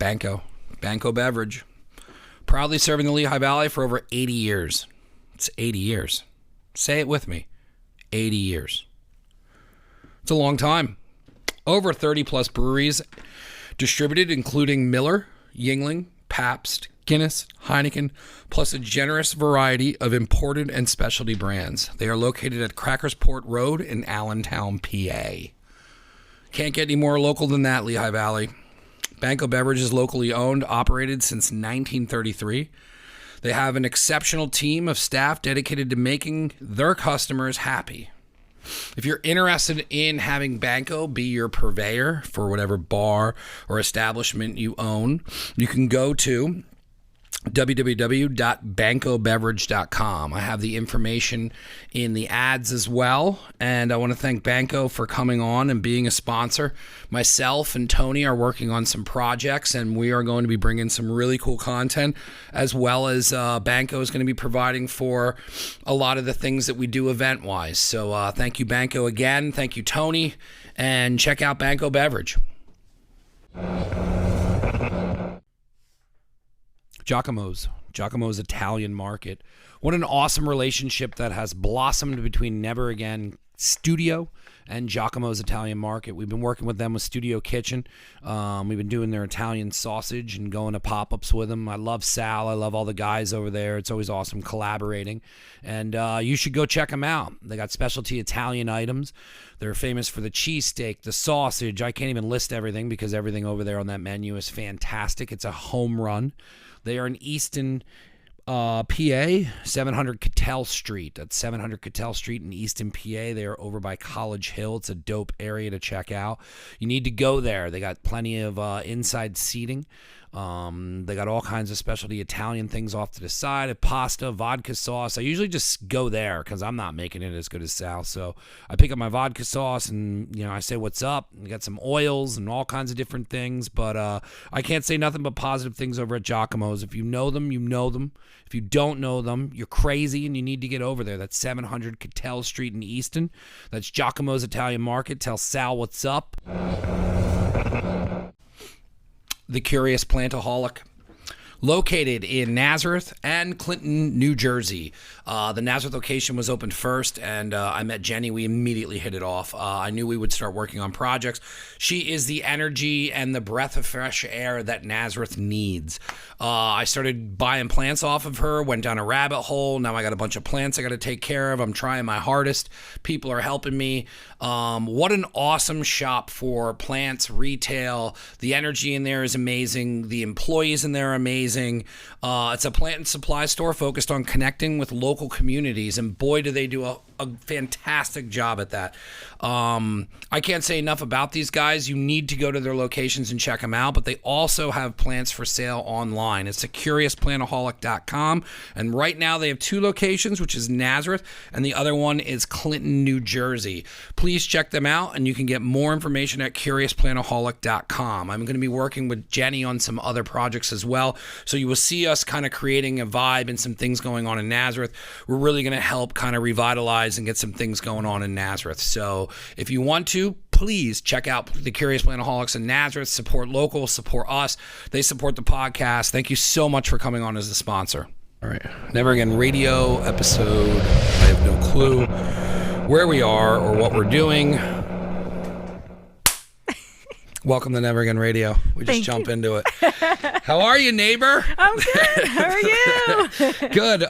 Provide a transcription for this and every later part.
Banco Beverage. Proudly serving the Lehigh Valley for over 80 years. It's 80 years. Say it with me. 80 years. It's a long time. Over 30 plus breweries distributed, including Miller, Yuengling, Pabst, Guinness, Heineken, plus a generous variety of imported and specialty brands. They are located at Crackersport Road in Allentown, PA. Can't get any more local than that, Lehigh Valley. Banco Beverage is locally owned, operated since 1933. They have an exceptional team of staff dedicated to making their customers happy. If you're interested in having Banco be your purveyor for whatever bar or establishment you own, you can go to www.bancobeverage.com. I have the information in the ads as well, and I want to thank Banco for coming on and being a sponsor. Myself and Tony are working on some projects, and we are going to be bringing some really cool content, as well as Banco is going to be providing for a lot of the things that we do event-wise. So thank you, Banco, again. Thank you, Tony, and check out Banco Beverage. Giacomo's Italian Market. What an awesome relationship that has blossomed between Never Again Studio and Giacomo's Italian Market. We've been working with them with Studio Kitchen. We've been doing their Italian sausage and going to pop-ups with them. I love Sal. I love all the guys over there. It's always awesome collaborating. And you should go check them out. They got specialty Italian items. They're famous for the cheesesteak, the sausage. I can't even list everything because everything over there on that menu is fantastic. It's a home run. They are in Easton, PA, 700 Cattell Street. That's 700 Cattell Street in Easton, PA. They are over by College Hill. It's a dope area to check out. You need to go there. They got plenty of inside seating. They got all kinds of specialty Italian things off to the side, a pasta, vodka sauce. I usually just go there because I'm not making it as good as Sal. So I pick up my vodka sauce and, I say, what's up? We got some oils and all kinds of different things. But I can't say nothing but positive things over at Giacomo's. If you know them, you know them. If you don't know them, you're crazy and you need to get over there. That's 700 Cattell Street in Easton. That's Giacomo's Italian Market. Tell Sal what's up. The Curious Plantaholic, located in Nazareth and Clinton, New Jersey. The Nazareth location was opened first, and I met Jenny. We immediately hit it off. I knew we would start working on projects. She is the energy and the breath of fresh air that Nazareth needs. I started buying plants off of her, went down a rabbit hole. Now I got a bunch of plants I got to take care of. I'm trying my hardest. People are helping me. What an awesome shop for plants, retail. The energy in there is amazing. The employees in there are amazing. It's a plant and supply store focused on connecting with local communities, and boy, do they do a fantastic job at that. I can't say enough about these guys. You need to go to their locations and check them out, but they also have plants for sale online. It's curiousplantaholic.com, and right now they have 2 locations, which is Nazareth, and the other one is Clinton, New Jersey. Please check them out, and you can get more information at curiousplantaholic.com. I'm going to be working with Jenny on some other projects as well, so you will see us kind of creating a vibe and some things going on in Nazareth. We're really going to help kind of revitalize and get some things going on in Nazareth. So if you want to, please check out the Curious Plantaholics in Nazareth. Support local, support us. They support the podcast. Thank you so much for coming on as a sponsor. All right. Never Again Radio episode. I have no clue where we are or what we're doing. Welcome to Never Again Radio. We just jump into it. How are you, neighbor? I'm good. How are you? Good.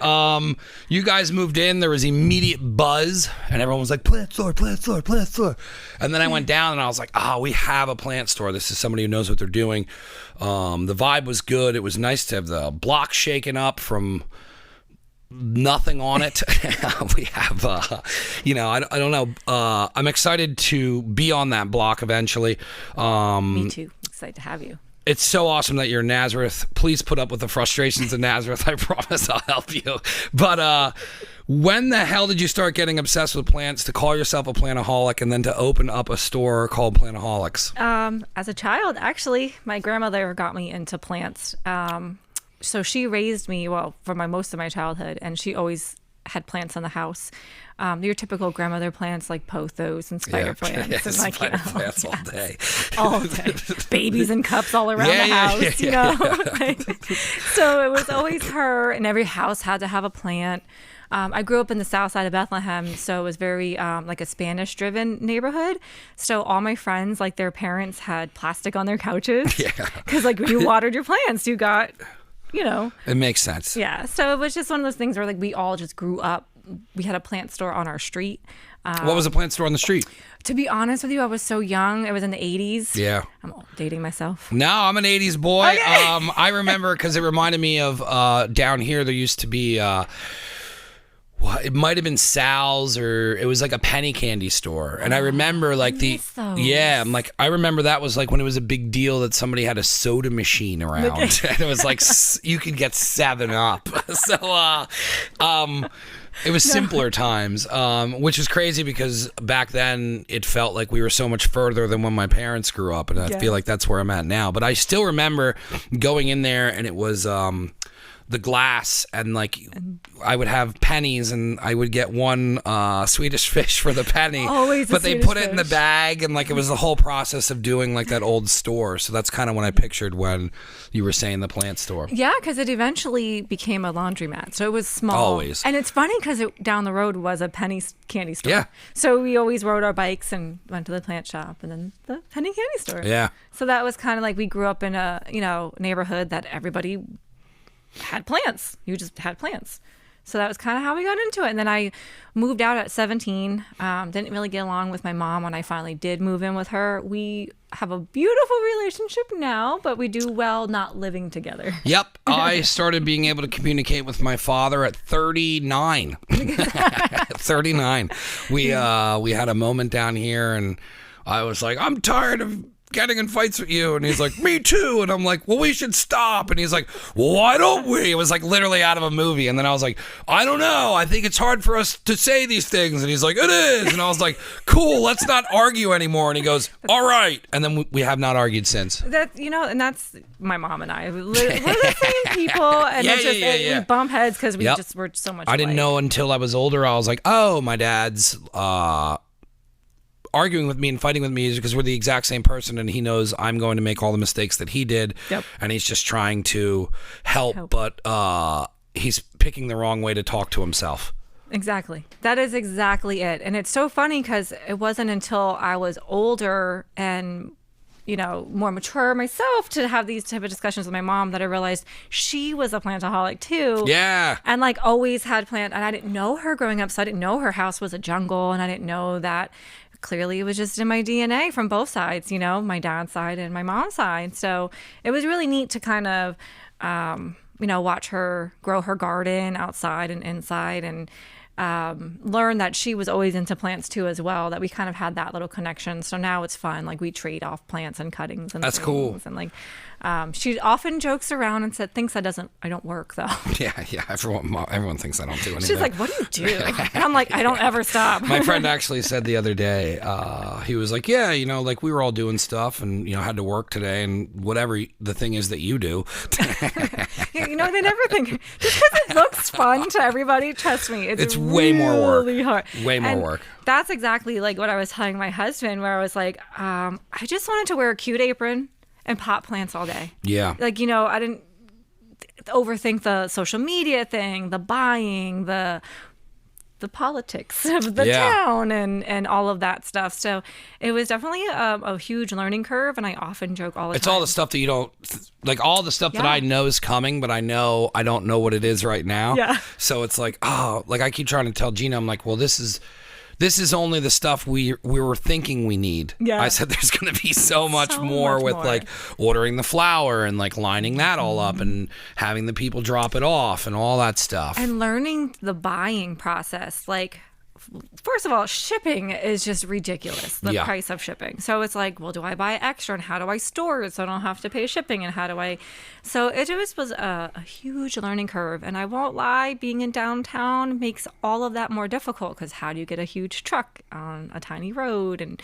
You guys moved in. There was immediate buzz, and everyone was like, plant store, plant store, plant store. And then I went down, and I was like, we have a plant store. This is somebody who knows what they're doing. The vibe was good. It was nice to have the block shaken up from nothing on it. We have, I don't know. I'm excited to be on that block eventually. Me too. Excited to have you. It's so awesome that you're in Nazareth. Please put up with the frustrations in Nazareth. I promise I'll help you. But when the hell did you start getting obsessed with plants to call yourself a plantaholic and then to open up a store called Plantaholics? As a child, actually, my grandmother got me into plants. So she raised me, for most of my childhood, and she always had plants in the house. Your typical grandmother plants like pothos and spider plants and like spider plants all day. All day. Babies in cups all around the house, you know. So it was always her, and every house had to have a plant. I grew up in the south side of Bethlehem, so it was very like a Spanish-driven neighborhood. So all my friends, like their parents had plastic on their couches. Yeah. Because like when you watered your plants, you got, you know. It makes sense. Yeah. So it was just one of those things where like we all just grew up. We had a plant store on our street. What was a plant store on the street? To be honest with you, I was so young. It was in the 80s. Yeah. I'm dating myself. No, I'm an 80s boy. Okay. I remember because it reminded me of down here there used to be... it might have been Sal's, or it was like a penny candy store. And I remember like I'm like, I remember that was like when it was a big deal that somebody had a soda machine around. And it was like, you could get 7-Up. So, it was simpler times, which is crazy because back then it felt like we were so much further than when my parents grew up. And I feel like that's where I'm at now. But I still remember going in there and it was, the glass, and like I would have pennies and I would get one Swedish fish for the penny. Always but they put it in the bag, and like it was the whole process of doing like that old store. So that's kind of when I pictured when you were saying the plant store. Yeah, because it eventually became a laundromat. So it was small. Always. And it's funny because down the road was a penny candy store. Yeah. So we always rode our bikes and went to the plant shop and then the penny candy store. Yeah. So that was kind of like we grew up in a, neighborhood that everybody had plants. You just had plants. So that was kind of how we got into it. And then I moved out at 17. Didn't really get along with my mom when I finally did move in with her. We have a beautiful relationship now, but we do well not living together. Yep. I started being able to communicate with my father at 39. 39. We had a moment down here, and I was like, I'm tired of getting in fights with you, and he's like, me too, and I'm like, well, we should stop, and he's like, well, why don't we? It was like literally out of a movie. And then I was like, I don't know, I think it's hard for us to say these things. And he's like, it is. And I was like, cool, let's not argue anymore. And he goes, all right. And then we have not argued since. That, and that's my mom and I. We're the same people, and we bump heads because we're so much I didn't know until I was older. I was like, oh, my dad's arguing with me and fighting with me is because we're the exact same person, and he knows I'm going to make all the mistakes that he did. Yep. And he's just trying to help. But he's picking the wrong way to talk to himself. Exactly. That is exactly it. And it's so funny because it wasn't until I was older and more mature myself to have these type of discussions with my mom that I realized she was a plantaholic too. Yeah. And like always had plant, and I didn't know her growing up, so I didn't know her house was a jungle, and I didn't know that. Clearly, it was just in my DNA from both sides, my dad's side and my mom's side. So it was really neat to kind of, watch her grow her garden outside and inside, and learn that she was always into plants too as well, that we kind of had that little connection. So now it's fun. Like we trade off plants and cuttings and that's things. Cool. And like she often jokes around and thinks I don't work though. Yeah. Everyone thinks I don't do anything. She's like, what do you do? And I'm like, I don't ever stop. My friend actually said the other day, he was like, yeah, like we were all doing stuff and, had to work today and whatever the thing is that you do. They never think, just because it looks fun to everybody, trust me, it's way more work. Really hard. Way more work. That's exactly like what I was telling my husband, where I was like, I just wanted to wear a cute apron and pot plants all day. Yeah. Like, I didn't overthink the social media thing, the buying, the politics of the town and all of that stuff. So it was definitely a huge learning curve, and I often joke all the time. It's all the stuff that you don't, like all the stuff that I know is coming, but I don't know what it is right now. Yeah. So it's like, like I keep trying to tell Gina, I'm like, well, this is only the stuff we were thinking we need. Yeah. I said there's going to be so much more with like ordering the flour and like lining that all up and having the people drop it off and all that stuff. And learning the buying process. Like, first of all, shipping is just ridiculous, the price of shipping. So it's like, well, do I buy extra, and how do I store it so I don't have to pay shipping, and how do I... So it just was a huge learning curve. And I won't lie, being in downtown makes all of that more difficult, because how do you get a huge truck on a tiny road? And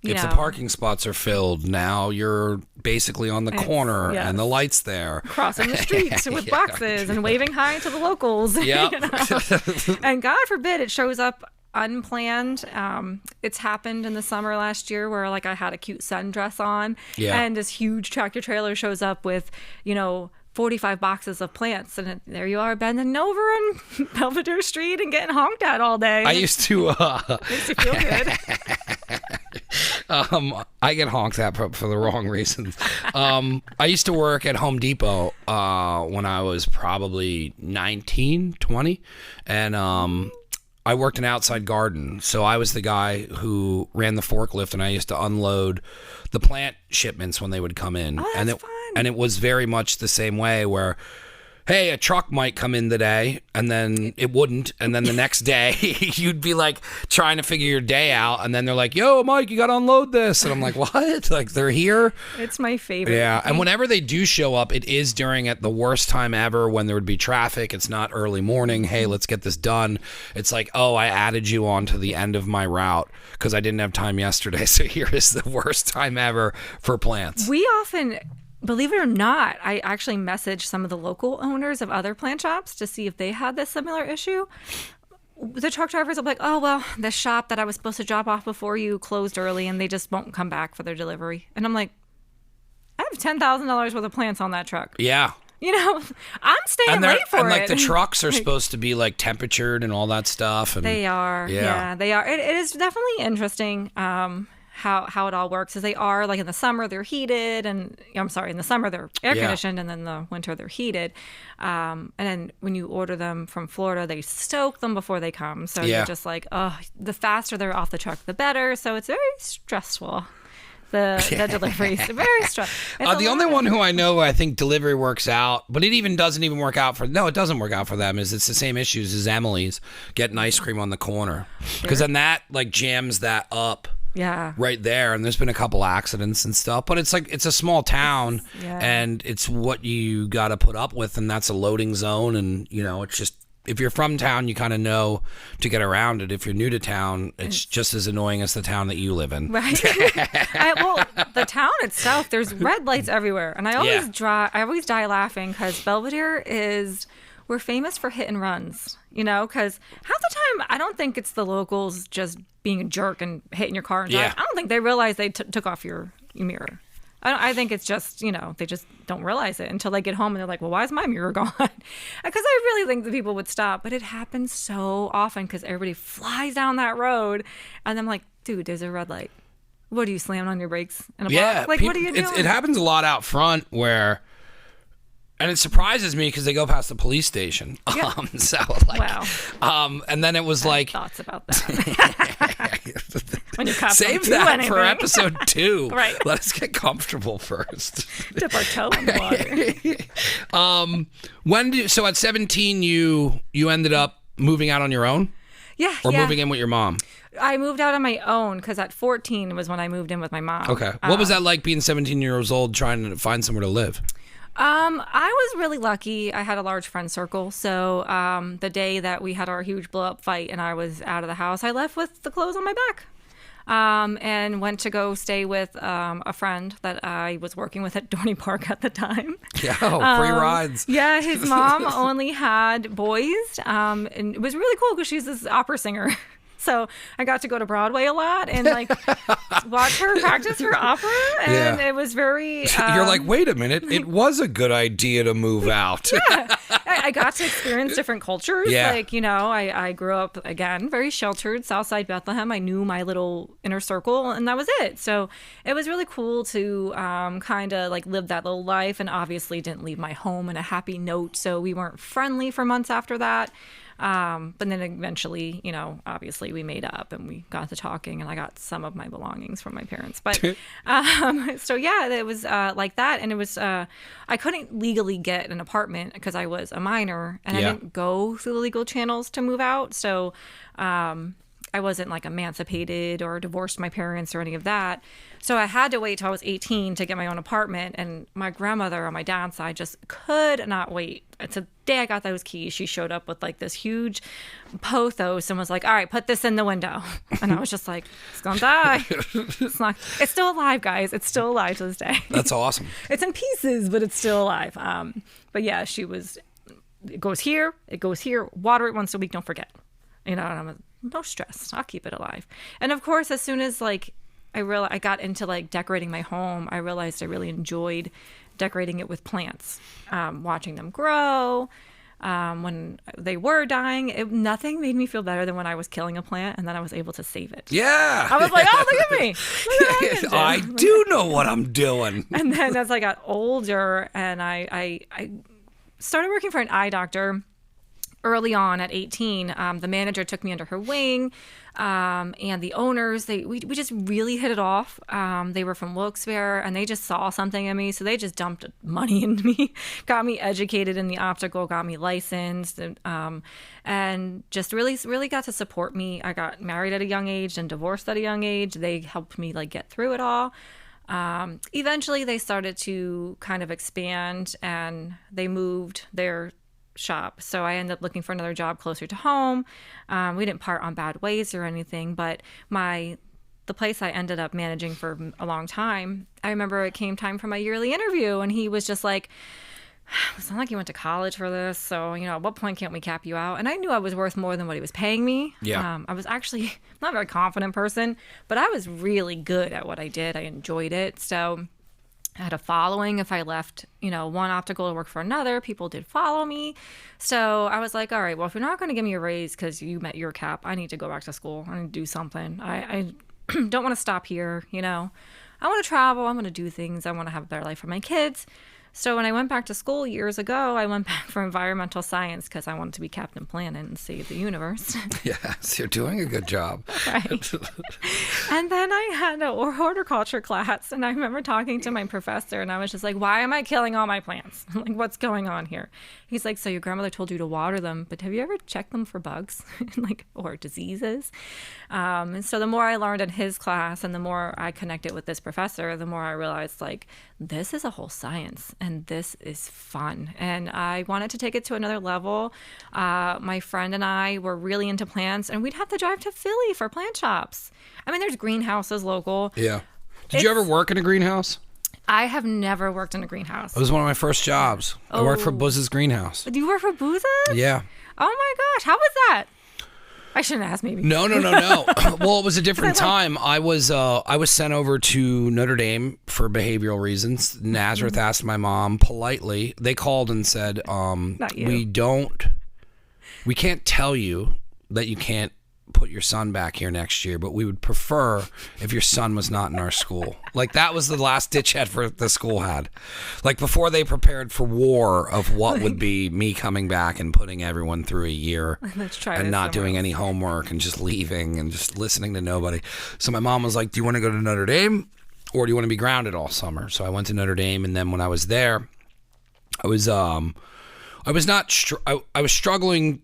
You if know, the parking spots are filled, now you're basically on the corner yes. and the light's there. Crossing the streets with boxes and waving hi to the locals. Yep. You know? And God forbid it shows up unplanned. It's happened in the summer last year where like I had a cute sundress on and this huge tractor trailer shows up with, 45 boxes of plants, and there you are bending over on Belvedere Street and getting honked at all day. I used to Makes you feel good. I get honked at for the wrong reasons. I used to work at Home Depot when I was probably 19, 20, and I worked in outside garden. So I was the guy who ran the forklift, and I used to unload the plant shipments when they would come in. Oh, that's fun. And it was very much the same way where, hey, a truck might come in today, and then it wouldn't. And then the next day, you'd be like trying to figure your day out. And then they're like, yo, Mike, you got to unload this. And I'm like, what? Like, they're here? It's my favorite. Yeah. And whenever they do show up, it is during at the worst time ever when there would be traffic. It's not early morning. Hey, let's get this done. It's like, oh, I added you on to the end of my route because I didn't have time yesterday. So here is the worst time ever for plants. We often... Believe it or not, I actually messaged some of the local owners of other plant shops to see if they had this similar issue. The truck drivers will be like, oh, well, the shop that I was supposed to drop off before you closed early and they just won't come back for their delivery. And I'm like, I have $10,000 worth of plants on that truck. Yeah. I'm staying late for it. And like the trucks are supposed to be like temperatured and all that stuff. And they are. Yeah, they are. It is definitely interesting. How it all works is they are like in the summer they're heated and in the summer they're air conditioned and then the winter they're heated, and then when you order them from Florida they soak them before they come, so you're just like, oh, the faster they're off the truck the better, so it's very stressful. The deliveries are very stressful. The only one who I know I think delivery works out, but it doesn't even work out for. No, it doesn't work out for them. It's the same issues as Emily's getting ice cream on the corner, because then that like jams that up. Yeah. Right there. And there's been a couple accidents and stuff, but it's like, it's a small town and it's what you got to put up with. And that's a loading zone. And, it's just, if you're from town, you kind of know to get around it. If you're new to town, it's just as annoying as the town that you live in. Right. The town itself, there's red lights everywhere. And I always die laughing because Belvedere we're famous for hit and runs, because half the time I don't think it's the locals just being a jerk and hitting your car and drive. I don't think they realize they took off your mirror. I think it's just, they just don't realize it until they get home and they're like, well, why is my mirror gone? Because I really think that people would stop, but it happens so often because everybody flies down that road and I'm like, dude, there's a red light. What, are you slamming on your brakes? And what are you doing? It happens a lot out front where... And it surprises me because they go past the police station. Yeah. Wow. And then it was like... thoughts about that. When you save that for episode 2. Right. Let us get comfortable first. Dip our toe in the water. So at 17, you ended up moving out on your own? Yeah. Or moving in with your mom? I moved out on my own because at 14 was when I moved in with my mom. Okay. What was that like being 17 years old trying to find somewhere to live? I was really lucky. I had a large friend circle. So the day that we had our huge blow up fight and I was out of the house, I left with the clothes on my back. And went to go stay with a friend that I was working with at Dorney Park at the time. Yeah, free rides. Yeah, his mom only had boys. And it was really cool because she's this opera singer. So I got to go to Broadway a lot and watch her practice her opera, and it was very. You're like, wait a minute, it was a good idea to move out. Yeah, I got to experience different cultures. Yeah. I grew up again very sheltered, Southside Bethlehem. I knew my little inner circle, and that was it. So it was really cool to kind of live that little life, and obviously didn't leave my home in a happy note. So we weren't friendly for months after that. But then eventually, obviously we made up and we got to talking and I got some of my belongings from my parents. But so yeah, it was like that. And it was I couldn't legally get an apartment because I was a minor and I didn't go through the legal channels to move out. So I wasn't like emancipated or divorced my parents or any of that. So I had to wait till I was 18 to get my own apartment. And my grandmother on my dad's side just could not wait. It's the day I got those keys, she showed up with like this huge pothos and was like, all right, put this in the window. And I was just like, it's gonna die. It's still alive, guys. It's still alive to this day. That's awesome. It's in pieces, but it's still alive. But yeah, it goes here, water it once a week, don't forget. And I'm like, no stress, I'll keep it alive. And of course, as soon as like I got into like decorating my home, I realized I really enjoyed decorating it with plants, watching them grow. When they were dying, nothing made me feel better than when I was killing a plant and then I was able to save it. Yeah. I was like, oh, look at me. Look at what I do know what I'm doing. And then as I got older and I started working for an eye doctor early on at 18, the manager took me under her wing, and the owners, we just really hit it off. They were from Wilkes-Barre, and they just saw something in me, so they just dumped money into me, got me educated in the optical, got me licensed, and just really got to support me. I got married at a young age and divorced at a young age. They helped me like get through it all. Eventually, they started to kind of expand, and they moved their shop. So I ended up looking for another job closer to home. We didn't part on bad ways or anything, but the place I ended up managing for a long time, I remember it came time for my yearly interview, and he was just like, it's not like you went to college for this, so at what point can't we cap you out? And I knew I was worth more than what he was paying me. Yeah. I was actually not a very confident person, but I was really good at what I did. I enjoyed it. So I had a following. If I left, one optical to work for another, people did follow me. So I was like, all right, well, if you're not going to give me a raise because you met your cap, I need to go back to school. I need to do something. I don't want to stop here. I want to travel. I want to do things. I want to have a better life for my kids. So when I went back to school years ago, I went back for environmental science because I wanted to be Captain Planet and save the universe. Yes, you're doing a good job. Right. And then I had a horticulture class, and I remember talking to my professor, and I was just like, why am I killing all my plants? I'm like, what's going on here? He's like, so your grandmother told you to water them, but have you ever checked them for bugs or diseases? And so the more I learned in his class and the more I connected with this professor, the more I realized this is a whole science. And this is fun. And I wanted to take it to another level. My friend and I were really into plants, and we'd have to drive to Philly for plant shops. I mean, there's greenhouses local. Yeah. Did you ever work in a greenhouse? I have never worked in a greenhouse. It was one of my first jobs. I worked for Booz's greenhouse. Do you work for Booz's? Yeah. Oh my gosh. How was that? I shouldn't ask, maybe. No. Well, it was a different time. I was sent over to Notre Dame for behavioral reasons. Nazareth asked my mom politely. They called and said, Not you. we can't tell you that you can't put your son back here next year, but we would prefer if your son was not in our school. That was the last ditch effort the school had. Before they prepared for war of what would be me coming back and putting everyone through a year and not doing any homework and just leaving and just listening to nobody. So my mom was like, do you want to go to Notre Dame or do you want to be grounded all summer? So I went to Notre Dame, and then when I was there, I was struggling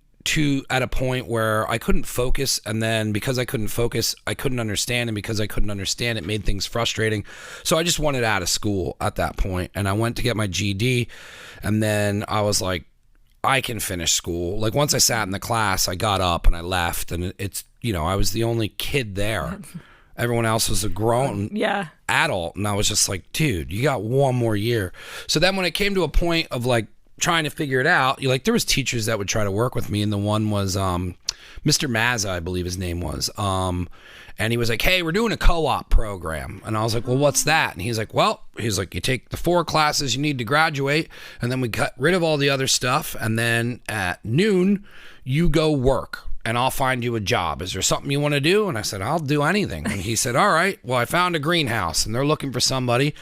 at a point where I couldn't focus, and then because I couldn't focus, I couldn't understand, and because I couldn't understand, it made things frustrating. So I just wanted out of school at that point, and I went to get my GED, and then I was like, I can finish school. Once I sat in the class, I got up and I left, and it's I was the only kid there. Everyone else was a grown adult, and I was just like, dude, you got one more year. So then when it came to a point of trying to figure it out, there was teachers that would try to work with me, and the one was Mr. Mazza, I believe his name was, and he was like, hey, we're doing a co-op program, and I was like, well, what's that? And he's like, you take the 4 classes you need to graduate, and then we got rid of all the other stuff, and then at noon you go work, and I'll find you a job. Is there something you want to do? And I said, I'll do anything. And he said, all right, well, I found a greenhouse, and they're looking for somebody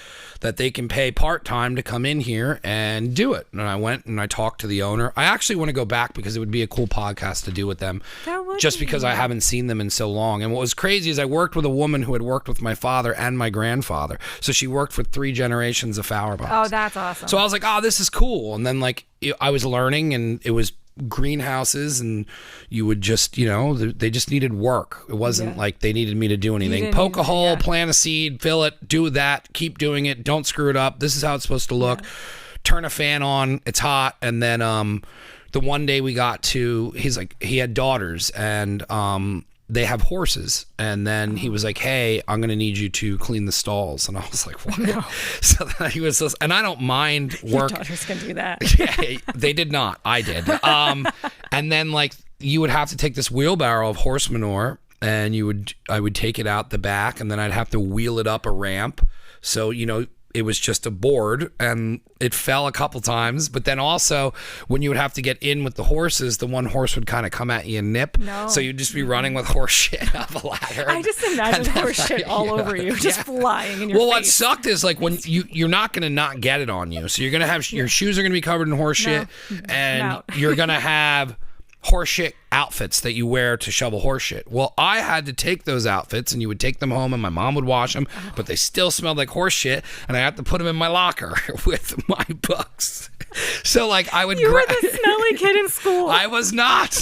that they can pay part-time to come in here and do it. And I went and I talked to the owner. I actually want to go back because it would be a cool podcast to do with them, just because I haven't seen them in so long. And what was crazy is I worked with a woman who had worked with my father and my grandfather. So she worked for 3 generations of Fauerbachs. Oh, that's awesome. So I was like, oh, this is cool. And then I was learning, and it was greenhouses, and you would just, they just needed work. It wasn't like they needed me to do anything. Poke a hole, plant a seed, fill it, do that, keep doing it, don't screw it up. This is how it's supposed to look. Turn a fan on, it's hot. And then the one day we got to, he had daughters, and they have horses, and then he was like, "Hey, I'm gonna need you to clean the stalls," and I was like, "What?" No. So then he was, and I don't mind work. Your daughters can do that. Yeah, they did not. I did. And then like you would have to take this wheelbarrow of horse manure, and I would take it out the back, and then I'd have to wheel it up a ramp. So it was just a board, and it fell a couple times. But then also, when you would have to get in with the horses, the one horse would kind of come at you and nip. No. So you'd just be running with horse shit up a ladder. I just imagine horse shit all over you, just flying in your face. Well, what sucked is like when you're not going to not get it on you. So you're going to have, your shoes are going to be covered in horse shit, and you're going to have horseshit outfits that you wear to shovel horseshit. Well, I had to take those outfits, and you would take them home, and my mom would wash them, but they still smelled like horseshit, and I had to put them in my locker with my books. So like I would. You were the smelly kid in school. I was not.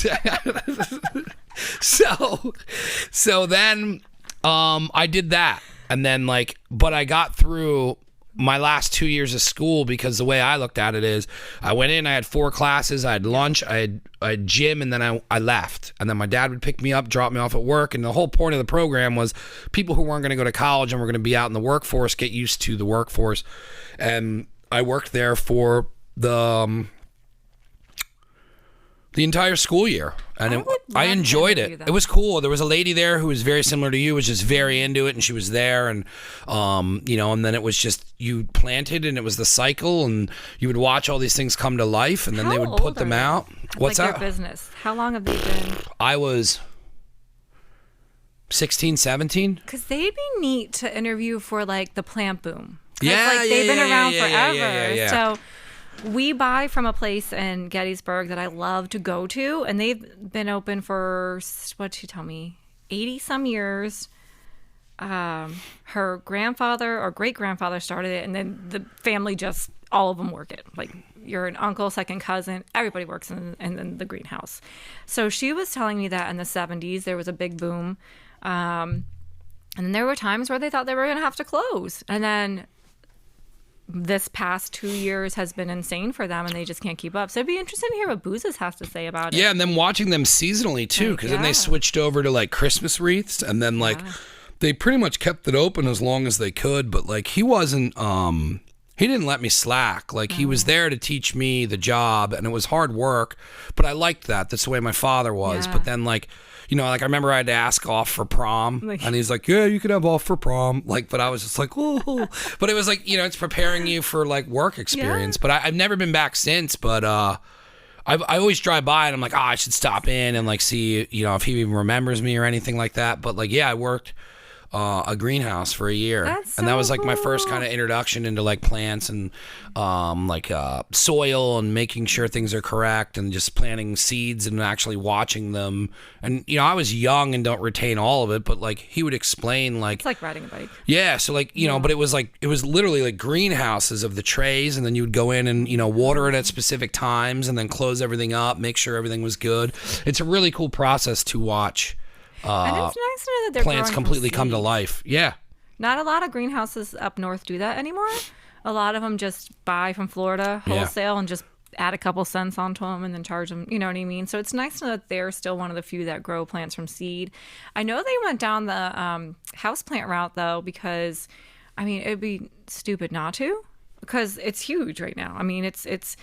So then I did that, and then but I got through my last 2 years of school, because the way I looked at it is I went in, I had 4 classes, I had lunch, I had gym, and then I left. And then my dad would pick me up, drop me off at work. And the whole point of the program was people who weren't going to go to college and were going to be out in the workforce get used to the workforce. And I worked there for the entire school year, and I enjoyed it. It was cool. There was a lady there who was very similar to you, was just very into it, and she was there, and and then it was just you planted, and it was the cycle, and you would watch all these things come to life, and then they would put them out. What's that? Your business? How long have they been? I was 16, 17. Because they'd be neat to interview for the plant boom. Yeah, they've been around forever. Yeah. So we buy from a place in Gettysburg that I love to go to, and they've been open for, what'd she tell me, 80 some years. Her grandfather or great grandfather started it, and then the family just, all of them work it. Like you're an uncle, second cousin, everybody works in the greenhouse. So she was telling me that in the 70s there was a big boom, and then there were times where they thought they were going to have to close, and then this past 2 years has been insane for them, and they just can't keep up. So it'd be interesting to hear what Boozes has to say about it. Yeah, and then watching them seasonally too, because then they switched over to Christmas wreaths, and then they pretty much kept it open as long as they could. But he wasn't, he didn't let me slack. He was there to teach me the job, and it was hard work, but I liked that. That's the way my father was. But then I remember I had to ask off for prom, and he's like, "Yeah, you can have off for prom." But I was just like, "Oh," but it was it's preparing you for work experience. But I've never been back since. But I always drive by, and I'm like, I should stop in and see if he even remembers me or anything like that. But I worked a greenhouse for a year. And that was my first kind of introduction into plants and soil and making sure things are correct and just planting seeds and actually watching them. And I was young and don't retain all of it, but he would explain it's like riding a bike. Yeah, so but it was literally greenhouses of the trays, and then you would go in and water it at specific times and then close everything up, make sure everything was good. It's a really cool process to watch. And it's nice to know that they're plants completely come to life. Yeah. Not a lot of greenhouses up north do that anymore. A lot of them just buy from Florida wholesale and just add a couple cents onto them and then charge them. You know what I mean? So it's nice to know that they're still one of the few that grow plants from seed. I know they went down the houseplant route though, because it'd be stupid not to, because it's huge right now. It's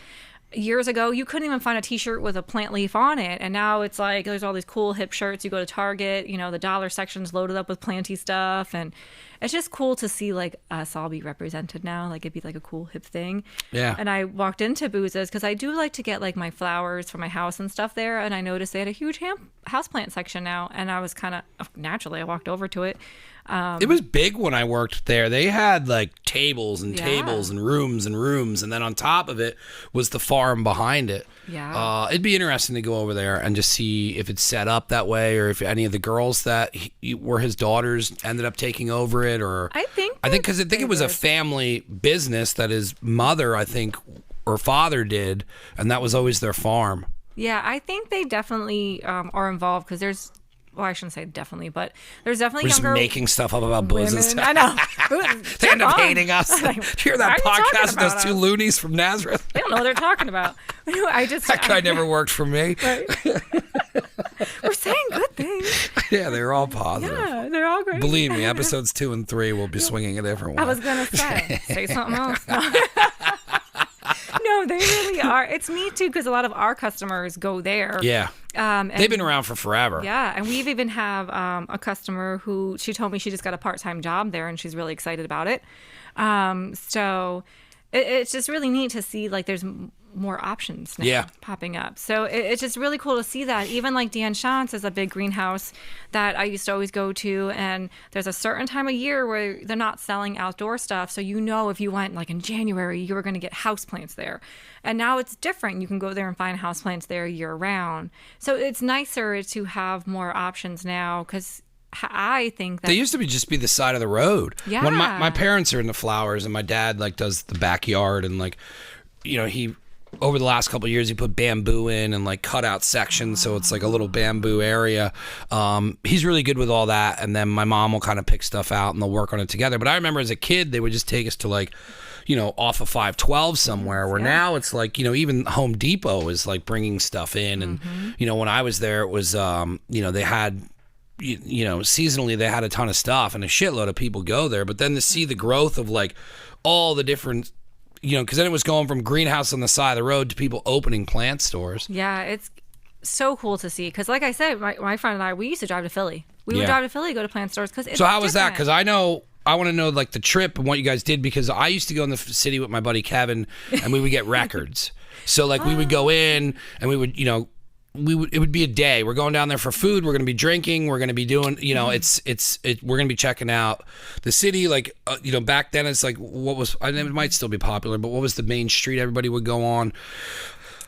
years ago, you couldn't even find a t-shirt with a plant leaf on it. And now it's there's all these cool hip shirts. You go to Target, the dollar section's loaded up with planty stuff. And it's just cool to see us all be represented now. It'd be a cool hip thing. Yeah. And I walked into Boozes because I do like to get my flowers for my house and stuff there. And I noticed they had a huge houseplant section now. And I was kind of, naturally, I walked over to it. It was big when I worked there. They had tables and tables and rooms, and then on top of it was the farm behind it. Yeah. It'd be interesting to go over there and just see if it's set up that way, or if any of the girls that were his daughters ended up taking over it, or I think it was a family business that his mother, or father did, and that was always their farm. Yeah, I think they definitely are involved because there's, well, I shouldn't say definitely, but there's definitely We're just younger making stuff up about booze and women. stuff. I know. They end up Jump on. hating us. Like, Hear that why are you talking podcast with those about two us? loonies from Nazareth? They don't know what they're talking about. That guy never worked for me. Right? We're saying good things. Yeah, they were all positive. Yeah, they're all great. Believe me, episodes 2 and 3 will be swinging a different way. I was gonna say something else. No, they really are. It's neat too because a lot of our customers go there. Yeah. And They've been around for forever. Yeah, and we've even have a customer who she told me she just got a part-time job there and she's really excited about it. So it's just really neat to see like there's more options now popping up. So it's just really cool to see that. Even like Dan Shantz is a big greenhouse that I used to always go to, and there's a certain time of year where they're not selling outdoor stuff. So if you went like in January, you were going to get houseplants there. And now it's different. You can go there and find houseplants there year round. So it's nicer to have more options now because I think that they used to just be the side of the road. Yeah. When my parents are into flowers and my dad like does the backyard and like, he over the last couple of years he put bamboo in and like cut out sections so it's like a little bamboo area. He's really good with all that, and then my mom will kind of pick stuff out and they'll work on it together. But I remember as a kid they would just take us to like, off of 512 somewhere where now it's like, even Home Depot is like bringing stuff in. And, when I was there, it was, they had, seasonally they had a ton of stuff and a shitload of people go there. But then to see the growth of like all the different, because then it was going from greenhouse on the side of the road to people opening plant stores. Yeah, it's so cool to see. Because like I said, my friend and I, we used to drive to Philly. We would drive to Philly, go to plant stores. Cause it's so how was that? different. Because I want to know like the trip and what you guys did, because I used to go in the city with my buddy Kevin and we would get records. So like we would go in and we would, it would be a day. We're going down there for food. We're going to be drinking. We're going to be doing, we're going to be checking out the city. Like, back then it's like, it might still be popular, but what was the main street everybody would go on?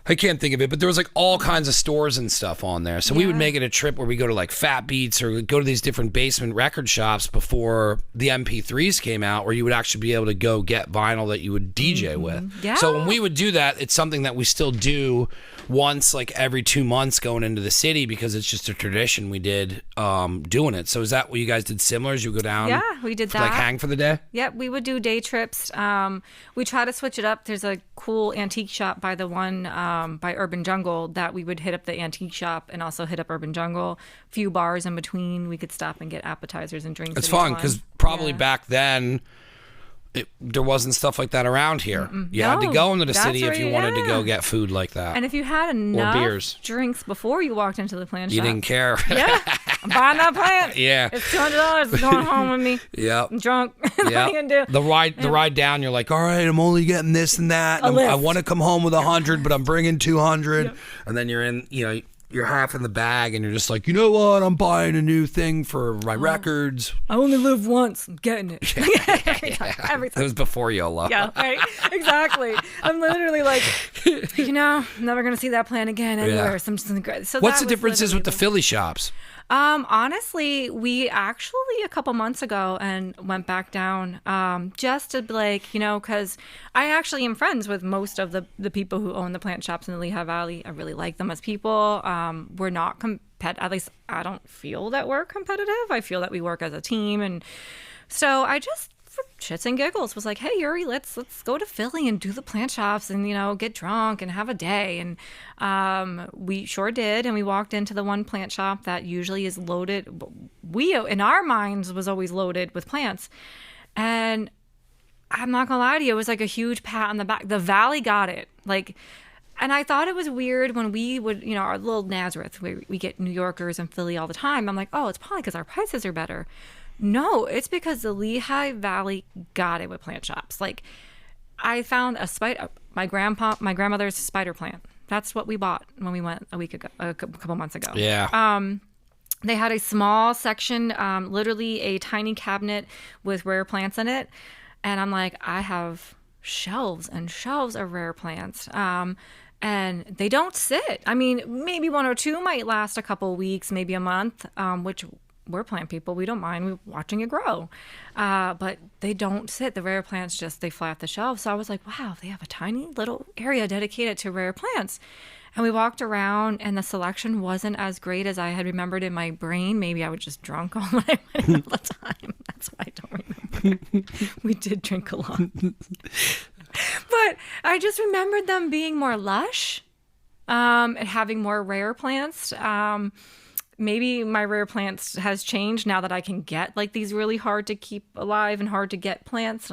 I can't think of it, but there was like all kinds of stores and stuff on there. So we would make it a trip where we go to like Fat Beats or go to these different basement record shops before the MP3s came out, where you would actually be able to go get vinyl that you would DJ with. Yeah. So when we would do that, it's something that we still do once like every 2 months going into the city, because it's just a tradition we did doing it. So is that what you guys did similar? As you go down? Yeah, we did that. Like hang for the day? Yep, we would do day trips. We try to switch it up. There's a cool antique shop by the one by Urban Jungle that we would hit up the antique shop and also hit up Urban Jungle. A few bars in between. We could stop and get appetizers and drinks. It's fun because probably back then there wasn't stuff like that around here. You had to go into the city if you wanted to go get food like that. And if you had enough beers. drinks before you walked into the plant shop, You didn't care. Yeah, I'm buying that plant. Yeah. It's $200. It's going home with me. Yep. I'm drunk. What are you gonna do? The ride down, you're like, all right, I'm only getting this and that. And I want to come home with 100, but I'm bringing 200. Yep. And then you're in, you're half in the bag, and you're just like, you know what? I'm buying a new thing for my records. I only live once. I'm getting it. Every time. It was before YOLO. Yeah, right. Exactly. I'm literally like, never gonna see that plant again anywhere. Yeah. So what's the differences with the Philly shops? Honestly, we actually a couple months ago and went back down just to be like, because I actually am friends with most of the people who own the plant shops in the Lehigh Valley. I really like them as people. We're not at least I don't feel that we're competitive. I feel that we work as a team. And so I just, for shits and giggles, was like, hey, Yuri, let's go to Philly and do the plant shops and, get drunk and have a day. And we sure did. And we walked into the one plant shop that usually is loaded. We, in our minds, was always loaded with plants. And I'm not going to lie to you, it was like a huge pat on the back. The Valley got it. And I thought it was weird when we would, our little Nazareth, where we get New Yorkers and Philly all the time. I'm like, oh, it's probably because our prices are better. No, it's because the Lehigh Valley got it with plant shops. I found my grandmother's spider plant. That's what we bought when we went a couple months ago. Yeah. They had a small section, literally a tiny cabinet with rare plants in it. And I'm like, I have shelves and shelves of rare plants. And they don't sit. I mean, maybe one or two might last a couple of weeks, maybe a month, which we're plant people. We don't mind. We're watching it grow. But they don't sit. The rare plants they fly off the shelf. So I was like, wow, they have a tiny little area dedicated to rare plants. And we walked around, and the selection wasn't as great as I had remembered in my brain. Maybe I was just drunk all the time. That's why I don't remember. We did drink a lot. But I just remembered them being more lush and having more rare plants. Maybe my rare plants has changed now that I can get like these really hard to keep alive and hard to get plants.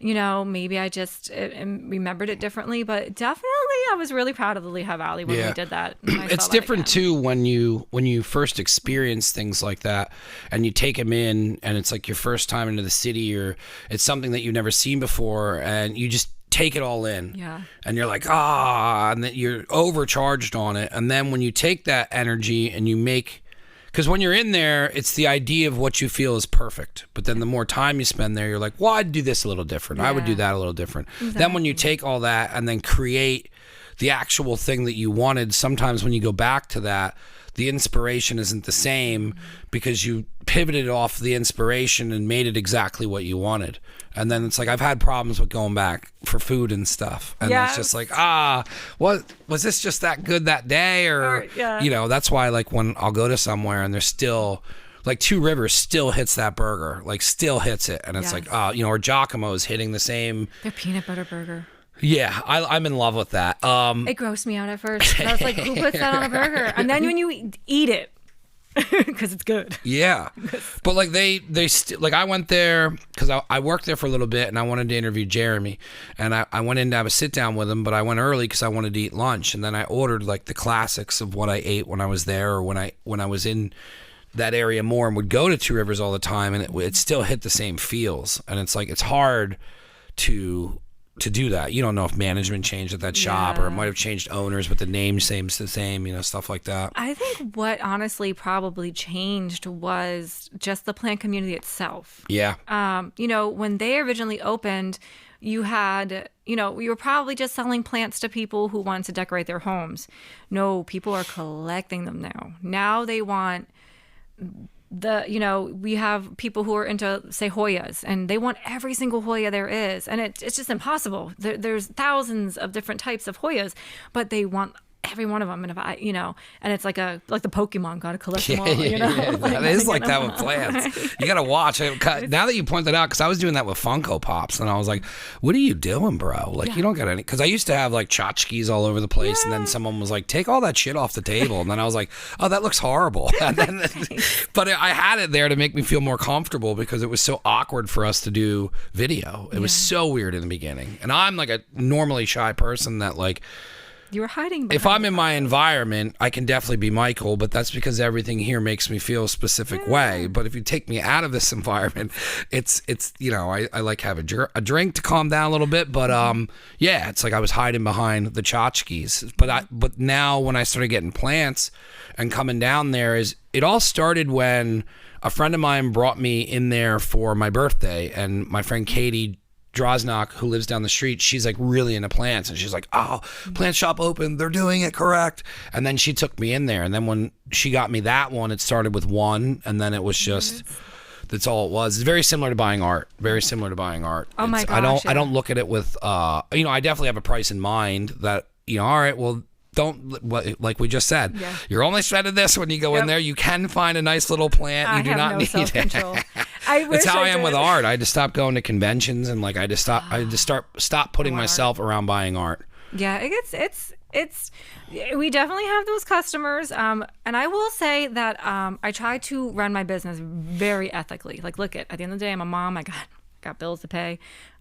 Maybe I just remembered it differently, but definitely I was really proud of the Lehigh Valley when we did that. It's different too when you first experience things like that and you take them in and it's like your first time into the city or it's something that you've never seen before and you just take it all in. Yeah. And you're like, and then you're overcharged on it. And then when you take that energy and you make, because when you're in there, it's the idea of what you feel is perfect. But then the more time you spend there, you're like, well, I'd do this a little different. I would do that a little different. Exactly. Then when you take all that and then create the actual thing that you wanted, sometimes when you go back to that, the inspiration isn't the same because you pivoted off the inspiration and made it exactly what you wanted. And then it's like, I've had problems with going back for food and stuff. And it's just like, what was this just that good that day? Or that's why like when I'll go to somewhere and there's still like Two Rivers still hits that burger, like still hits it. And it's like, or Giacomo's hitting the same. Their peanut butter burger. Yeah, I'm in love with that. It grossed me out at first. I was like, who puts that on a burger? And then when you eat it, because it's good. Yeah. But like like I went there because I worked there for a little bit and I wanted to interview Jeremy. And I went in to have a sit down with him, but I went early because I wanted to eat lunch. And then I ordered like the classics of what I ate when I was there or when I was in that area more and would go to Two Rivers all the time. And it still hit the same feels. And it's like, it's hard to do that. You don't know if management changed at that shop or it might have changed owners, but the name seems the same, stuff like that. I think what honestly probably changed was just the plant community itself. Yeah. When they originally opened, you had, you were probably just selling plants to people who wanted to decorate their homes. No, people are collecting them now. Now they want we have people who are into, say, Hoyas, and they want every single Hoya there is. And it's just impossible. There's thousands of different types of Hoyas, but they want every one of them. And if and it's like the Pokemon, gotta collect them all, That is like that with plants. Right? You gotta watch. Now that you point that out, because I was doing that with Funko Pops, and I was like, what are you doing, bro? Like, you don't got any, because I used to have like tchotchkes all over the place, and then someone was like, take all that shit off the table, and then I was like, oh, that looks horrible. But I had it there to make me feel more comfortable because it was so awkward for us to do video. It was so weird in the beginning, and I'm like a normally shy person that like, you were hiding behind. If I'm in my environment, I can definitely be Michael, but that's because everything here makes me feel a specific way. But if you take me out of this environment, it's I like have a drink to calm down a little bit. But it's like I was hiding behind the tchotchkes. But now when I started getting plants and coming down there, it all started when a friend of mine brought me in there for my birthday, and my friend Katie Drosnock, who lives down the street, she's like really into plants, and she's like, oh, plant shop open, they're doing it correct. And then she took me in there, and then when she got me that one, it started with one, and then it was just that's all it was. It's very similar to buying art. Oh my gosh, I don't look at it with I definitely have a price in mind that all right, well, don't, like we just said, you're only spending this when you go in there. You can find a nice little plant. You do not need self-control. it. That's how I am with art. I just stopped going to conventions and like I just stop putting myself around buying art. Yeah, it's we definitely have those customers. And I will say that I try to run my business very ethically. Like, look, at the end of the day, I'm a mom. I got bills to pay.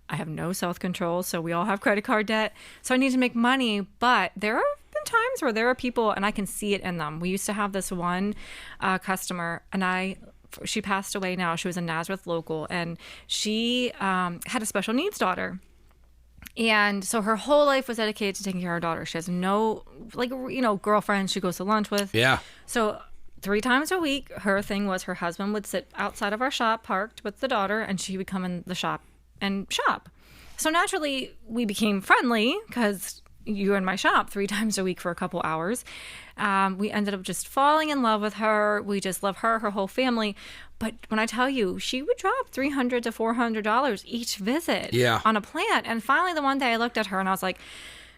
I have no self-control, so we all have credit card debt. So I need to make money, but there are been times where there are people, and I can see it in them. We used to have this one customer, and she passed away now. She was a Nazareth local, and she had a special needs daughter. And so her whole life was dedicated to taking care of her daughter. She has no, girlfriends she goes to lunch with. Yeah. So 3 times a week, her thing was her husband would sit outside of our shop parked with the daughter, and she would come in the shop and shop. So naturally, we became friendly because you were in my shop 3 times a week for a couple hours. We ended up just falling in love with her. We just love her whole family. But when I tell you, she would drop $300 to $400 each visit on a plant. And finally, the one day I looked at her and I was like,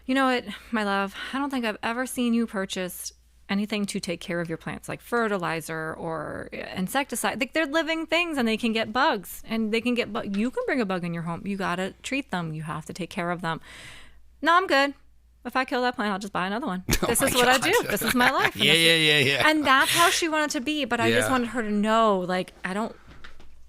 you know what, my love, I don't think I've ever seen you purchase anything to take care of your plants, like fertilizer or insecticide. Like, they're living things and they can get bugs, and they can get you can bring a bug in your home. You got to treat them. You have to take care of them. No, I'm good. If I kill that plant, I'll just buy another one. This is what I do. This is my life. Yeah. And that's how she wanted to be. But I just wanted her to know, like, I don't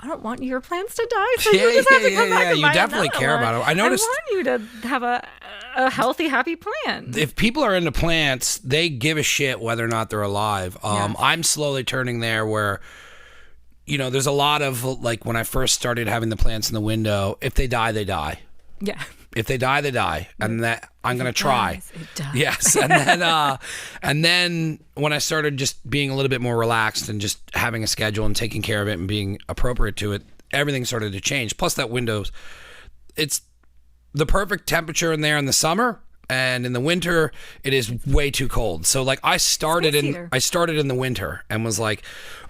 want your plants to die. So you just have to come back and You buy definitely another care one. about it. I noticed. I want you to have a healthy, happy plant. If people are into plants, they give a shit whether or not they're alive. I'm slowly turning there where, there's a lot of, like, when I first started having the plants in the window, if they die, they die. Yeah. If they die, they die, and that I'm gonna try. It dies. Yes, and then when I started just being a little bit more relaxed and just having a schedule and taking care of it and being appropriate to it, everything started to change. Plus, that window's it's the perfect temperature in there in the summer, and in the winter it is way too cold. So like I started in the winter and was like,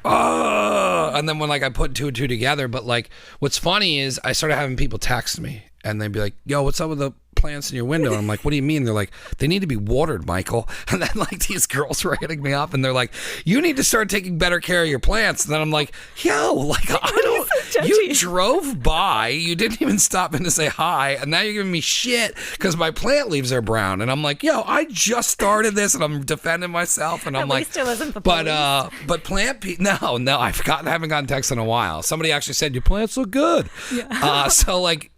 oh, and then when like I put 2 and 2 together. But like what's funny is I started having people text me. And they'd be like, yo, what's up with the plants in your window? And I'm like, what do you mean? They're like, they need to be watered, Michael. And then like these girls were hitting me up and they're like, you need to start taking better care of your plants. And then I'm like, yo, like you drove by, you didn't even stop in to say hi. And now you're giving me shit because my plant leaves are brown. And I'm like, yo, I just started this and I'm defending myself. And I'm like, it wasn't the police. But plant no, I haven't gotten text in a while. Somebody actually said, your plants look good. Yeah. So like,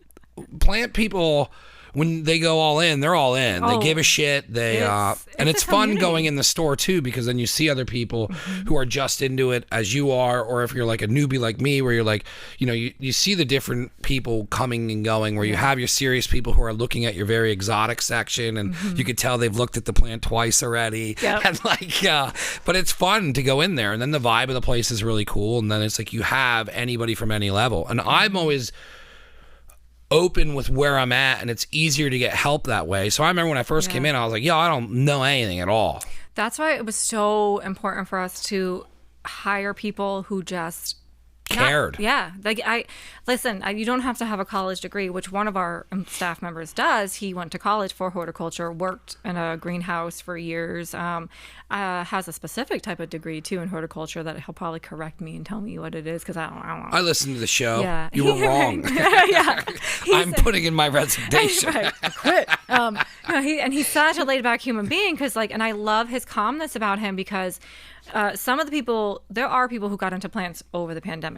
plant people, when they go all in, they're all in. They give a shit. And it's fun going in the store too, because then you see other people who are just into it as you are, or if you're like a newbie like me, where you're like, you see the different people coming and going, where you have your serious people who are looking at your very exotic section, and you could tell they've looked at the plant twice already. Yep. And like, but it's fun to go in there, and then the vibe of the place is really cool, and then it's like you have anybody from any level, and I'm always open with where I'm at, and it's easier to get help that way. So I remember when I first came in, I was like, yo, I don't know anything at all. That's why it was so important for us to hire people who just cared. Like you don't have to have a college degree, which one of our staff members does. He went to college for horticulture, worked in a greenhouse for years, has a specific type of degree too in horticulture that he'll probably correct me and tell me what it is, because I don't know. I listened to the show. Yeah. You were wrong. I'm putting in my resignation. Right. I quit. He's such a laid back human being, and I love his calmness about him, because some of the people, there are people who got into plants over the pandemic.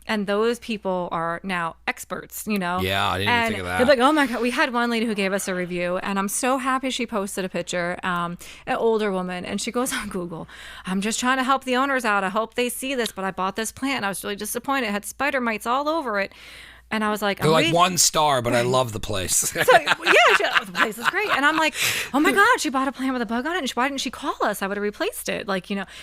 And those people are now experts, Yeah, I didn't even think of that. They're like, oh my God, we had one lady who gave us a review, and I'm so happy she posted a picture, an older woman, and she goes on Google, I'm just trying to help the owners out. I hope they see this, but I bought this plant and I was really disappointed. It had spider mites all over it. And I was like, they're like 1 star, but I love the place. So, the place is great. And I'm like, oh my God, she bought a plant with a bug on it. And why didn't she call us? I would have replaced it.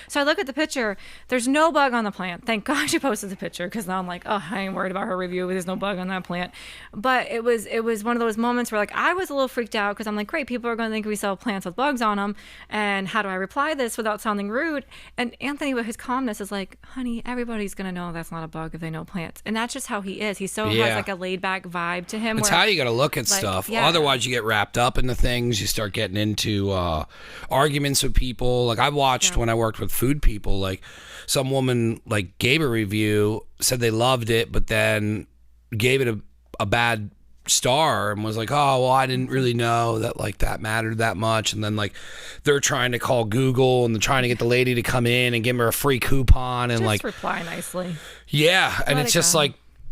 So I look at the picture. There's no bug on the plant. Thank God she posted the picture, because now I'm like, oh, I ain't worried about her review. There's no bug on that plant. But it was one of those moments where I was a little freaked out, because I'm like, great, people are going to think we sell plants with bugs on them. And how do I reply this without sounding rude? And Anthony, with his calmness, is like, honey, everybody's going to know that's not a bug if they know plants. And that's just how he is. He's so has like a laid back vibe to him. That's how you got to look at stuff. Yeah. Otherwise, you get wrapped up into things. You start getting into arguments with people. Like I watched when I worked with food people, like some woman gave a review, said they loved it, but then gave it a bad star and was like, oh, well, I didn't really know that that mattered that much. And then they're trying to call Google and they're trying to get the lady to come in and give her a free coupon and just reply nicely. Yeah, and it's just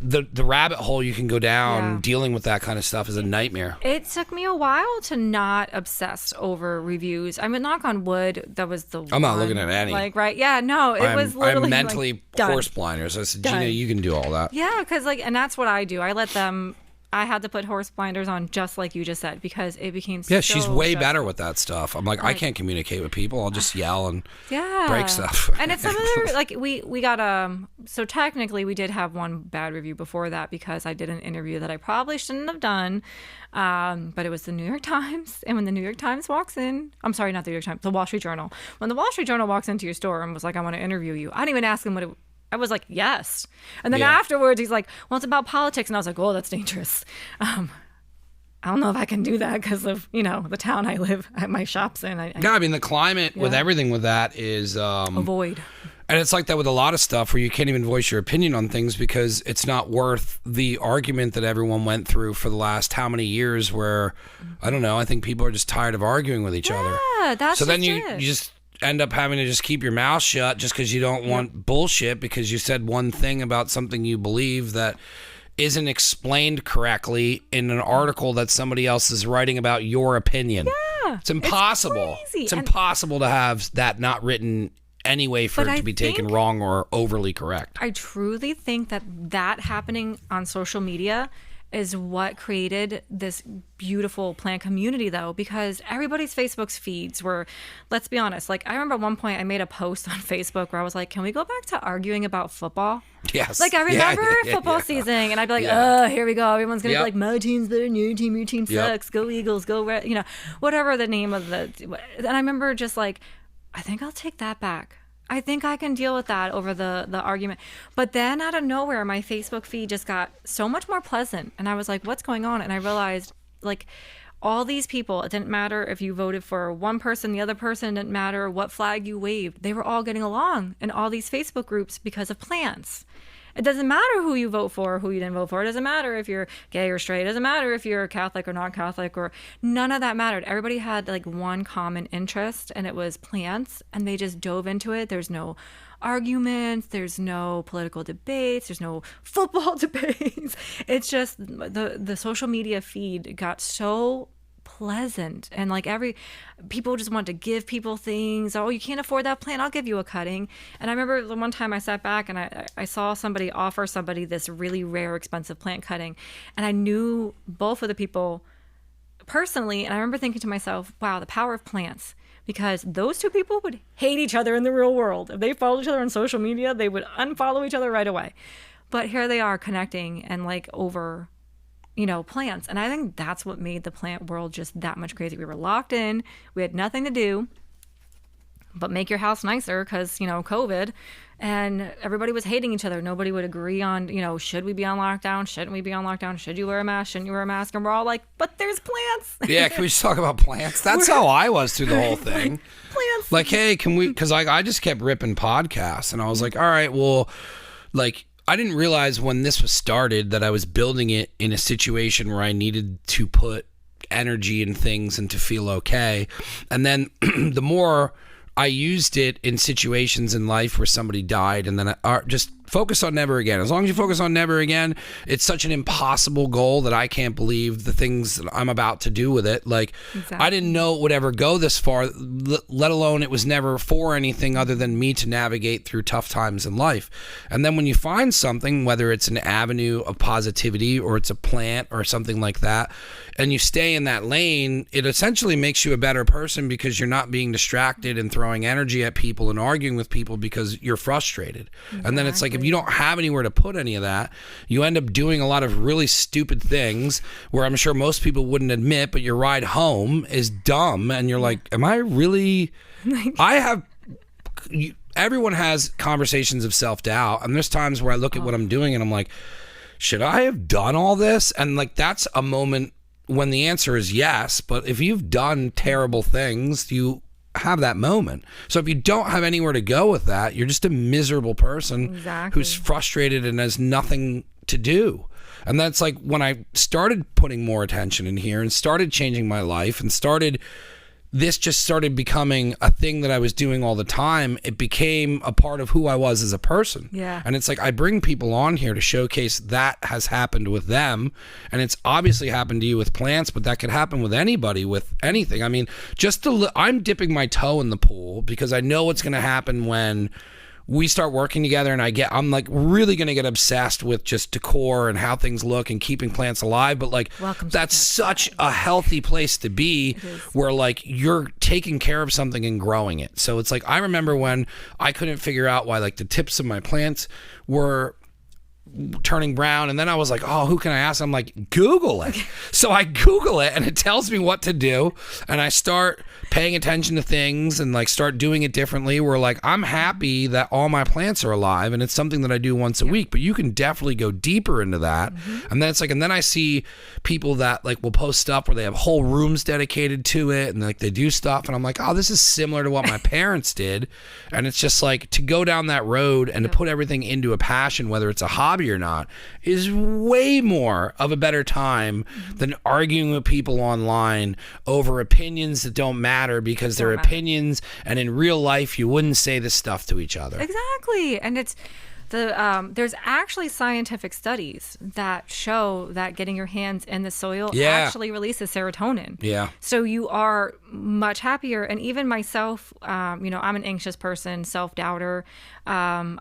the rabbit hole you can go down dealing with that kind of stuff is a nightmare. It took me a while to not obsess over reviews. I mean, knock on wood, that was the I'm not looking at any. Right? Yeah, no, it was literally I'm mentally horse blinders. I said, Gina, you can do all that. Yeah, because and that's what I do. I let them I had to put horse blinders on, just like you just said, because it became Yeah, so she's way stressful. better with that stuff. I'm like, I can't communicate with people. I'll just yell and break stuff. And it's similar, like we got so technically we did have one bad review before that because I did an interview that I probably shouldn't have done, but it was the New York Times. And when the New York Times walks in, I'm sorry, not the New York Times, the Wall Street Journal. When the Wall Street Journal walks into your store and was like, I want to interview you, I didn't even ask him what it, I was like, yes. And then afterwards, he's like, well, it's about politics. And I was like, oh, that's dangerous. I don't know if I can do that because of, the town I live, my shop's in. I mean, the climate with everything with that is... avoid. And it's like that with a lot of stuff where you can't even voice your opinion on things because it's not worth the argument that everyone went through for the last how many years where, I don't know, I think people are just tired of arguing with each other. Yeah, that's so then it. you just end up having to just keep your mouth shut just because you don't want bullshit because you said one thing about something you believe that isn't explained correctly in an article that somebody else is writing about your opinion. Yeah. It's impossible. It's impossible to have that not written anyway for it to be taken wrong or overly correct. I truly think that happening on social media is what created this beautiful plant community, though, because everybody's Facebook's feeds were, let's be honest, like I remember at one point I made a post on Facebook where I was like, can we go back to arguing about football? Yes. Like I remember football season and I'd be like, oh, here we go. Everyone's going to be like, my team's better than your team sucks. Go Eagles, go Red, whatever the name of the, and I remember just like, I think I'll take that back. I think I can deal with that over the argument. But then out of nowhere, my Facebook feed just got so much more pleasant. And I was like, what's going on? And I realized, like, all these people, it didn't matter if you voted for one person, the other person, didn't matter what flag you waved. They were all getting along in all these Facebook groups because of plants. It doesn't matter who you vote for or who you didn't vote for. It doesn't matter if you're gay or straight. It doesn't matter if you're Catholic or not Catholic, or none of that mattered. Everybody had like one common interest, and it was plants, and they just dove into it. There's no arguments. There's no political debates. There's no football debates. It's just the social media feed got so pleasant, and like people just want to give people things. Oh, you can't afford that plant, I'll give you a cutting. And I remember the one time I sat back and I saw somebody offer somebody this really rare, expensive plant cutting, and I knew both of the people personally, and I remember thinking to myself, wow, the power of plants. Because those two people would hate each other in the real world. If they followed each other on social media, they would unfollow each other right away. But here they are connecting and like over plants. And I think that's what made the plant world just that much crazy. We were locked in. We had nothing to do but make your house nicer because, COVID. And everybody was hating each other. Nobody would agree on, should we be on lockdown? Shouldn't we be on lockdown? Should you wear a mask? Shouldn't you wear a mask? And we're all like, but there's plants. Yeah, can we just talk about plants? That's how I was through the whole thing. Plants. Like, hey, can we, because I just kept ripping podcasts. And I was like, all right, well, like, I didn't realize when this was started that I was building it in a situation where I needed to put energy in things and to feel okay. And then the more I used it in situations in life where somebody died, and then I just focus on never again. As long as you focus on never again, it's such an impossible goal that I can't believe the things that I'm about to do with it. Like, exactly. I didn't know it would ever go this far, let alone it was never for anything other than me to navigate through tough times in life. And then when you find something, whether it's an avenue of positivity or it's a plant or something like that, and you stay in that lane, it essentially makes you a better person because you're not being distracted and throwing energy at people and arguing with people because you're frustrated. Exactly. And then it's like, if you don't have anywhere to put any of that, you end up doing a lot of really stupid things where I'm sure most people wouldn't admit, but your ride home is dumb. And you're like, am I really, everyone has conversations of self-doubt. And there's times where I look at what I'm doing and I'm like, should I have done all this? And like, that's a moment when the answer is yes. But if you've done terrible things, you have that moment. So if you don't have anywhere to go with that, you're just a miserable person who's frustrated and has nothing to do. And that's like when I started putting more attention in here and started changing my life and this just started becoming a thing that I was doing all the time. It became a part of who I was as a person. Yeah. And it's like, I bring people on here to showcase that has happened with them. And it's obviously happened to you with plants, but that could happen with anybody, with anything. I mean, I'm dipping my toe in the pool because I know what's going to happen when we start working together, and I'm like really gonna get obsessed with just decor and how things look and keeping plants alive. But like, that's such a healthy place to be, where like you're taking care of something and growing it. So it's like, I remember when I couldn't figure out why like the tips of my plants were turning brown, and then I was like, oh, who can I ask? I'm like, Google it. So I Google it, and it tells me what to do, and I start paying attention to things and like start doing it differently, where like I'm happy that all my plants are alive, and it's something that I do once a week. But you can definitely go deeper into that. And then it's like, and then I see people that like will post stuff where they have whole rooms dedicated to it, and like they do stuff, and I'm like, oh, this is similar to what my parents did. And it's just like, to go down that road and to put everything into a passion, whether it's a hobby or not, is way more of a better time than arguing with people online over opinions that don't matter, because they're opinions, and in real life you wouldn't say this stuff to each other. Exactly. And it's there's actually scientific studies that show that getting your hands in the soil actually releases serotonin. Yeah. So you are much happier. And even myself, I'm an anxious person, self-doubter. I'm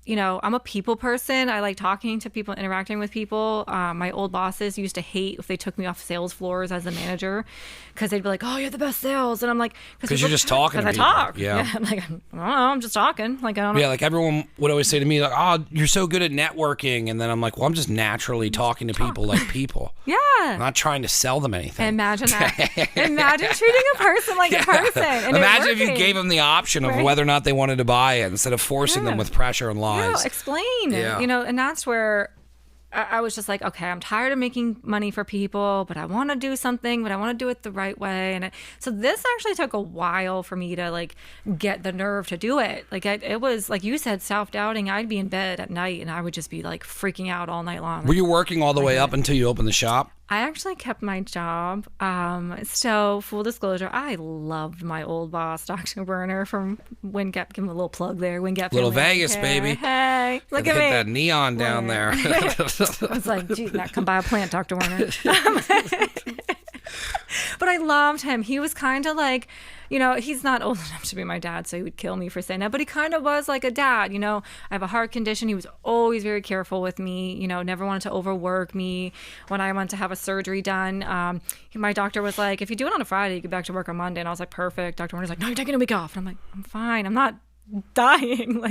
a people person. I like talking to people, interacting with people. My old bosses used to hate if they took me off sales floors as a manager, because they'd be like, "Oh, you're the best sales," and I'm like, "Because you're just talking." Because I talk. Yeah. I'm like, I don't know. I'm just talking. Like, I don't know. Yeah. Like everyone would always say to me, like, "Oh, you're so good at networking," and then I'm like, "Well, I'm just naturally talking to people like people. Yeah. I'm not trying to sell them anything." Imagine that. Imagine treating a person like a person. And imagine if you gave them the option of whether or not they wanted to buy it, instead of forcing them with pressure and lies. No, explain. Yeah. And that's where I was just like, okay, I'm tired of making money for people, but I want to do something, but I want to do it the right way. And so this actually took a while for me to like get the nerve to do it. Like it was, like you said, self-doubting. I'd be in bed at night and I would just be like freaking out all night long. Were you working all the way up until you opened the shop? I actually kept my job. So full disclosure, I loved my old boss, Dr. Werner from WinGap. Give him a little plug there. WinGap. Little Vegas, baby. Hey, look at hit me. that neon down there. I was like, gee, not come by a plant, Dr. Werner. But I loved him. He was kind of like, he's not old enough to be my dad, so he would kill me for saying that, but he kind of was like a dad. I have a heart condition. He was always very careful with me, never wanted to overwork me. When I went to have a surgery done, my doctor was like, if you do it on a Friday, you get back to work on Monday. And I was like, perfect. Dr. Warner's like, no, you're taking a week off. And I'm like, I'm fine. I'm not dying.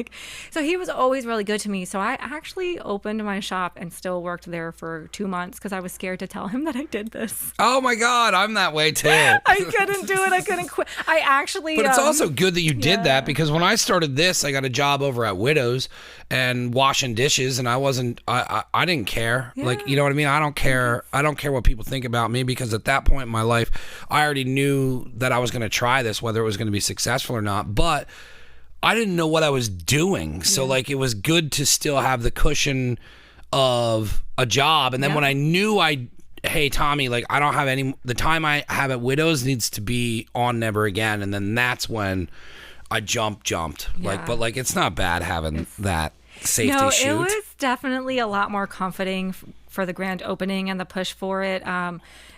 So he was always really good to me. So I actually opened my shop and still worked there for 2 months because I was scared to tell him that I did this. Oh my God, I'm that way too. I couldn't do it. I couldn't quit. I actually. But it's also good that you did that, because when I started this, I got a job over at Widow's and washing dishes, and I didn't care. Yeah. Like, you know what I mean? I don't care. I don't care what people think about me, because at that point in my life, I already knew that I was going to try this, whether it was going to be successful or not. But I didn't know what I was doing. So like, it was good to still have the cushion of a job. And then when I knew hey, Tommy, like, I don't have the time I have at Widow's needs to be on Never Again. And then that's when I jumped. Yeah. But it's not bad having that safety shoot. No, it was definitely a lot more comforting for the grand opening and the push for it.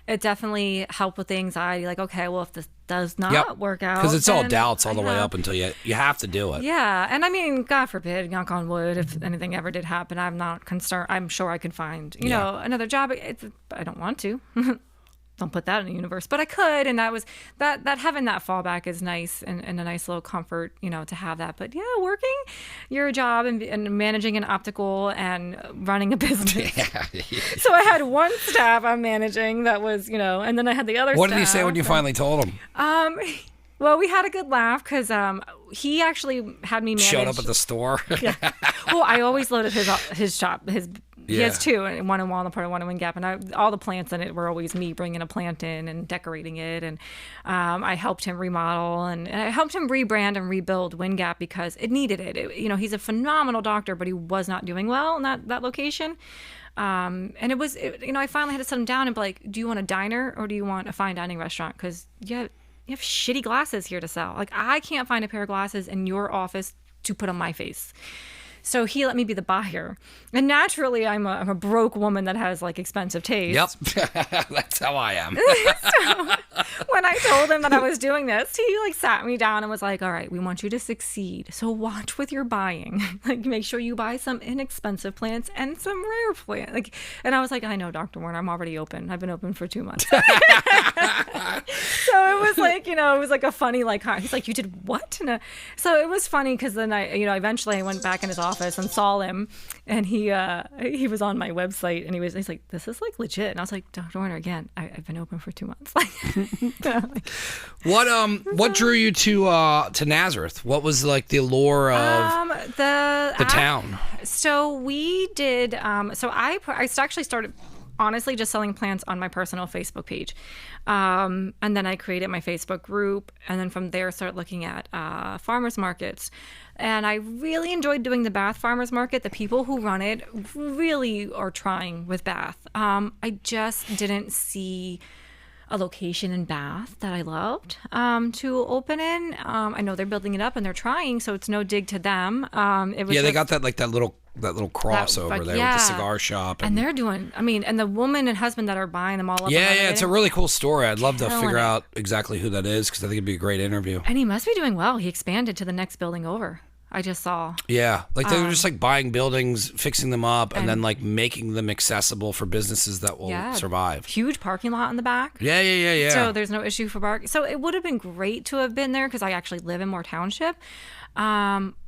It definitely helped with the anxiety. Like, okay, well, if this does not work out, because it's all doubts all the way up until you have to do it. Yeah, and I mean, God forbid, knock on wood, if anything ever did happen, I'm not concerned. I'm sure I could find, another job. I don't want to. Don't put that in the universe, but I could, and that was that having that fallback is nice and a nice little comfort, to have that. But yeah, working your job and managing an optical and running a business. So I had one staff I'm managing that was, and then I had the other. What did he say when you finally told him? Well, we had a good laugh because he actually had me manage. Showed up at the store. Yeah. Well, I always loaded his shop. He has two, one in Walnut Park and one in WinGap, and all the plants in it were always me bringing a plant in and decorating it, and I helped him remodel and I helped him rebrand and rebuild WinGap because it needed it. He's a phenomenal doctor, but he was not doing well in that location. And I finally had to sit him down and be like, do you want a diner or do you want a fine dining restaurant? Because you have shitty glasses here to sell. Like, I can't find a pair of glasses in your office to put on my face. So he let me be the buyer. And naturally, I'm a broke woman that has like expensive taste. Yep. That's how I am. So when I told him that I was doing this, he like sat me down and was like, all right, we want you to succeed. So watch with your buying. Like make sure you buy some inexpensive plants and some rare plants. Like, and I was like, I know, Dr. Warner, I'm already open. I've been open for 2 months. So it was like, it was like a funny, like, he's like, you did what? So it was funny because then eventually I went back in his office and saw him, and he was on my website, and he's like, this is like legit. And I was like, Dr. Warner, again, I've been open for 2 months. What drew you to Nazareth? What was like the allure of the town? So we did. So I actually started honestly just selling plants on my personal Facebook page. And then I created my Facebook group, and then from there started looking at farmers markets. And I really enjoyed doing the Bath Farmers Market. The people who run it really are trying with Bath. I just didn't see a location in Bath that I loved to open in. I know they're building it up and they're trying, so it's no dig to them. They got that little crossover there with the cigar shop. And they're doing, and the woman and husband that are buying them all up. Yeah, it's a really cool story. I'd love to figure out exactly who that is, because I think it'd be a great interview. And he must be doing well. He expanded to the next building over. I just saw. Yeah, like they're just like buying buildings, fixing them up, and then like making them accessible for businesses that will survive. Huge parking lot in the back. Yeah. So there's no issue for parking. So it would have been great to have been there because I actually live in Moore Township.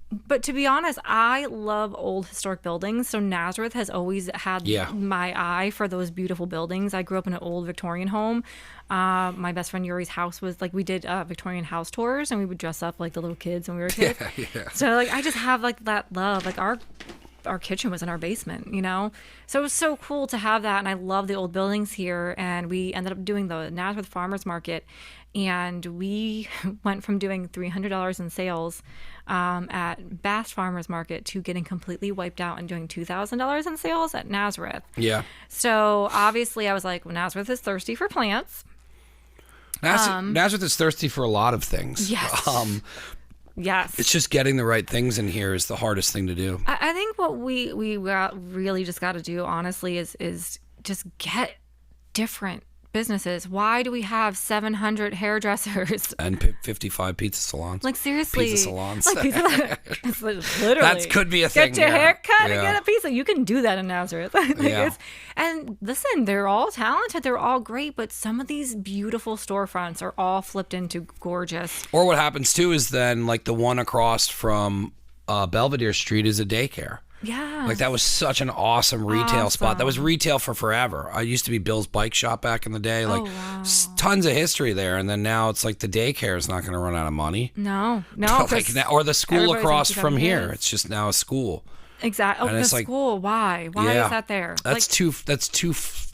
But to be honest, I love old historic buildings. So Nazareth has always had my eye for those beautiful buildings. I grew up in an old Victorian home. My best friend Yuri's house was like, we did Victorian house tours, and we would dress up like the little kids when we were kids. Yeah. So like I just have like that love. Like our kitchen was in our basement, So it was so cool to have that, and I love the old buildings here. And we ended up doing the Nazareth Farmers Market, and we went from doing $300 in sales at Bath Farmers Market to getting completely wiped out and doing $2,000 in sales at Nazareth. Yeah. So obviously I was like, well, Nazareth is thirsty for plants. Nazareth is thirsty for a lot of things. Yes. Yes. It's just getting the right things in here is the hardest thing to do. I think what we really just got to do, honestly, is just get different businesses. Why do we have 700 hairdressers and 55 pizza salons? Like seriously, pizza salons. It's literally that could be a thing. Get your hair cut and get a pizza. You can do that in Nazareth. And listen, they're all talented. They're all great, but some of these beautiful storefronts are all flipped into gorgeous. Or what happens too is then like the one across from Belvedere Street is a daycare. Yeah. Like that was such an awesome retail spot. That was retail for forever. I used to be Bill's Bike Shop back in the day. Like tons of history there. And then now it's like the daycare is not going to run out of money. No. Or the school across from here. It's just now a school. Exactly. Oh, the school. Why? Why is that there? That's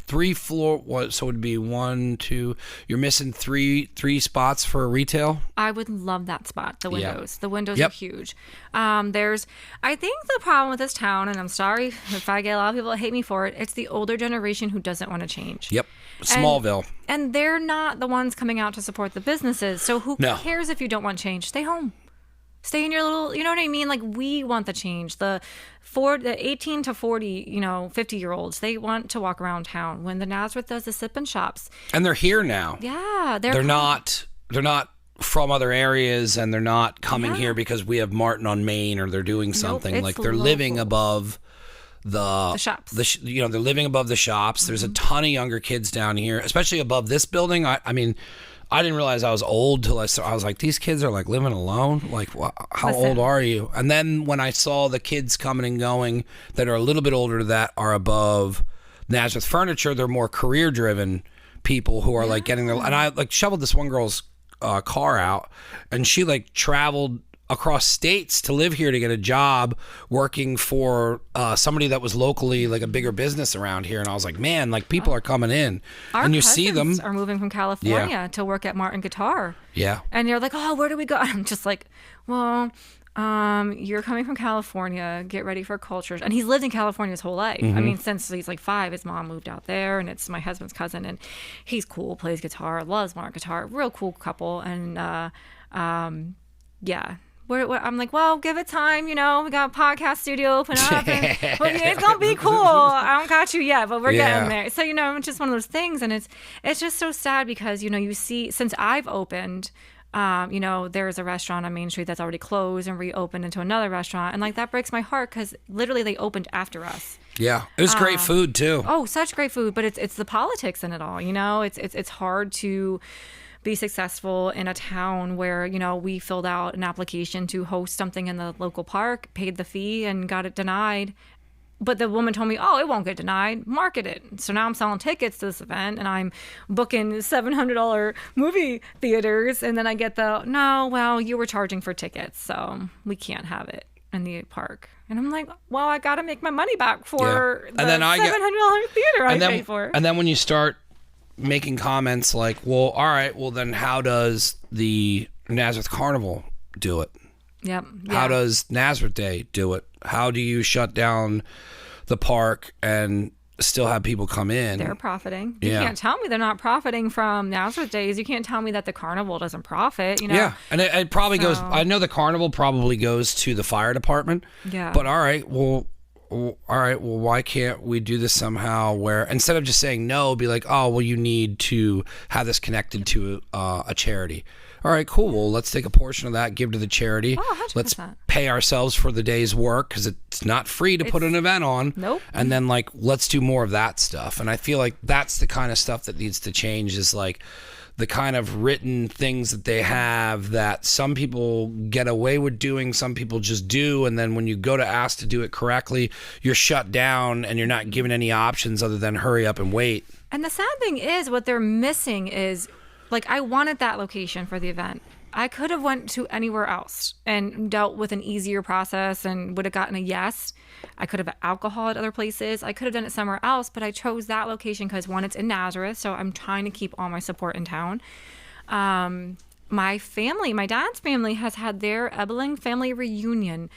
three floor. So it would be 1, 2. You're missing three spots for retail. I would love that spot. The windows. The windows are huge. I think the problem with this town, and I'm sorry if I get a lot of people that hate me for it, it's the older generation who doesn't want to change. Yep. Smallville. And they're not the ones coming out to support the businesses. So who cares if you don't want change? Stay home. Stay in your little, you know what I mean? Like, we want the change. The 18 to 40, 50-year-olds, they want to walk around town. When the Nazareth does the sip and shops. And they're here now. Yeah. They're not from other areas, and they're not coming here because we have Martin on Main or they're doing something. Like, they're living above the shops. They're living above the shops. There's a ton of younger kids down here, especially above this building. I mean, I didn't realize I was old till I was like, these kids are like living alone. Like, how old are you? And then when I saw the kids coming and going that are a little bit older that are above Nazareth Furniture, they're more career driven people who are like getting their, and I like shoveled this one girl's car out, and she like traveled across states to live here to get a job working for somebody that was locally like a bigger business around here. And I was like, man, like people are coming in. And you see them are moving from California to work at Martin Guitar. Yeah. And you're like, oh, where do we go? I'm just like, well, you're coming from California, get ready for culture. And he's lived in California his whole life. I mean, since he's like 5, his mom moved out there, and it's my husband's cousin, and he's cool, plays guitar, loves Martin Guitar, real cool couple. And I'm like, well, give it time. We got a podcast studio open up. And, it's going to be cool. I don't got you yet, but we're getting there. So, it's just one of those things. And it's just so sad because, you see, since I've opened, there's a restaurant on Main Street that's already closed and reopened into another restaurant. And like, that breaks my heart because literally they opened after us. Yeah. It was great food too. Oh, such great food. But it's the politics in it all, it's hard to be successful in a town where, we filled out an application to host something in the local park, paid the fee and got it denied. But the woman told me, oh, it won't get denied. Market it. So now I'm selling tickets to this event and I'm booking $700 movie theaters. And then I get you were charging for tickets, so we can't have it in the park. And I'm like, well, I got to make my money back for the $700 theater I paid for. And then when you start making comments like, well, all right, well, then how does the Nazareth Carnival do it? Yep. Yeah. How does Nazareth Day do it? How do you shut down the park and still have people come in? They're profiting. You can't tell me they're not profiting from Nazareth Days. You can't tell me that the carnival doesn't profit, Yeah, and it probably goes, I know the carnival probably goes to the fire department. Yeah. But all right, well, why can't we do this somehow where instead of just saying no, be like, oh, well, you need to have this connected to a charity. All right, cool. Well, let's take a portion of that, give to the charity. Oh, 100%. Let's pay ourselves for the day's work because it's not free to put an event on. Nope. And then, let's do more of that stuff. And I feel like that's the kind of stuff that needs to change is, the kind of written things that they have that some people get away with doing, some people just do. And then when you go to ask to do it correctly, you're shut down and you're not given any options other than hurry up and wait. And the sad thing is what they're missing is, I wanted that location for the event. I could have went to anywhere else and dealt with an easier process and would have gotten a yes. I could have had alcohol at other places. I could have done it somewhere else, but I chose that location because, one, it's in Nazareth, so I'm trying to keep all my support in town. My family, my dad's family, has had their Ebeling family reunion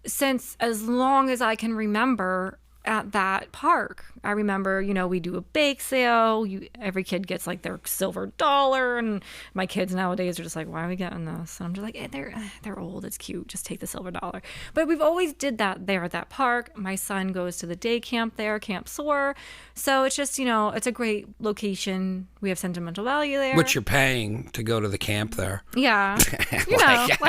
since as long as I can remember at that park. I remember, we do a bake sale. Every kid gets their silver dollar, and my kids nowadays are just like, why are we getting this? And I'm just like, they're old. It's cute. Just take the silver dollar. But we've always did that there at that park. My son goes to the day camp there, Camp Soar. So it's just, it's a great location. We have sentimental value there. Which you're paying to go to the camp there. Yeah. So it's that's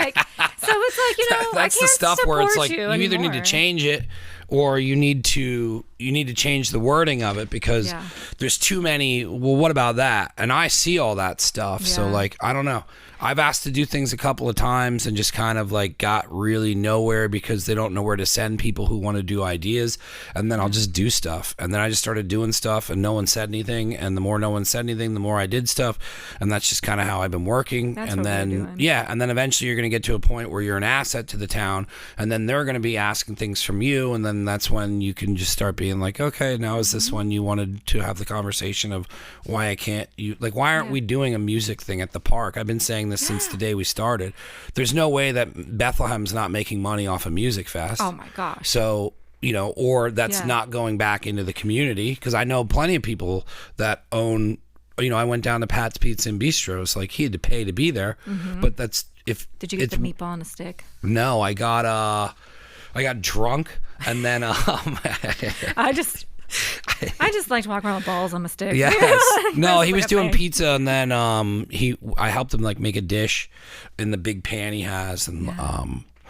I can't the stuff where it's like you either need to change it or you need to change the wording of it because there's too many, well, what about that? And I see all that stuff. So I don't know. I've asked to do things a couple of times and just kind of got really nowhere because they don't know where to send people who want to do ideas. And then I'll just do stuff. And then I just started doing stuff and no one said anything. And the more no one said anything, the more I did stuff. And that's just kind of how I've been working. That's and what then, we're doing. and then eventually you're going to get to a point where you're an asset to the town. And then they're going to be asking things from you. And then that's when you can just start being like, okay, now is this when you wanted to have the conversation of why I can't, why aren't we doing a music thing at the park? I've been saying this since the day we started. There's no way that Bethlehem's not making money off a music fest. Oh my gosh. So, or that's not going back into the community because I know plenty of people that own, I went down to Pat's Pizza and Bistros, he had to pay to be there, but that's Did you get the meatball on a stick? No, I got drunk and then I just like to walk around with balls on my stick. Yes. No, he was doing pizza and then I helped him make a dish in the big pan he has and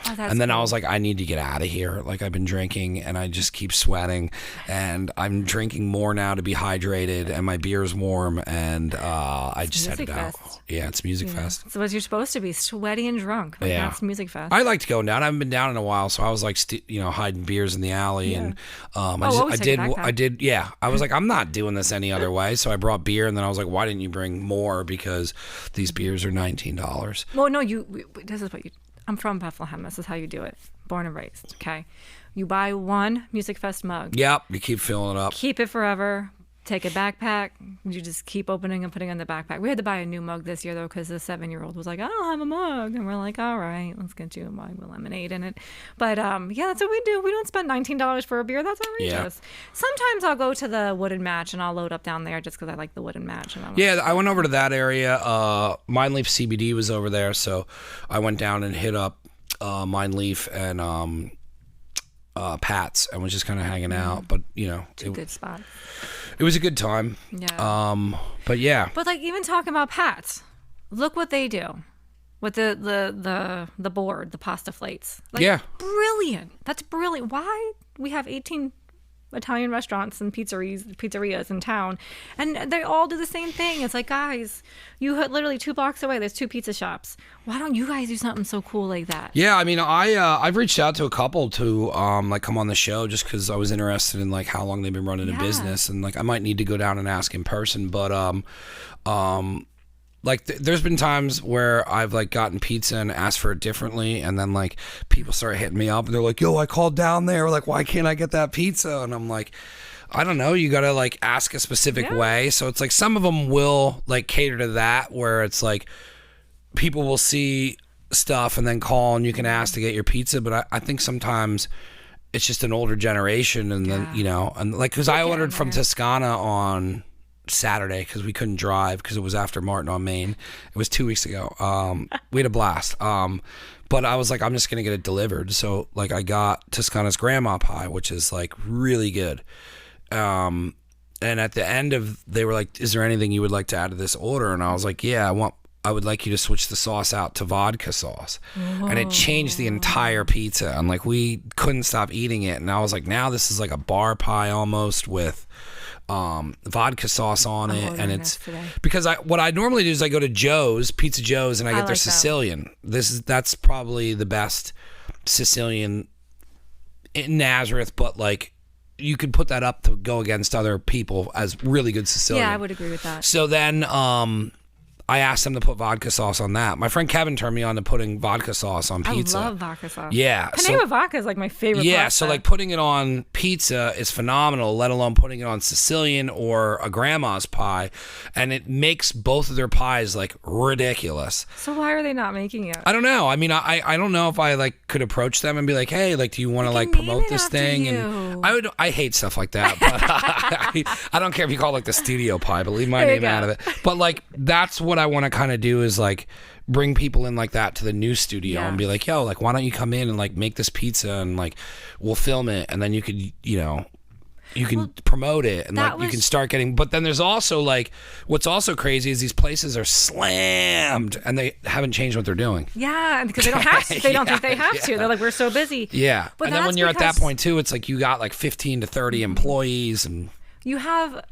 and then cool. I was like, I need to get out of here. I've been drinking and I just keep sweating and I'm drinking more now to be hydrated and my beer's warm and I just headed out. Yeah, it's Music Fest. So what you're supposed to be, sweaty and drunk. That's Music Fest. I liked going down. I haven't been down in a while, so I was hiding beers in the alley and I did. I was like, I'm not doing this any other way. So I brought beer and then I was like, why didn't you bring more? Because these beers are $19. Well, no, this is what you. I'm from Bethlehem. This is how you do it. Born and raised. Okay. You buy one Music Fest mug. Yep. You keep filling it up. Keep it forever. Take a backpack. You just keep opening and putting in the backpack. We had to buy a new mug this year, though, because the 7-year-old was like, I don't have a mug. And we're like, all right, let's get you a mug with lemonade in it. But, that's what we do. We don't spend $19 for a beer. That's outrageous. Yeah. Sometimes I'll go to the Wooden Match, and I'll load up down there just because I like the Wooden Match. And I went over to that area. Mind Leaf CBD was over there, so I went down and hit up Mine Leaf and Pat's, and was just kind of hanging out. But Good spot. It was a good time. Yeah. But yeah. But like even talking about Pat's, look what they do with the board, the pasta flakes. Like, Yeah. Brilliant. That's brilliant. Why we have 18 Italian restaurants and pizzerias in town, and they all do the same thing. It's like, guys, you literally 2 blocks away, there's 2 pizza shops. Why don't you guys do something so cool like that? Yeah, I mean, I've reached out to a couple to like come on the show just because I was interested in like how long they've been running a business, and like I might need to go down and ask in person. But like there's been times where I've like gotten pizza and asked for it differently, and then like people start hitting me up and they're like, yo, I called down there, like why can't I get that pizza? And I'm like, I don't know, you gotta like ask a specific way. So it's like some of them will like cater to that, where it's like people will see stuff and then call and you can ask to get your pizza. But I think sometimes it's just an older generation, and then and like because I ordered from Toscana on Saturday because we couldn't drive because it was after Martin on Main. It was 2 weeks ago. We had a blast. But I was like, I'm just gonna get it delivered. So like I got Toscana's grandma pie, which is like really good. And at the end they were like, is there anything you would like to add to this order? And I was like, yeah, I would like you to switch the sauce out to vodka sauce. And it changed the entire pizza, and like we couldn't stop eating it. And I was like, now this is like a bar pie almost with vodka sauce on it. And it's because what I normally do is I go to Pizza Joe's, and I get their Sicilian. That's probably the best Sicilian in Nazareth, but like you could put that up to go against other people as really good Sicilian. Yeah, I would agree with that. So then I asked them to put vodka sauce on that. My friend Kevin turned me on to putting vodka sauce on pizza. I love vodka sauce. Yeah. Panera vodka is like my favorite pasta. So like putting it on pizza is phenomenal, let alone putting it on Sicilian or a grandma's pie. And it makes both of their pies like ridiculous. So why are they not making it? I don't know. I mean, I don't know if I like could approach them and be like, hey, like, do you want to like promote this thing? And I hate stuff like that. But I don't care if you call it like the studio pie, but leave my name out of it. But like, that's what I want to kind of do is like bring people in like that to the new studio and be like, yo, like why don't you come in and like make this pizza and like we'll film it, and then you could you can promote it, and like you can start getting. But then there's also like what's also crazy is these places are slammed and they haven't changed what they're doing. Yeah, because they don't have to. They don't think they have to. They're like, we're so busy. Yeah, but and then when you're at that point too, it's like you got like 15 to 30 employees, and you have.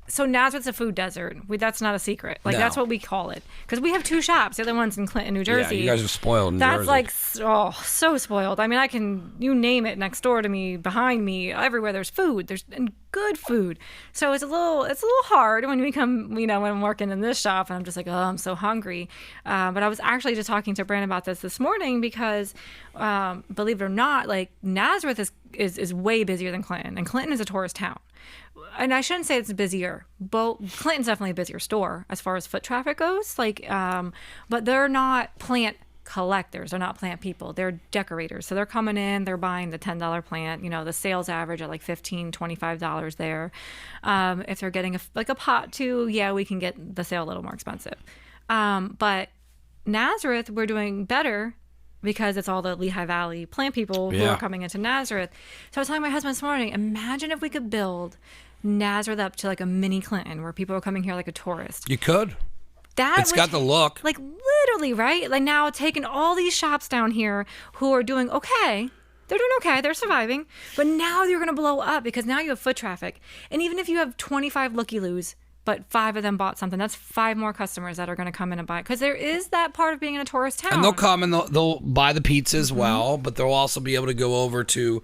So Nazareth's a food desert. That's not a secret. Like that's what we call it, because we have 2 shops. The other one's in Clinton, New Jersey. Yeah, you guys are spoiled. That's like so spoiled. I mean, you name it, next door to me, behind me, everywhere. There's food. And good food. So it's a little hard when we come. When I'm working in this shop and I'm just like, oh, I'm so hungry. But I was actually just talking to Brandon about this morning because, believe it or not, like Nazareth is way busier than Clinton, and Clinton is a tourist town. And I shouldn't say it's busier. Clinton's definitely a busier store as far as foot traffic goes. Like, but they're not plant collectors. They're not plant people. They're decorators. So they're coming in. They're buying the $10 plant. The sales average at like $15, $25 there. If they're getting a pot too, we can get the sale a little more expensive. But Nazareth, we're doing better, because it's all the Lehigh Valley plant people who are coming into Nazareth. So I was telling my husband this morning, imagine if we could build Nazareth up to like a mini Clinton where people are coming here like a tourist. You could. It's got the look. Like literally, right? Like now taking all these shops down here who are doing okay. They're doing okay. They're surviving. But now you're going to blow up because now you have foot traffic. And even if you have 25 looky-loos, but 5 of them bought something, that's 5 more customers that are going to come in and buy it, because there is that part of being in a tourist town. And they'll come and they'll buy the pizza as well, but they'll also be able to go over to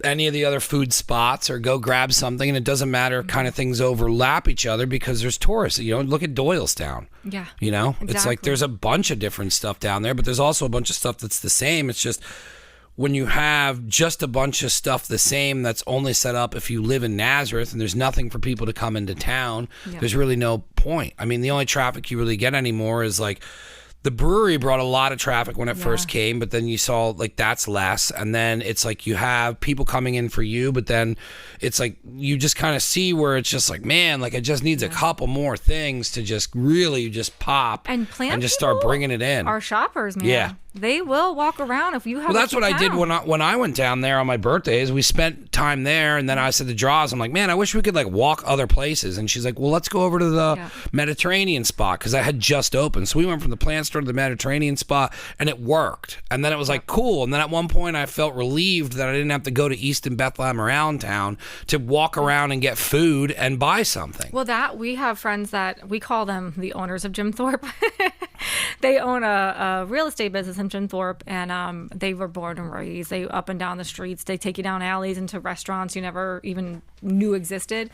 any of the other food spots or go grab something, and it doesn't matter kind of things overlap each other because there's tourists. Look at Doylestown. Yeah. Exactly. It's like there's a bunch of different stuff down there, but there's also a bunch of stuff that's the same. It's just when you have just a bunch of stuff the same that's only set up if you live in Nazareth and there's nothing for people to come into town, there's really no point. I mean, the only traffic you really get anymore is like The brewery brought a lot of traffic when it first came, but then you saw like that's less. And then it's like you have people coming in for you, but then it's like you just kind of see where it's just like, man, like it just needs a couple more things to just really just pop and just start bringing it in. Our shoppers, man. Yeah. They will walk around if you have. Well, that's what I did when I went down there on my birthdays. We spent time there, and then I said to Draws, I'm like, man, I wish we could like walk other places. And she's like, well, let's go over to the Mediterranean spot because I had just opened. So we went from the plant store to the Mediterranean spot, and it worked. And then it was like cool. And then at one point, I felt relieved that I didn't have to go to Easton, Bethlehem, or Allentown to walk around and get food and buy something. Well, we have friends that we call them the owners of Jim Thorpe. They own a real estate business in Jim Thorpe, and they were born and raised. They up and down the streets. They take you down alleys into restaurants you never even knew existed.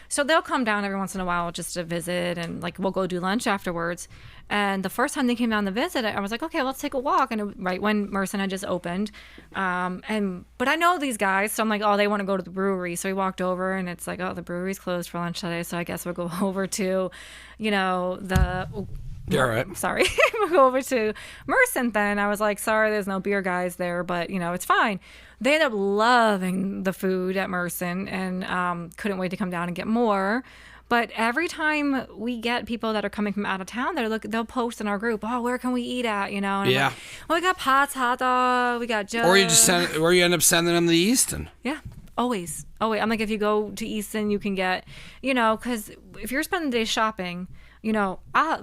So they'll come down every once in a while just to visit, and like we'll go do lunch afterwards. And the first time they came down to visit, I was like, okay, let's take a walk. And right when Merson had just opened, but I know these guys, so I'm like, oh, they want to go to the brewery. So we walked over, and it's like, oh, the brewery's closed for lunch today, so I guess we'll go over to, You're right. Sorry. We'll go over to Merson then. I was like, sorry, there's no beer guys there, but, it's fine. They ended up loving the food at Merson and couldn't wait to come down and get more. But every time we get people that are coming from out of town, they'll post in our group, oh, where can we eat at? And I'm like, well, we got Pot's hot dog, we got Joe. Or you end up sending them to Easton. Yeah. Always. I'm like, if you go to Easton, you can get, because if you're spending the day shopping,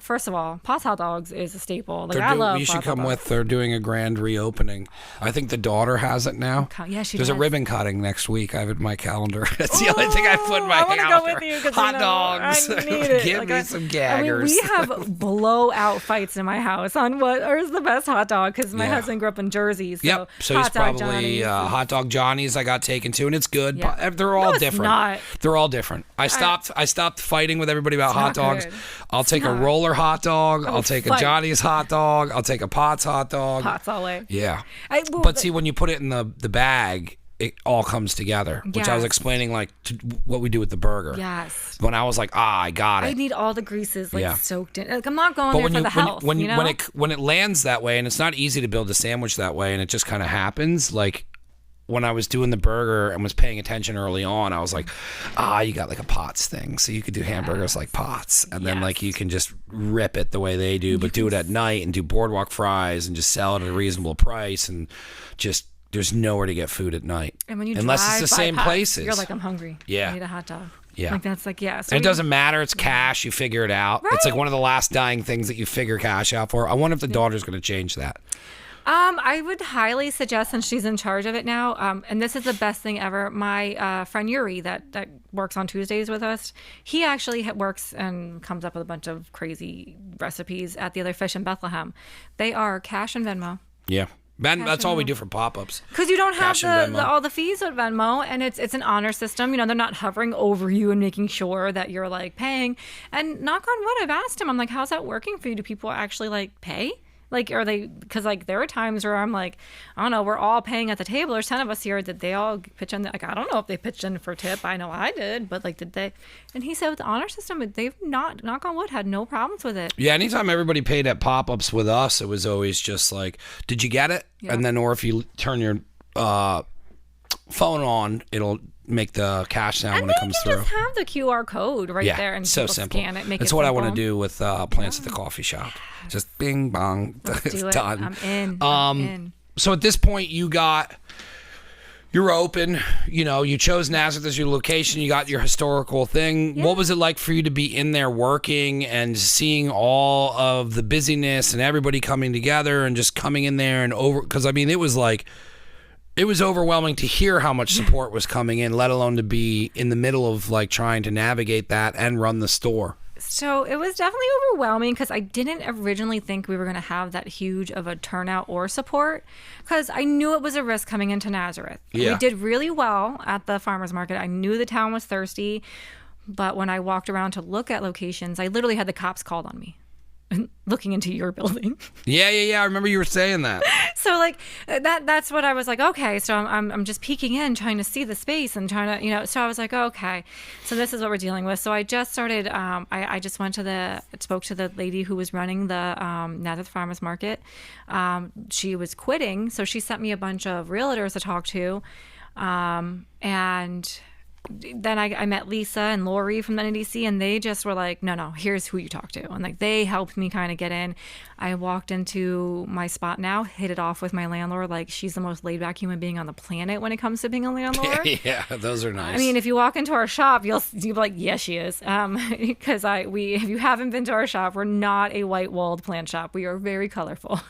first of all, Pot's hot dogs is a staple. Like I love. You should come with. They're doing a grand reopening. I think the daughter has it now. Yeah, she There's does. a ribbon cutting next week. I have it in my calendar. That's the only thing I put in my calendar. I want to go with you because hot dogs. I need it. Give me some gaggers. We have blowout fights in my house on what is the best hot dog because my husband grew up in Jersey. So so he's probably hot dog Johnny's. I got taken to, and it's good. Yeah. They're all different. Not. They're all different. I stopped fighting with everybody about hot dogs. Good. I'll take a roller hot dog. I'll take a Johnny's hot dog. I'll take a Pot's hot dog. Pot's all way. Yeah. But see, when you put it in the bag, it all comes together, which I was explaining what we do with the burger. Yes. When I was like, I got it. I need all the greases soaked in. Like, I'm not going there for the health. When it lands that way, and it's not easy to build a sandwich that way, and it just kind of happens, like when I was doing the burger and was paying attention early on, I was like, you got like a Pot's thing. So you could do hamburgers like Pot's. And then like you can just rip it the way they do, but do it at night and do boardwalk fries and just sell it at a reasonable price. And just, there's nowhere to get food at night. And when you unless drive it's the by same Pot's, places. you're like, I'm hungry. Yeah. I need a hot dog. Yeah. Like that's like, yeah. So it doesn't matter. It's cash. You figure it out. Right? It's like one of the last dying things that you figure cash out for. I wonder if the daughter's going to change that. I would highly suggest, since she's in charge of it now, and this is the best thing ever, my friend Yuri that works on Tuesdays with us, he actually works and comes up with a bunch of crazy recipes at the other fish in Bethlehem. They are cash and Venmo. Yeah. That's all we do for pop-ups. Because you don't have all the fees with Venmo, and it's an honor system. They're not hovering over you and making sure that you're like paying. And knock on wood, I've asked him, I'm like, how's that working for you? Do people actually like pay? Like, are they, because like there are times where I'm like, I don't know, we're all paying at the table. There's 10 of us here. Did they all pitch in? Like, I don't know if they pitched in for a tip. I know I did, but like, did they? And he said with the honor system, they've not, knock on wood, had no problems with it. Yeah, anytime everybody paid at pop-ups with us, it was always just like, did you get it? Yeah. And then, or if you turn your phone on, it'll make the cash sound when it comes through. And just have the QR code right there and so simple. Scan it. That's what I want to do with Plants at the Coffee Shop. Just bing bong, it's done. I'm in. So at this point, you're open. You chose Nazareth as your location. You got your historical thing. Yeah. What was it like for you to be in there working and seeing all of the busyness and everybody coming together and just coming in there and over? Because I mean, it was overwhelming to hear how much support was coming in, let alone to be in the middle of like trying to navigate that and run the store. So it was definitely overwhelming because I didn't originally think we were going to have that huge of a turnout or support because I knew it was a risk coming into Nazareth. Yeah. We did really well at the farmer's market. I knew the town was thirsty, but when I walked around to look at locations, I literally had the cops called on me. looking into your building. Yeah. I remember you were saying that. So like that's what I was like, okay, so I'm just peeking in, trying to see the space and trying to, so I was like, okay, so this is what we're dealing with. So I just started, I just spoke to the lady who was running the Nazareth Farmers Market. She was quitting, so she sent me a bunch of realtors to talk to. And then I met Lisa and Lori from the NDC, and they just were like, no, here's who you talk to. And like, they helped me kind of get in. I walked into my spot now, hit it off with my landlord. Like, she's the most laid back human being on the planet when it comes to being a landlord. Yeah, those are nice. I mean, if you walk into our shop, you'll be like, yes, she is. Because if you haven't been to our shop, we're not a white walled plant shop. We are very colorful.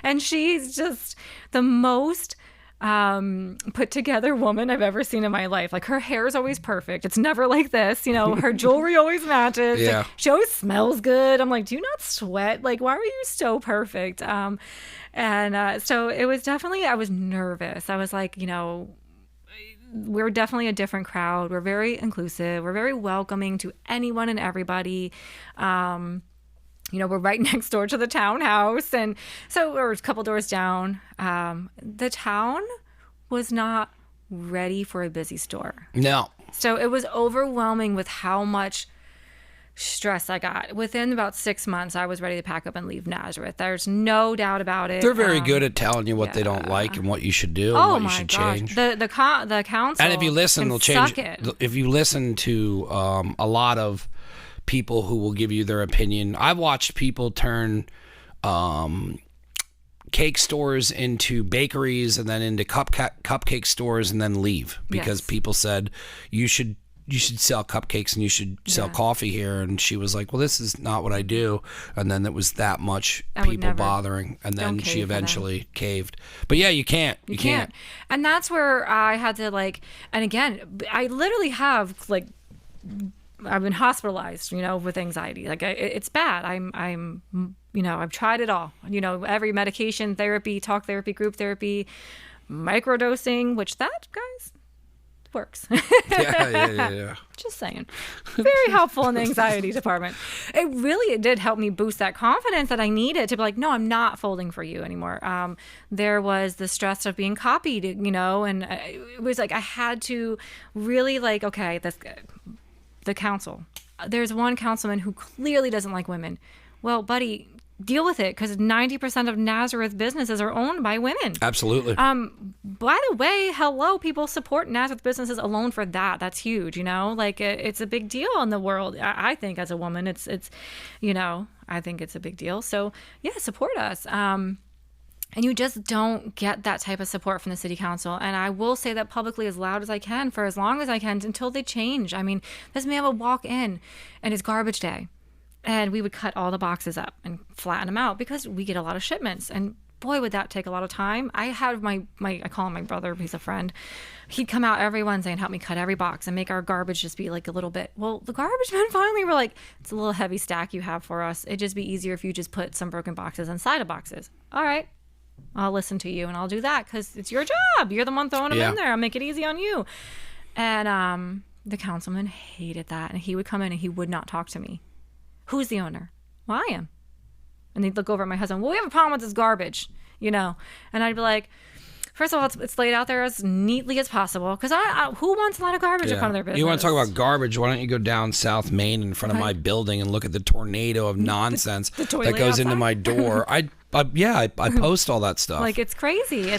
And she's just the most put together woman I've ever seen in my life. Like, her hair is always perfect. It's never like this. Her jewelry always matches. Yeah. She always smells good. I'm like, do you not sweat? Like, why are you so perfect? So it was definitely, I was nervous. I was like, we're definitely a different crowd. We're very inclusive. We're very welcoming to anyone and everybody. We're right next door to the townhouse. And so we're a couple doors down. The town was not ready for a busy store. No. So it was overwhelming with how much stress I got. Within about 6 months, I was ready to pack up and leave Nazareth. There's no doubt about it. They're very good at telling you what they don't like and what you should do and what you should change. The council. And if you listen, they'll change it. If you listen to a lot of people who will give you their opinion. I've watched people turn cake stores into bakeries and then into cupcake stores and then leave because people said you should sell cupcakes and you should sell coffee here. And she was like, well, this is not what I do. And then there was that much people bothering. And then she eventually caved. But yeah, you can't. You can't. And that's where I had to and again, I literally have I've been hospitalized, with anxiety. Like, it's bad. I've tried it all. Every medication, therapy, talk therapy, group therapy, microdosing, which that, guys, works. Yeah. Just saying. Very helpful in the anxiety department. It did help me boost that confidence that I needed to be like, no, I'm not folding for you anymore. There was the stress of being copied, and it was like I had to really okay, the council. There's one councilman who clearly doesn't like women. Well, buddy, deal with it, because 90% of Nazareth businesses are owned by women. Absolutely. By the way, hello, people support Nazareth businesses alone for that. That's huge, it's a big deal in the world. I think as a woman, it's I think it's a big deal. So yeah, support us. And you just don't get that type of support from the city council. And I will say that publicly as loud as I can for as long as I can until they change. I mean, this man would walk in and it's garbage day. And we would cut all the boxes up and flatten them out because we get a lot of shipments. And boy, would that take a lot of time. I have I call him my brother, he's a friend. He'd come out every Wednesday and help me cut every box and make our garbage just be a little bit. Well, the garbage men finally were like, it's a little heavy stack you have for us. It'd just be easier if you just put some broken boxes inside of boxes. All right. I'll listen to you and I'll do that because it's your job. You're the one throwing them in there. I'll make it easy on you. And the councilman hated that. And he would come in and he would not talk to me. Who's the owner? Well, I am. And they'd look over at my husband. Well, we have a problem with this garbage, And I'd be like, first of all, it's laid out there as neatly as possible. Because who wants a lot of garbage in front of their business? You want to talk about garbage? Why don't you go down South Main in front of my building and look at the tornado of nonsense that goes into my door? I post all that stuff. It's crazy.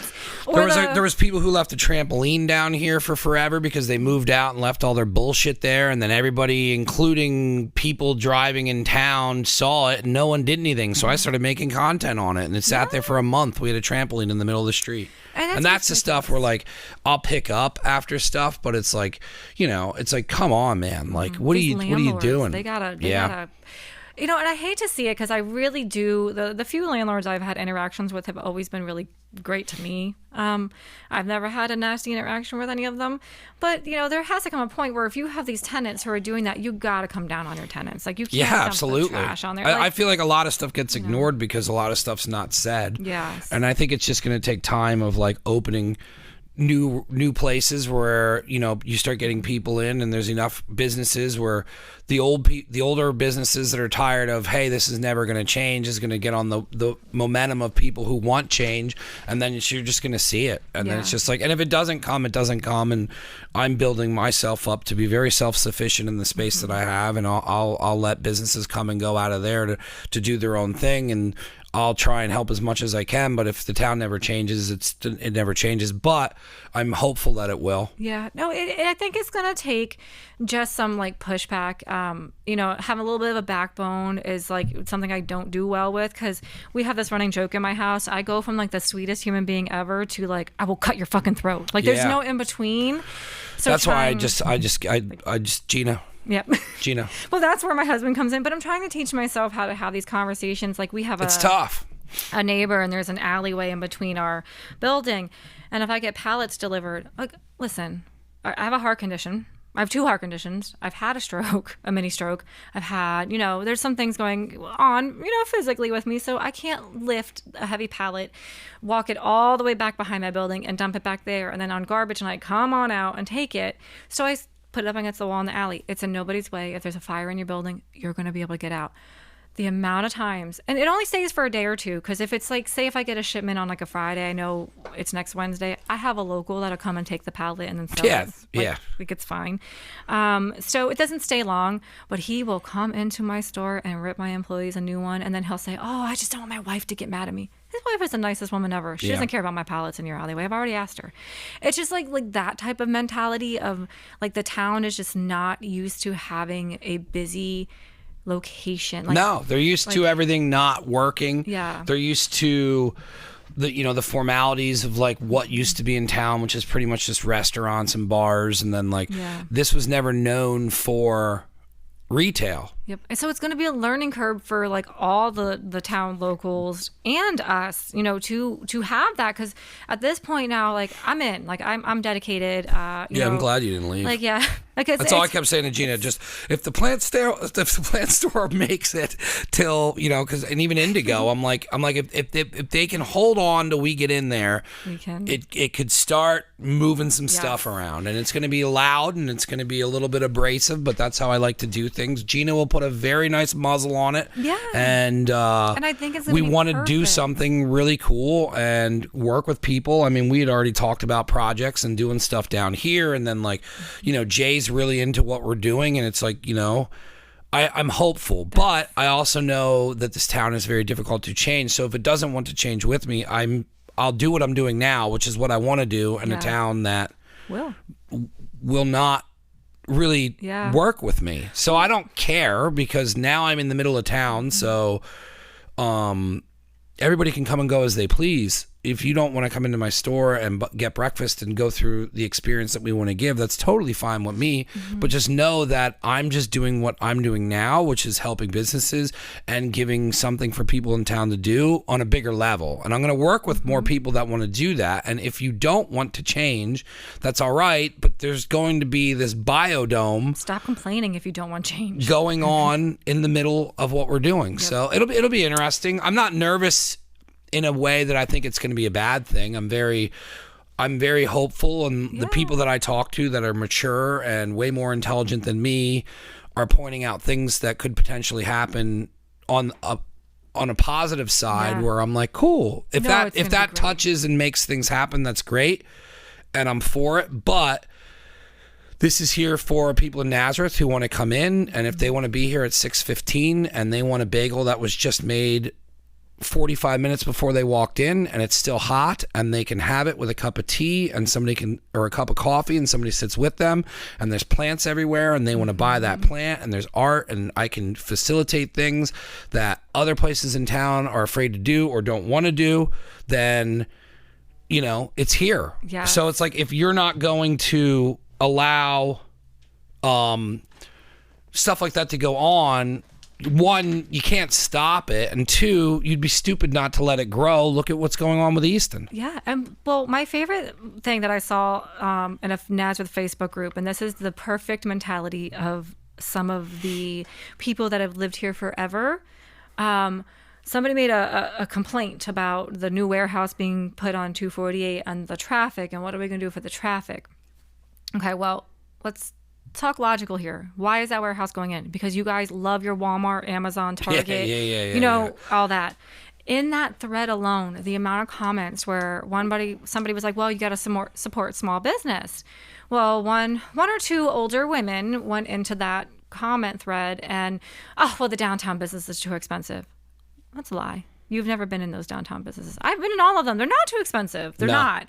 There was people who left a trampoline down here for forever because they moved out and left all their bullshit there, and then everybody, including people driving in town, saw it and no one did anything. So I started making content on it, and it sat there for a month. We had a trampoline in the middle of the street. And that's the stuff where I'll pick up after stuff, but it's come on, man. What are you doing? They gotta and I hate to see it because I really do. The few landlords I've had interactions with have always been really great to me. I've never had a nasty interaction with any of them. But, there has to come a point where if you have these tenants who are doing that, you got to come down on your tenants. You can't dump the trash on there. I feel like a lot of stuff gets ignored because a lot of stuff's not said. Yes. And I think it's just going to take time of opening new places where you start getting people in, and there's enough businesses where the older businesses that are tired of, hey, this is never going to change, is going to get on the momentum of people who want change, and then you're just going to see it, and then it's just like, and if it doesn't come, it doesn't come. And I'm building myself up to be very self-sufficient in the space that I have, and I'll let businesses come and go out of there to do their own thing, and I'll try and help as much as I can. But if the town never changes, it never changes. But I'm hopeful that it will. Yeah, no, I think it's gonna take just some like pushback. Having a little bit of a backbone is like something I don't do well with, because we have this running joke in my house. I go from like the sweetest human being ever to like, I will cut your fucking throat. Like there's no in between. So that's why I just Gina. Yep. Gina. Well, that's where my husband comes in. But I'm trying to teach myself how to have these conversations. Like it's tough. A neighbor, and there's an alleyway in between our building. And if I get pallets delivered, like, listen, I have a heart condition. I have 2 heart conditions. I've had a stroke, a mini stroke. I've had, there's some things going on, physically with me. So I can't lift a heavy pallet, walk it all the way back behind my building and dump it back there. And then on garbage night, come on out and take it. So I put it up against the wall in the alley. It's in nobody's way. If there's a fire in your building, you're going to be able to get out. The amount of times, and it only stays for a day or two, because if it's like, say if I get a shipment on like a Friday, I know it's next Wednesday, I have a local that'll come and take the pallet and then sell it. Like it's fine. So it doesn't stay long, but he will come into my store and rip my employees a new one, and then he'll say, oh, I just don't want my wife to get mad at me. His wife is the nicest woman ever. She doesn't care about my pallets in your alleyway. I've already asked her. It's just like that type of mentality of like the town is just not used to having a busy location. No, they're used to everything not working. Yeah. They're used to the formalities of like what used to be in town, which is pretty much just restaurants and bars, and then this was never known for retail. Yep. And so it's going to be a learning curve for like all the town locals and us, to have that, because at this point now, like I'm in, like I'm dedicated. I'm glad you didn't leave. Like that's all I kept saying to Gina. Just if the plant store makes it till and even Indigo, I'm like if they can hold on till we get in there, we can. It could start moving some stuff around, and it's going to be loud and it's going to be a little bit abrasive, but that's how I like to do things. Gina will put a very nice muzzle on it. Yeah. And I think it's we want to do something really cool and work with people. I mean, we had already talked about projects and doing stuff down here, and then Jay's really into what we're doing, and it's like, I'm hopeful, but I also know that this town is very difficult to change. So if it doesn't want to change with me, I'll do what I'm doing now, which is what I want to do in a town that will not really work with me. So I don't care, because now I'm in the middle of town. So everybody can come and go as they please. If you don't want to come into my store and get breakfast and go through the experience that we want to give, that's totally fine with me. Mm-hmm. But just know that I'm just doing what I'm doing now, which is helping businesses and giving something for people in town to do on a bigger level. And I'm going to work with more people that want to do that. And if you don't want to change, that's all right. But there's going to be this biodome. Stop complaining if you don't want change. Going on in the middle of what we're doing. Yep. So it'll be interesting. I'm not nervous in a way that I think it's going to be a bad thing. I'm very hopeful, and the people that I talk to that are mature and way more intelligent than me are pointing out things that could potentially happen on a positive side, where I'm like, cool. If that touches and makes things happen, that's great, and I'm for it. But this is here for people in Nazareth who want to come in, and if they want to be here at 6:15 and they want a bagel that was just made 45 minutes before they walked in and it's still hot, and they can have it with a cup of tea and or a cup of coffee, and somebody sits with them, and there's plants everywhere and they want to buy that plant, and there's art, and I can facilitate things that other places in town are afraid to do or don't want to do, then it's here. Yeah. So it's like, if you're not going to allow stuff like that to go on, one, you can't stop it, and two, you'd be stupid not to let it grow. Look at what's going on with Easton. Yeah, and well, my favorite thing that I saw in a Nazareth Facebook group, and this is the perfect mentality of some of the people that have lived here forever. somebody made a complaint about the new warehouse being put on 248 and the traffic, and what are we going to do for the traffic? Okay, well, let's talk logical here. Why is that warehouse going in? Because you guys love your Walmart, Amazon, Target, all that. In that thread alone, the amount of comments where somebody was like, well, you got to support small business. Well, one or two older women went into that comment thread and, the downtown business is too expensive. That's a lie. You've never been in those downtown businesses. I've been in all of them. They're not too expensive. They're not.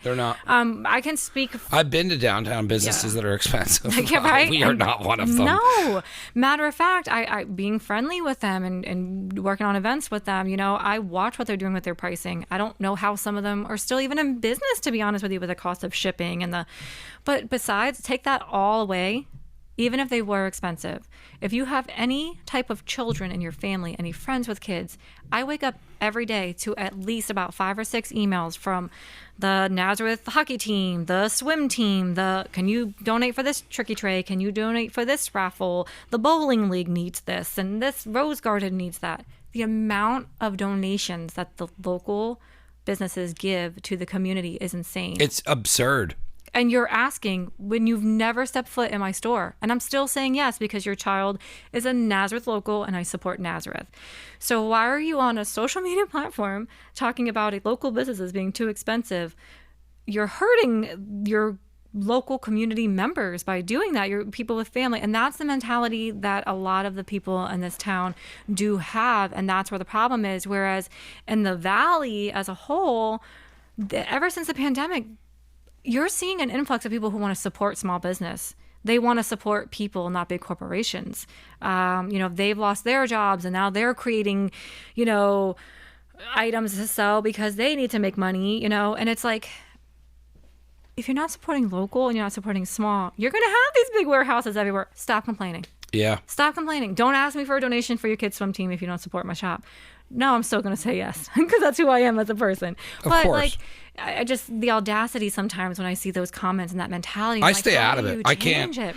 I can speak. I've been to downtown businesses that are expensive. Right? We are not one of them. No. Matter of fact, I being friendly with them and working on events with them, I watch what they're doing with their pricing. I don't know how some of them are still even in business, to be honest with you, with the cost of shipping but besides, take that all away. Even if they were expensive, if you have any type of children in your family, any friends with kids, I wake up every day to at least about 5 or 6 emails from the Nazareth hockey team, the swim team, can you donate for this tricky tray? Can you donate for this raffle? The bowling league needs this, and this rose garden needs that. The amount of donations that the local businesses give to the community is insane. It's absurd. And you're asking when you've never stepped foot in my store. And I'm still saying yes because your child is a Nazareth local and I support Nazareth. So why are you on a social media platform talking about a local business as being too expensive? You're hurting your local community members by doing that. You're people with family. And that's the mentality that a lot of the people in this town do have. And that's where the problem is. Whereas in the valley as a whole, ever since the pandemic, you're seeing an influx of people who want to support small business. They want to support people, not big corporations. They've lost their jobs and now they're creating, items to sell because they need to make money, and it's like, if you're not supporting local and you're not supporting small, you're going to have these big warehouses everywhere. Stop complaining. Yeah. Stop complaining. Don't ask me for a donation for your kids' swim team if you don't support my shop. No, I'm still going to say yes because that's who I am as a person. Of course. I just, the audacity sometimes when I see those comments and that mentality. I stay out of it. I can't.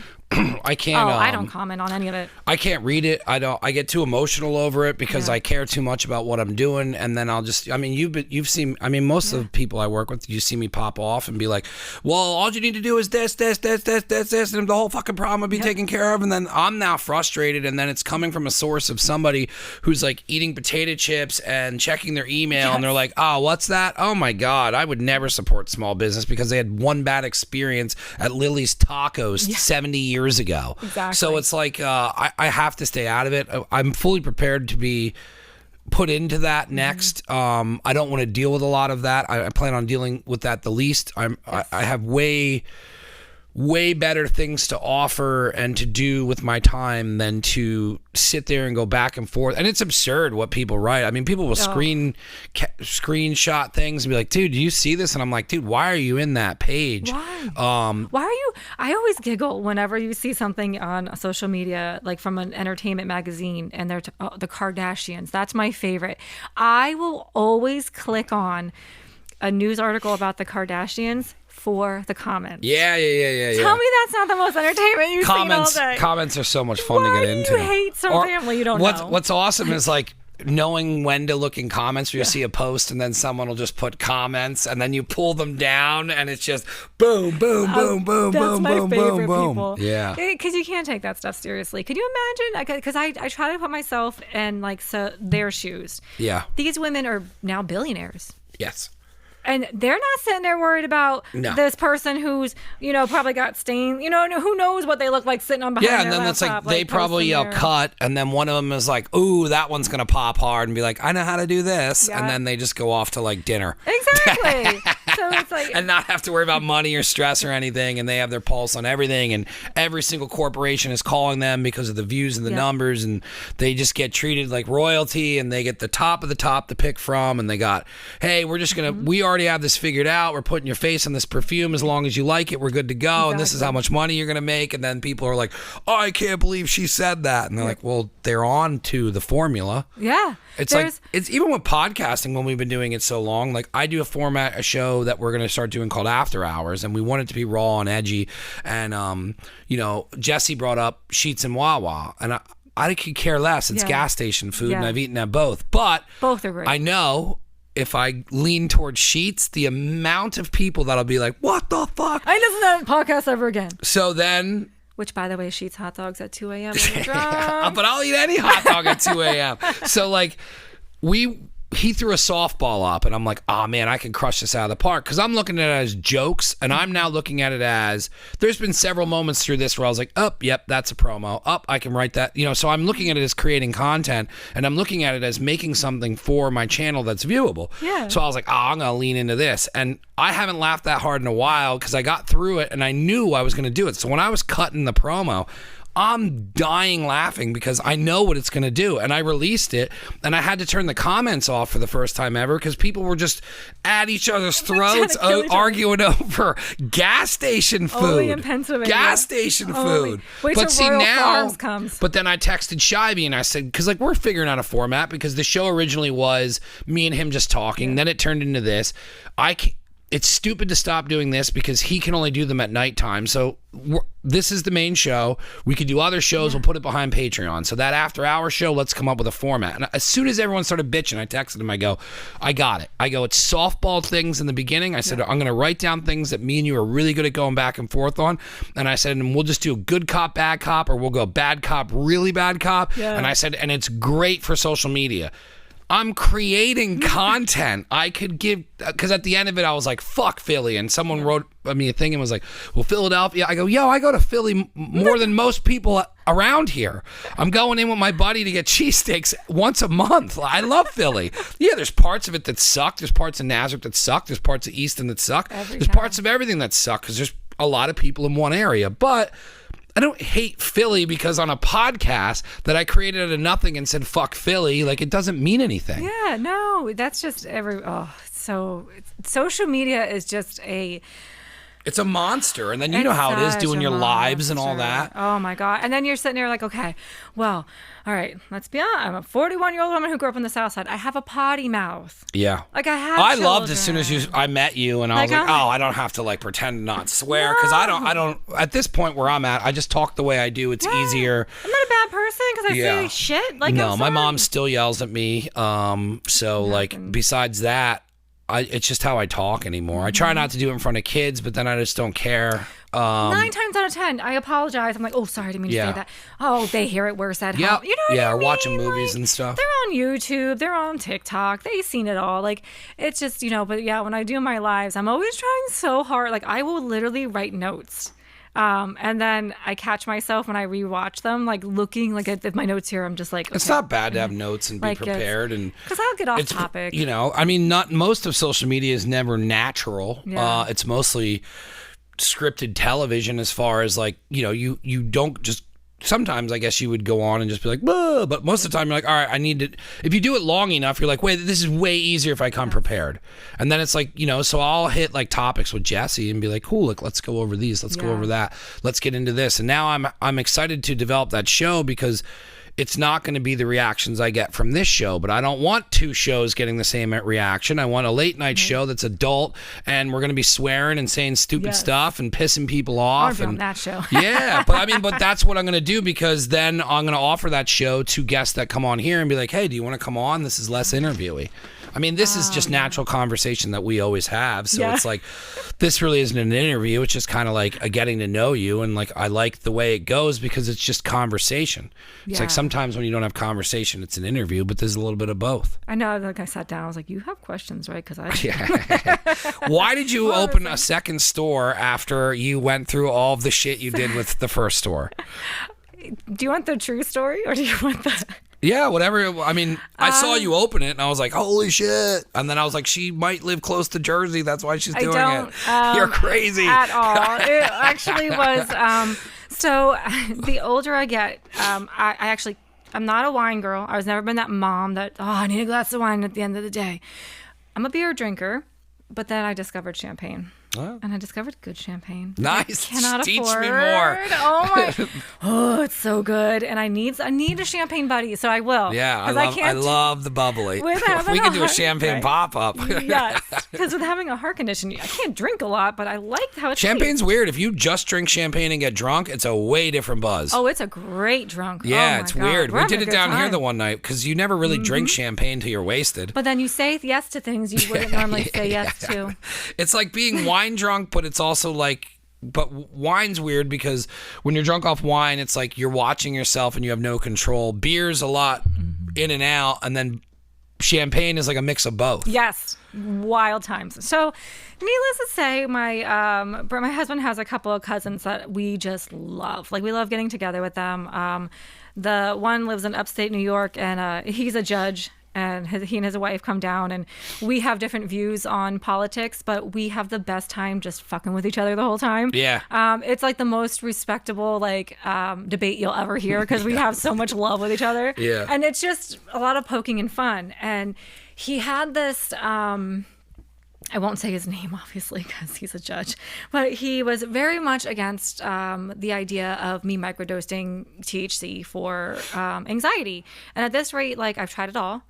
I can't. I don't comment on any of it. I can't read it. I get too emotional over it because I care too much about what I'm doing, and then I'll just. You've seen. Most of the people I work with, you see me pop off and be like, "Well, all you need to do is this, and the whole fucking problem will be taken care of." And then I'm now frustrated, and then it's coming from a source of somebody who's like eating potato chips and checking their email, and they're like, "Oh, what's that? Oh my God, I would never support small business because they had one bad experience at Lily's Tacos 70 years ago." Exactly. So it's like I have to stay out of it. I'm fully prepared to be put into that next. I don't want to deal with a lot of that. I plan on dealing with that the least. I have way better things to offer and to do with my time than to sit there and go back and forth. And it's absurd what people write. People will screenshot things and be like, "Dude, do you see this?" And I'm like, "Dude, why are you in that page?" Why are you? I always giggle whenever you see something on social media, like from an entertainment magazine, and they're the Kardashians. That's my favorite. I will always click on a news article about the Kardashians for the comments. Yeah. Tell me that's not the most entertainment you've seen all day. Comments are so much fun to get into. You hate some family you don't know. What's awesome is like knowing when to look in comments where you see a post and then someone will just put comments and then you pull them down and it's just boom, boom, boom, boom, boom, boom, boom, boom. Yeah. Because you can't take that stuff seriously. Could you imagine? Because I try to put myself in their shoes. Yeah. These women are now billionaires. Yes. And they're not sitting there worried about this person who's, probably got stains. Who knows what they look like sitting on behind their laptop. Yeah, and then it's like they probably yell cut, and then one of them is like, "Ooh, that one's going to pop hard," and be like, "I know how to do this." Yeah. And then they just go off to like dinner. Exactly. So it's like, and not have to worry about money or stress or anything, and they have their pulse on everything, and every single corporation is calling them because of the views and the numbers, and they just get treated like royalty, and they get the top of the top to pick from, and they got, "Hey, we're just going to, we already have this figured out. We're putting your face on this perfume. As long as you like it, we're good to go. Exactly. And this is how much money you're going to make." And then people are like, "Oh, I can't believe she said that." And they're like, "Well, they're on to the formula." Yeah. It's even with podcasting, when we've been doing it so long, like I do a show that we're going to start doing called After Hours, and we want it to be raw and edgy. And, Jesse brought up Sheets and Wawa, and I could care less. It's gas station food, and I've eaten at both. But both are great. I know if I lean towards Sheetz, the amount of people that'll be like, what the fuck? I ain't listening to that podcast ever again. So then... Which, by the way, Sheetz hot dogs at 2 a.m. when you're drunk. But I'll eat any hot dog at 2 a.m. So, like, he threw a softball up, and I'm like, oh, man, I can crush this out of the park. Because I'm looking at it as jokes, and I'm now looking at it as, there's been several moments through this where I was like, oh, yep, that's a promo. Oh, I can write that. You know, so I'm looking at it as creating content, and I'm looking at it as making something for my channel that's viewable. Yeah. So I was like, oh, I'm going to lean into this. And I haven't laughed that hard in a while because I got through it, and I knew I was going to do it. So when I was cutting the promo, I'm dying laughing because I know what it's going to do. And I released it, and I had to turn the comments off for the first time ever because people were just at each other's throats arguing over gas station food. Only in Pennsylvania. Gas station food. Wait till Royal Farms comes. But then I texted Shivey and I said, because like we're figuring out a format because the show originally was me and him just talking. Then it turned into this. It's stupid to stop doing this because he can only do them at nighttime. So this is the main show. We could do other shows. We'll put it behind Patreon. So that after hour show, let's come up with a format. And as soon as everyone started bitching, I texted him. I go, I got it. I go, it's softball things in the beginning. I said, I'm going to write down things that me and you are really good at going back and forth on. And I said, and we'll just do good cop, bad cop, or we'll go bad cop, really bad cop. Yeah. And I said, and it's great for social media. I'm creating content. I could give, because at the end of it, I was like, fuck Philly. And someone wrote me a thing and was like, well, Philadelphia. I go, yo, I go to Philly more than most people around here. I'm going in with my buddy to get cheesesteaks once a month. I love Philly. Yeah, there's parts of it that suck. There's parts of Nazareth that suck. There's parts of Easton that suck. There's parts of everything that suck because there's a lot of people in one area. But I don't hate Philly because on a podcast that I created out of nothing and said, fuck Philly, like it doesn't mean anything. Yeah, no, that's just so social media is just it's a monster. And then you know how it is doing your lives and all that. Oh my God. And then you're sitting there like, okay, well, all right, let's be honest. I'm a 41-year-old woman who grew up on the South Side. I have a potty mouth. Yeah. Like I loved as soon as I met you and I was like, oh, I don't have to like pretend not swear because I don't, at this point where I'm at, I just talk the way I do. It's easier. I'm not a bad person because I say shit. Like, no, my mom still yells at me. So like besides that, it's just how I talk anymore. I try not to do it in front of kids, but then I just don't care. 9 times out of 10, I apologize. I'm like, oh, sorry, I didn't mean to say that. Oh, they hear it worse at home. You know what I mean? Or watching movies and stuff. They're on YouTube. They're on TikTok. They've seen it all. Like, it's just, but yeah, when I do my lives, I'm always trying so hard. Like, I will literally write notes. And then I catch myself when I rewatch them, like looking like at my notes here. I'm just like, okay. It's not bad to have notes and be prepared, and because I'll get off topic. I mean, not most of social media is never natural. Yeah. It's mostly scripted television, as far as like you don't just. Sometimes I guess you would go on and just be like, bah, but most of the time you're like, all right, I need to. If you do it long enough, you're like, wait, this is way easier if I come prepared. And then it's like, so I'll hit like topics with Jesse and be like, cool, like let's go over these, let's go over that, let's get into this. And now I'm excited to develop that show because it's not going to be the reactions I get from this show, but I don't want 2 shows getting the same reaction. I want a late night show that's adult, and we're going to be swearing and saying stupid stuff and pissing people off. On that show. Yeah, but that's what I'm going to do, because then I'm going to offer that show to guests that come on here and be like, hey, do you want to come on? This is less interviewy. I mean, this is just natural conversation that we always have. So it's like, this really isn't an interview. It's just kind of like a getting to know you. And like, I like the way it goes because it's just conversation. It's like sometimes when you don't have conversation, it's an interview, but there's a little bit of both. I know. Like I sat down, I was like, you have questions, right? Because Why did you open a second store after you went through all of the shit you did with the first store? Do you want the true story or do you want the... Yeah, whatever. I mean, I saw you open it, and I was like, holy shit. And then I was like, she might live close to Jersey. That's why she's doing it. You're crazy. At all. It actually was... so the older I get, I'm not a wine girl. I was never been that mom that, I need a glass of wine at the end of the day. I'm a beer drinker, but then I discovered champagne. And I discovered good champagne. Nice. I cannot Teach afford. me more. Oh my! Oh, it's so good. And I need a champagne buddy, so I will. Yeah, I 'Cause love the bubbly. With We having can do a heart- champagne right. pop-up. Yes, because with having a heart condition, I can't drink a lot, but I like how it Champagne's tastes. weird. If you just drink champagne and get drunk, it's a way different buzz. Oh, it's a great drunk. Yeah, Oh my it's God. weird. We're We having did a it good down here time. the one night because you never really drink champagne till you're wasted. But then you say yes to things you wouldn't normally say yes to. It's like being wine drunk, but it's also like, but wine's weird because when you're drunk off wine, it's like you're watching yourself and you have no control. Beer's a lot in and out, and then champagne is like a mix of both. Yes, wild times. So, needless to say, my husband has a couple of cousins that we just love. Like, we love getting together with them. The one lives in upstate New York, and he's a judge. And he and his wife come down, and we have different views on politics, but we have the best time just fucking with each other the whole time. Yeah. It's like the most respectable debate you'll ever hear because we have so much love with each other. Yeah. And it's just a lot of poking and fun. And he had this. I won't say his name, obviously, because he's a judge, but he was very much against the idea of me microdosing THC for anxiety. And at this rate, like, I've tried it all.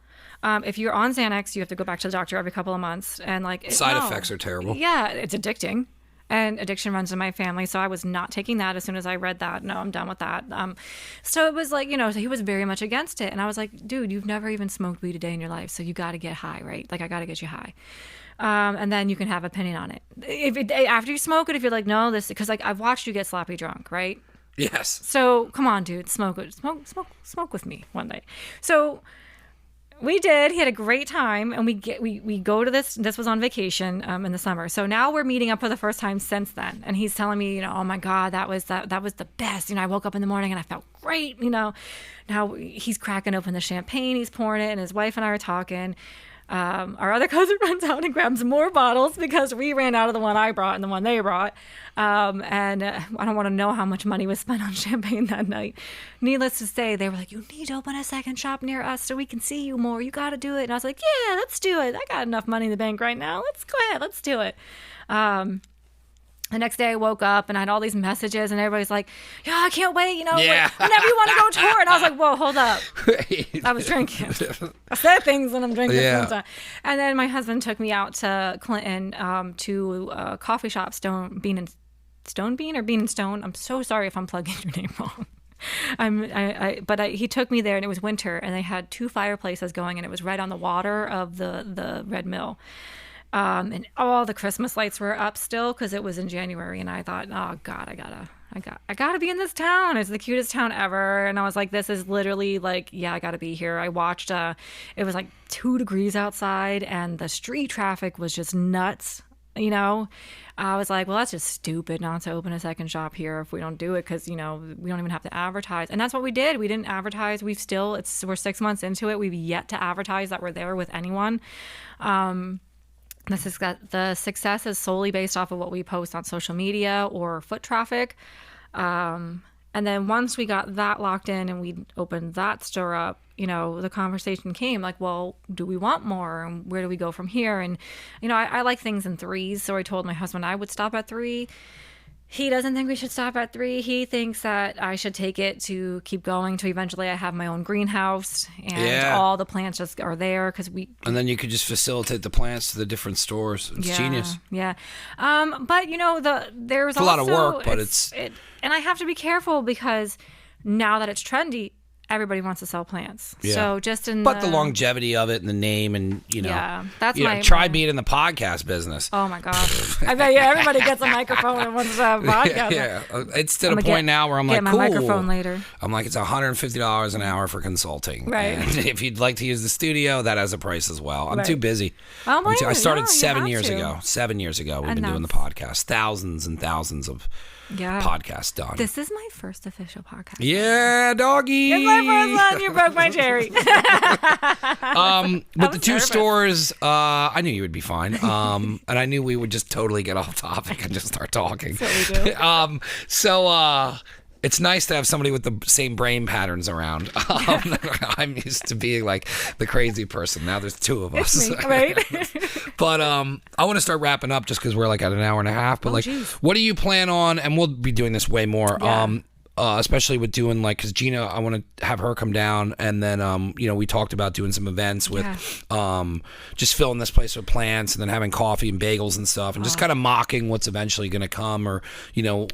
If you're on Xanax, you have to go back to the doctor every couple of months. And Side effects are terrible. Yeah, it's addicting. And addiction runs in my family. So I was not taking that as soon as I read that. No, I'm done with that. So it was like, so he was very much against it. And I was like, dude, you've never even smoked weed a day in your life. So you got to get high, right? Like, I got to get you high. And then you can have opinion on it. After you smoke it, if you're like, no, this, because like I've watched you get sloppy drunk, right? Yes. So come on, dude, smoke with me one day. So we did. He had a great time, and we go to this. This was on vacation in the summer. So now we're meeting up for the first time since then. And he's telling me, oh my God, that was the best. I woke up in the morning and I felt great. Now he's cracking open the champagne, he's pouring it, and his wife and I are talking. Our other cousin runs out and grabs more bottles because we ran out of the one I brought and the one they brought. And I don't want to know how much money was spent on champagne that night. Needless to say, they were like, you need to open a second shop near us so we can see you more. You got to do it. And I was like, yeah, let's do it. I got enough money in the bank right now. Let's go ahead. Let's do it. The next day I woke up and I had all these messages and everybody's like, yeah, I can't wait, Yeah. whenever you want to go tour. And I was like, whoa, hold up. I was drinking. I said things when I'm drinking sometimes. And then my husband took me out to Clinton to a coffee shop, Stone Bean and Stone. I'm so sorry if I'm plugging your name wrong. But he took me there and it was winter and they had 2 fireplaces going and it was right on the water of the Red Mill. And all the Christmas lights were up still because it was in January. And I thought, oh God, I gotta be in this town. It's the cutest town ever. And I was like, this is literally like, yeah, I gotta be here. I watched, it was like 2 degrees outside and the street traffic was just nuts. I was like, well, that's just stupid not to open a second shop here if we don't do it because, we don't even have to advertise. And that's what we did. We didn't advertise. We're 6 months into it. We've yet to advertise that we're there with anyone. The success is solely based off of what we post on social media or foot traffic. And then once we got that locked in and we opened that store up, the conversation came like, well, do we want more? And where do we go from here? And, I like things in 3s. So I told my husband I would stop at 3. He doesn't think we should stop at 3. He thinks that I should take it to keep going to eventually I have my own greenhouse and all the plants just are there because and then you could just facilitate the plants to the different stores. It's genius. Yeah. But there's a lot of work, but and I have to be careful because now that it's trendy, everybody wants to sell plants. Yeah. So just but the longevity of it and the name and that's try being in the podcast business. Oh my God. I bet everybody gets a microphone and wants to have a podcast. Yeah. It's to the point now where I'm like, get my cool. microphone later. I'm like, it's $150 an hour for consulting. Right. And if you'd like to use the studio, that has a price as well. I'm too busy. I started 7 years ago. 7 years ago, we've been doing the podcast. Thousands and thousands of podcasts done. This is my first official podcast. Yeah, doggy. It's my first one. You broke my cherry. With the 2 stores, I knew you would be fine. And I knew we would just totally get off topic and just start talking. That's what we do. It's nice to have somebody with the same brain patterns around. I'm used to being like the crazy person. Now there's two of us. It's me, right? But I want to start wrapping up just because we're like at an hour and a half. But what do you plan on? And we'll be doing this way more. Yeah. Especially with doing like, because Gina, I want to have her come down, and then we talked about doing some events with just filling this place with plants, and then having coffee and bagels and stuff, and just kind of mocking what's eventually going to come. Or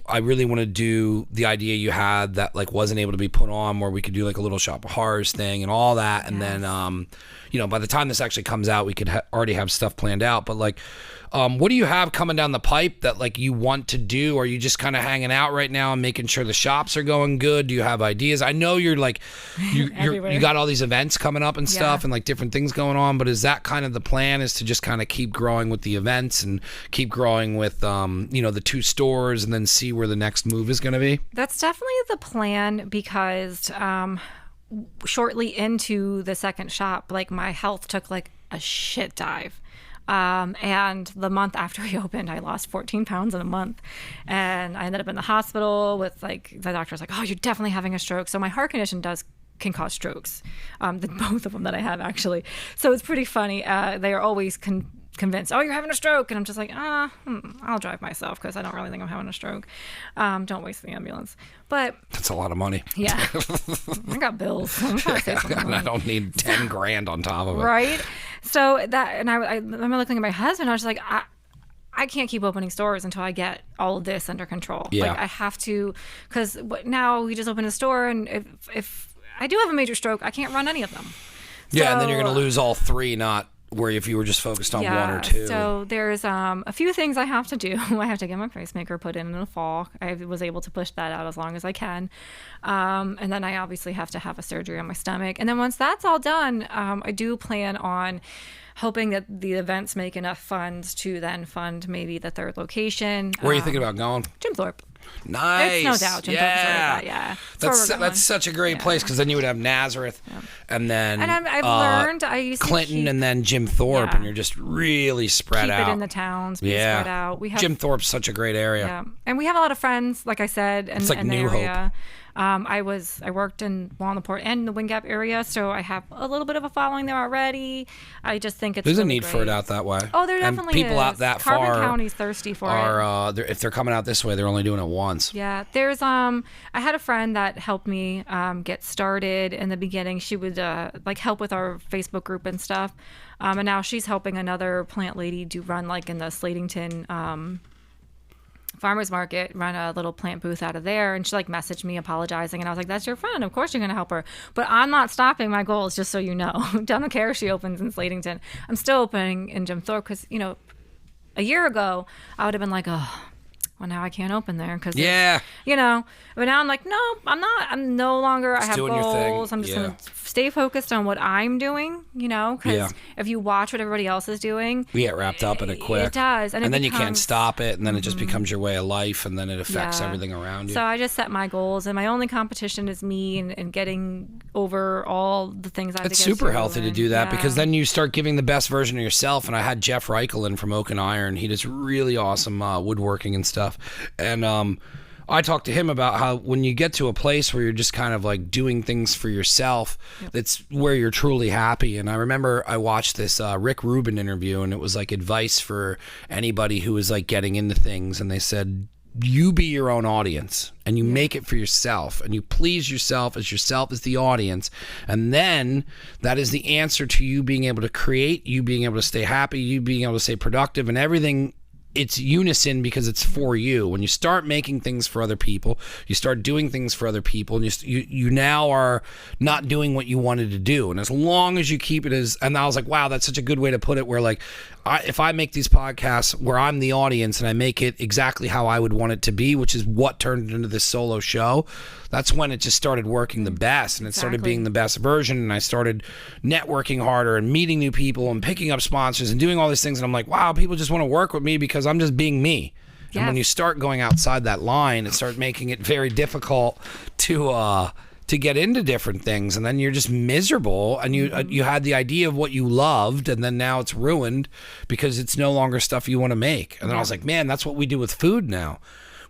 I really want to do the idea you had that like wasn't able to be put on, where we could do like a little shop of horrors thing and all that, and then by the time this actually comes out, we could already have stuff planned out. But like, what do you have coming down the pipe that like you want to do? Or are you just kind of hanging out right now and making sure the shops are going good? Do you have ideas? I know you're like you got all these events coming up and stuff and like different things going on, but is that kind of the plan, is to just kind of keep growing with the events and keep growing with the 2 stores, and then see where the next move is going to be? That's definitely the plan, because shortly into the second shop, like my health took like a shit dive. And the month after we opened, I lost 14 pounds in a month, and I ended up in the hospital with like, the doctor's like, oh, you're definitely having a stroke. So my heart condition can cause strokes, both of them that I have actually. So it's pretty funny. They are always convinced, oh, you're having a stroke, and I'm just like, I'll drive myself, because I don't really think I'm having a stroke. Don't waste the ambulance. But that's a lot of money. Yeah, I got bills. I'm trying to save some money. I don't need 10 grand on top of it. Right. So that, and I remember looking at my husband. I was just like, I can't keep opening stores until I get all of this under control. Yeah. Like I have to, because now we just opened a store, and if I do have a major stroke, I can't run any of them. Yeah, and then you're going to lose all 3, not where if you were just focused on 1 or 2. So there's a few things I have to do. I have to get my pacemaker put in the fall. I was able to push that out as long as I can. And then I obviously have to have a surgery on my stomach. And then once that's all done, I do plan on hoping that the events make enough funds to then fund maybe the 3rd location. Where are you thinking about going? Jim Thorpe. Nice. It's no doubt. Jim Thorpe's where I got, yeah. That's such a great place, because then you would have Nazareth, and then I've learned I used Clinton, to and then Jim Thorpe, and you're just really spread out. Keep it in the towns. Be spread out. We have Jim Thorpe's such a great area. Yeah, and we have a lot of friends, like I said, it's like in the New area. Hope. I worked in Wallingport and the Wind Gap area, so I have a little bit of a following there already. I just think it's there's really a need great for it out that way. Oh, there definitely and people is. out that Carbon far County's thirsty for it. If they're coming out this way, they're only doing it once. Yeah, there's I had a friend that helped me get started in the beginning. She would like help with our Facebook group and stuff, and now she's helping another plant lady do run like in the Slatington farmers market, run a little plant booth out of there. And she like messaged me apologizing, and I was like, that's your friend, of course you're gonna help her. But I'm not stopping my goals, just so you know. Don't care if she opens in Slatington. I'm still opening in Jim Thorpe, because a year ago I would have been like, oh, well, now I can't open there because but now I'm like, no, I'm not. I'm no longer. I have goals. I'm just gonna stay focused on what I'm doing. Because if you watch what everybody else is doing, we get wrapped up in it quick. It does, and then you can't stop it, and then it just becomes your way of life, and then it affects everything around you. So I just set my goals, and my only competition is me, and getting over all the things I have to get through. It's super healthy to do that, because then you start giving the best version of yourself. And I had Jeff Reichel in from Oak and Iron. He does really awesome woodworking and stuff. And I talked to him about how when you get to a place where you're just kind of like doing things for yourself, that's where you're truly happy. And I remember I watched this Rick Rubin interview, and it was like advice for anybody who was like getting into things. And they said, you be your own audience, and you make it for yourself, and you please yourself as the audience. And then that is the answer to you being able to create, you being able to stay happy, you being able to stay productive, and everything. It's unison because it's for you. When you start making things for other people, you start doing things for other people, and you now are not doing what you wanted to do. And as long as you keep it as, and I was like, wow, that's such a good way to put it, where like, if I make these podcasts where I'm the audience and I make it exactly how I would want it to be, which is what turned it into this solo show, that's when it just started working the best, and it started being the best version. And I started networking harder and meeting new people and picking up sponsors and doing all these things. And I'm like, wow, people just want to work with me because I'm just being me. Yes. And when you start going outside that line, it starts making it very difficult to get into different things, and then you're just miserable, and you had the idea of what you loved, and then now it's ruined because it's no longer stuff you want to make. And then I was like, man, that's what we do with food now.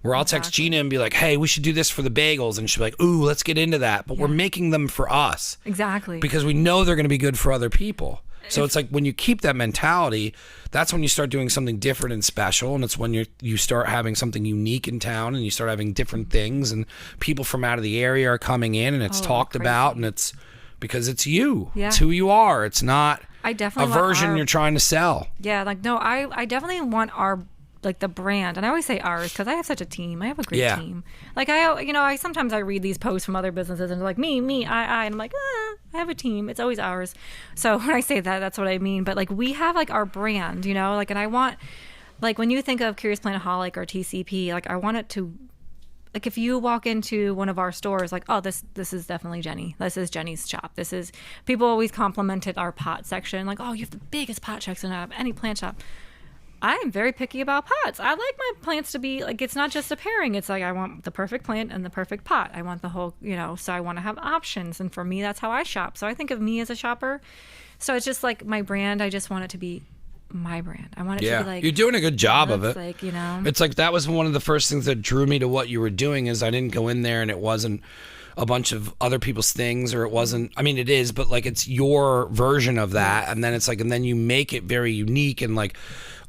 Where I'll text Gina and be like, hey, we should do this for the bagels. And she'll be like, ooh, let's get into that. But we're making them for us. Exactly. Because we know they're going to be good for other people. So it's like when you keep that mentality, that's when you start doing something different and special. And it's when you start having something unique in town and you start having different things and people from out of the area are coming in and it's talked about and it's because it's you. Yeah. It's who you are. It's not a version you're trying to sell. Yeah. Like, no, I definitely want our, like, the brand, and I always say ours because I have such a team. I have a great team. Like, I sometimes I read these posts from other businesses and they're like me, I, and I'm like, I have a team. It's always ours. So when I say that, that's what I mean. But like, we have like our brand, like, and I want, like, when you think of Curious Plantaholic or TCP, like, I want it to, like, if you walk into one of our stores, like, oh, this is definitely Jenny. This is Jenny's shop. People always complimented our pot section, like, oh, you have the biggest pot section out of any plant shop. I am very picky about pots. I like my plants to be like, it's not just a pairing. It's like, I want the perfect plant and the perfect pot. I want the whole, so I want to have options. And for me, that's how I shop. So I think of me as a shopper. So it's just like my brand. I just want it to be my brand. I want it to be like, you're doing a good job of it. Like, it's like, that was one of the first things that drew me to what you were doing is I didn't go in there and it wasn't a bunch of other people's things, or it wasn't, I mean, it is, but like, it's your version of that. And then it's like, and then you make it very unique. And like,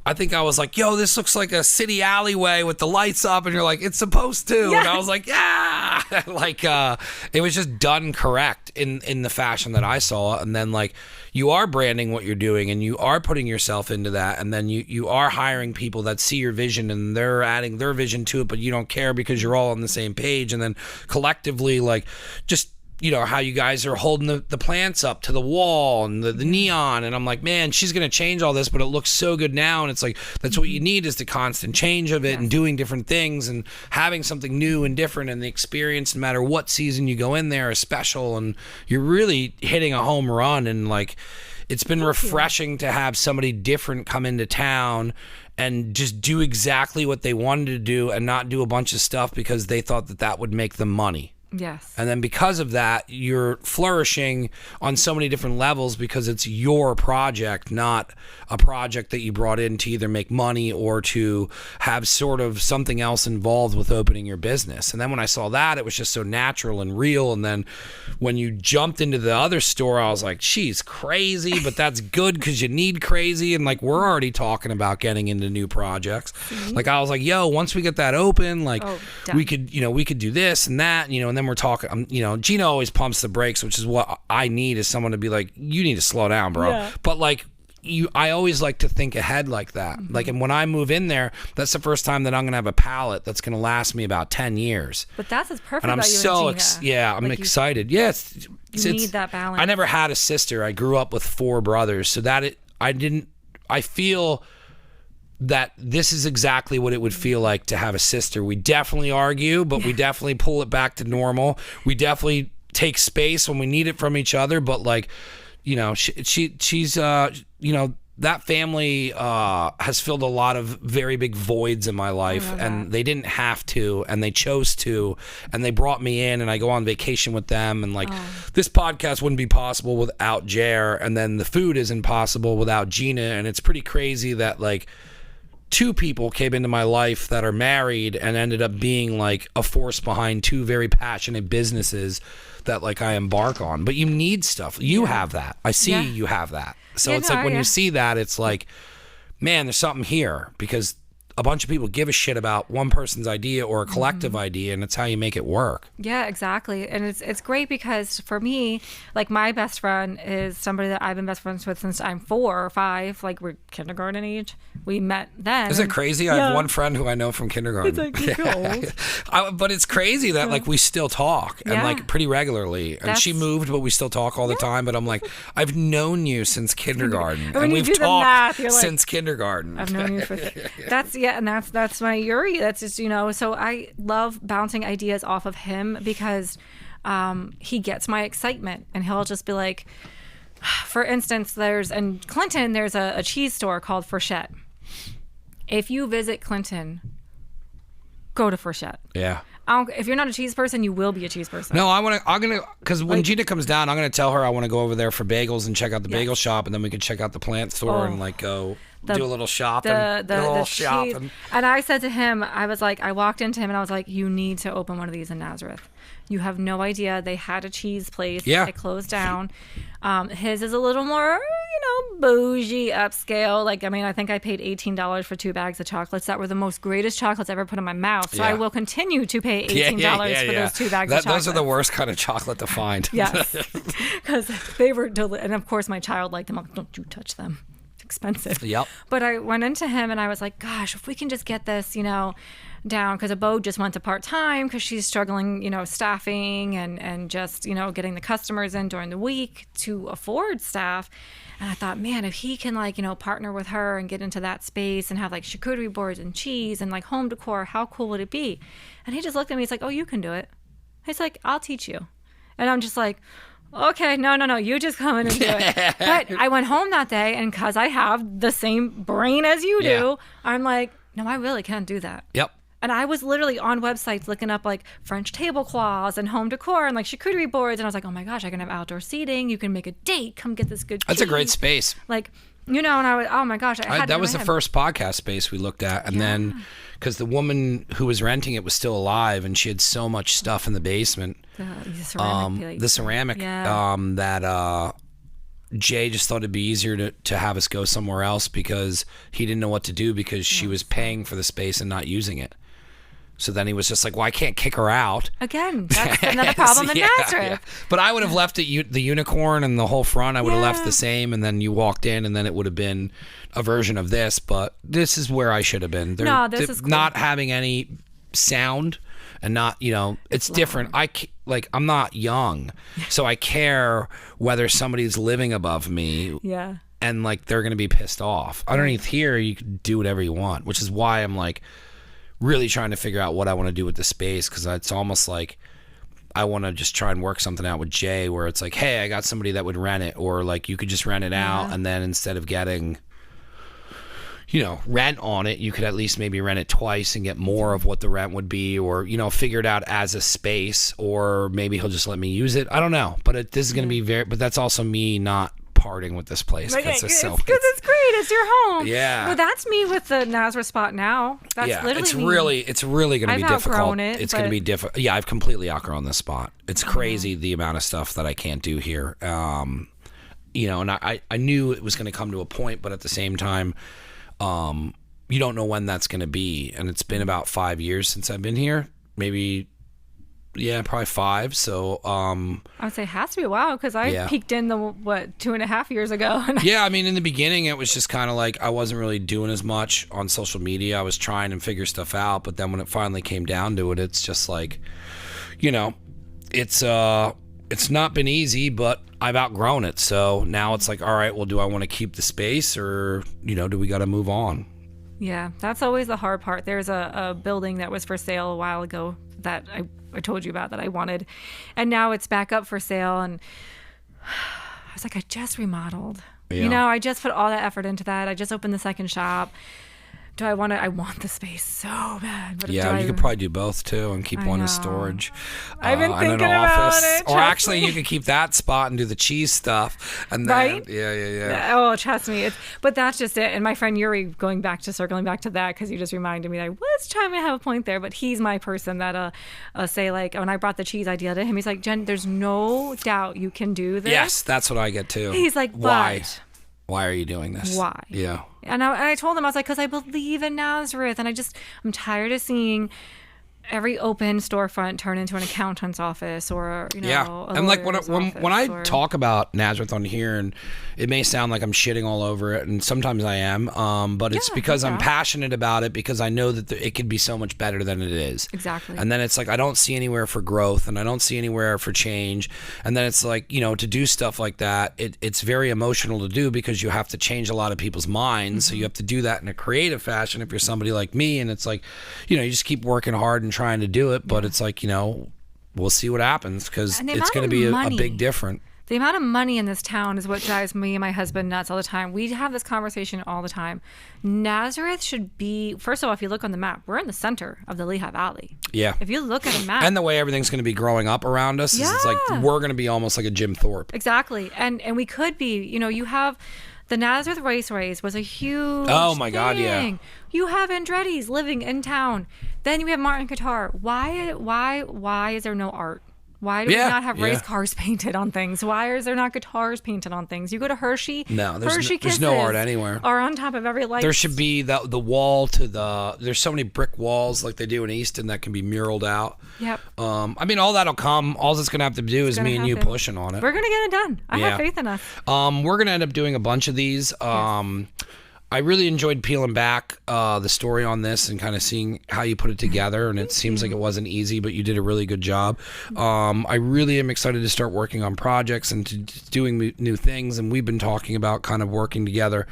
I think I was like, yo, this looks like a city alleyway with the lights up. And you're like, it's supposed to. Yeah. And I was like, yeah. Like, it was just done correct in the fashion that I saw. And then like, you are branding what you're doing and you are putting yourself into that. And then you are hiring people that see your vision and they're adding their vision to it, but you don't care because you're all on the same page. And then collectively, like, just, how you guys are holding the plants up to the wall and the neon. And I'm like, man, she's going to change all this, but it looks so good now. And it's like, that's what you need is the constant change of it and doing different things and having something new and different. And the experience, no matter what season you go in there, is special. And you're really hitting a home run. And like, it's been refreshing to have somebody different come into town and just do exactly what they wanted to do and not do a bunch of stuff because they thought that would make them money. Yes. And then because of that, you're flourishing on so many different levels because it's your project, not a project that you brought in to either make money or to have sort of something else involved with opening your business. And then when I saw that, it was just so natural and real. And then when you jumped into the other store, I was like, she's crazy, but that's good because you need crazy. And like, we're already talking about getting into new projects. Mm-hmm. Like, I was like, yo, once we get that open, like we could do this and that, and then we're talking, Gina always pumps the brakes, which is what I need, is someone to be like, you need to slow down, bro. Yeah. But like, I always like to think ahead like that. Mm-hmm. Like, and when I move in there, that's the first time that I'm going to have a palette that's going to last me about 10 years. But that's what's perfect and I'm about you so and Gina. I'm like excited. Yes. You need that balance. I never had a sister. I grew up with 4 brothers. So I feel that this is exactly what it would feel like to have a sister. We definitely argue, but we definitely pull it back to normal. We definitely take space when we need it from each other. But like, she's that family has filled a lot of very big voids in my life, and they didn't have to, and they chose to, and they brought me in, and I go on vacation with them, and like this podcast wouldn't be possible without Jer, and then the food isn't possible without Gina, and it's pretty crazy that like 2 people came into my life that are married and ended up being like a force behind 2 very passionate businesses that like I embark on. But you need stuff. You have that. I see you have that. So it's like when you see that, it's like, man, there's something here, because a bunch of people give a shit about one person's idea or a collective idea, and it's how you make it work. Yeah, exactly. And it's great because for me, like, my best friend is somebody that I've been best friends with since I'm 4 or 5, like we're kindergarten age. We met then. Isn't it crazy? I have one friend who I know from kindergarten. It's like, old. But it's crazy that like we still talk and like pretty regularly. And she moved, but we still talk all the time. But I'm like, I've known you since kindergarten, and we've talked since kindergarten. I've known you for and that's my Yuri. That's just, so I love bouncing ideas off of him because he gets my excitement, and he'll just be like, for instance, in Clinton, there's a cheese store called Fourchette. If you visit Clinton, go to Fourchette. Yeah. if you're not a cheese person, you will be a cheese person. No, because when Gina comes down, I'm gonna tell her I want to go over there for bagels and check out the bagel shop, and then we can check out the plant store and like go do a little shopping. And I said to him, I walked into him and I was like, you need to open one of these in Nazareth. You have no idea. They had a cheese place. Yeah. It closed down. His is a little more, bougie, upscale. I think I paid $18 for 2 bags of chocolates that were the most greatest chocolates ever put in my mouth. So I will continue to pay $18 for those 2 bags of chocolates. Those are the worst kind of chocolate to find. Yes. Because they were and of course my child liked them. I'm like, don't you touch them. Expensive. Yep. But I went into him and I was like, gosh, if we can just get this, down, because Abo just went to part-time because she's struggling, staffing and just, getting the customers in during the week to afford staff. And I thought, man, if he can partner with her and get into that space and have charcuterie boards and cheese and home decor, how cool would it be? And he just looked at me. He's like, oh, you can do it. He's like, I'll teach you. And I'm just like, okay, no, you just come in and do it. But I went home that day, and because I have the same brain as you do, I'm like, no, I really can't do that. Yep. And I was literally on websites looking up French tablecloths and home decor and charcuterie boards. And I was like, oh my gosh, I can have outdoor seating. You can make a date. Come get this good cheese. That's a great space. And I was, oh my gosh. That was the first podcast space we looked at. And then, because the woman who was renting it was still alive and she had so much stuff in the basement. The ceramic. That Jay just thought it'd be easier to have us go somewhere else because he didn't know what to do because she was paying for the space and not using it. So then he was just like, well, I can't kick her out. Again, that's another problem in Nazareth. Yeah. But I would have left it, the unicorn and the whole front, I would have left the same, and then you walked in, and then it would have been a version of this. But this is where I should have been. This is cool. Not having any sound and not, it's different. I'm not young, so I care whether somebody's living above me. Yeah. And they're going to be pissed off. Underneath here, you can do whatever you want, which is why I'm really trying to figure out what I want to do with the space, because it's almost like I want to just try and work something out with Jay where it's like, hey, I got somebody that would rent it, or you could just rent it out, and then instead of getting rent on it, you could at least maybe rent it twice and get more of what the rent would be, or figure it out as a space, or maybe he'll just let me use it. I don't know, but this is going to be but that's also me not parting with this place because it's great. It's your home. Yeah. Well, that's me with the Nazareth spot now. That's literally it's really going to be difficult. Outgrown it, it's going to be difficult. Yeah, I've completely outgrown this spot. It's crazy the amount of stuff that I can't do here. And I knew it was going to come to a point, but at the same time, you don't know when that's going to be. And it's been about 5 years since I've been here. Maybe. Yeah, probably 5. So I would say it has to be a while, because I peaked in 2.5 years ago. Yeah, in the beginning it was just kind of I wasn't really doing as much on social media. I was trying to figure stuff out, but then when it finally came down to it, it's just it's not been easy, but I've outgrown it. So now it's all right, well, do I want to keep the space, or do we got to move on? Yeah, that's always the hard part. There's a building that was for sale a while ago that I told you about that I wanted, and now it's back up for sale, and I was like, I just remodeled. I just put all that effort into that. I just opened the second shop. I want the space so bad. But you could probably do both too and keep one in storage. I've been thinking about it. Or actually, you could keep that spot and do the cheese stuff. And then, right? Yeah. Oh, trust me. But that's just it. And my friend Yuri, circling back to that, because you just reminded me that I was trying to have a point there, but he's my person that say when I brought the cheese idea to him, he's like, Jen, there's no doubt you can do this. Yes, that's what I get too. He's like, why? Why are you doing this? Why? Yeah. And I told him, I was like, because I believe in Nazareth, and I'm tired of seeing every open storefront turn into an accountant's office, or a and when I talk about Nazareth on here, and it may sound like I'm shitting all over it, and sometimes I am, but it's because I'm passionate about it, because I know that it could be so much better than it is. Exactly. And then it's I don't see anywhere for growth, and I don't see anywhere for change, and then it's to do stuff like that, it's very emotional to do, because you have to change a lot of people's minds, so you have to do that in a creative fashion if you're somebody like me, and it's you just keep working hard and trying to do it, but it's we'll see what happens, because it's going to be a big difference. The amount of money in this town is what drives me and my husband nuts all the time. We have this conversation all the time. Nazareth should be, first of all, if you look on the map, we're in the center of the Lehigh Valley. Yeah. If you look at a map. And the way everything's going to be growing up around us, it's like we're going to be almost like a Jim Thorpe. Exactly. And we could be, you have the Nazareth Raceways was a huge Oh my God, yeah. You have Andretti's living in town. Then you have Martin Guitar. Why is there no art? Why do we not have race cars painted on things? Why is there not guitars painted on things? You go to Hershey. No, Hershey there's no art anywhere. Are on top of every light. There should be the wall to the. There's so many brick walls like they do in Easton that can be muraled out. Yep. I mean, all that'll come. All it's gonna have to do is me and you pushing on it. We're gonna get it done. I have faith in us. We're gonna end up doing a bunch of these. I really enjoyed peeling back the story on this and kind of seeing how you put it together. And it seems like it wasn't easy, but you did a really good job. I really am excited to start working on projects and to doing new things. And we've been talking about kind of working together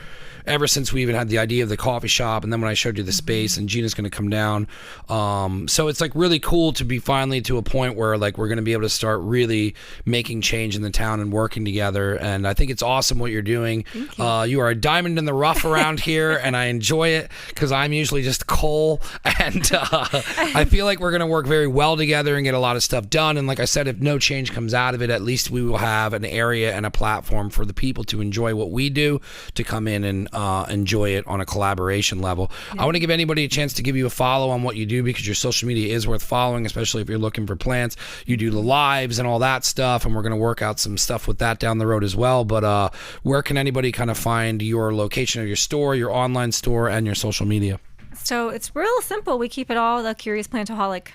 ever since we even had the idea of the coffee shop. And then when I showed you the space, and Gina's going to come down. So it's like really cool to be finally to a point where like we're going to be able to start really making change in the town and working together. And I think it's awesome what you're doing. You are a diamond in the rough around here, and I enjoy it because I'm usually just coal, and I feel like we're going to work very well together and get a lot of stuff done. And like I said, if no change comes out of it, at least we will have an area and a platform for the people to enjoy what we do, to come in and enjoy it on a collaboration level. I want to give anybody a chance to give you a follow on what you do, because your social media is worth following, especially if you're looking for plants. You do the lives and all that stuff, and we're going to work out some stuff with that down the road as well. But where can anybody kind of find your location of your store, your online store, and your social media? So it's real simple. We keep it all the Curious Plantaholic.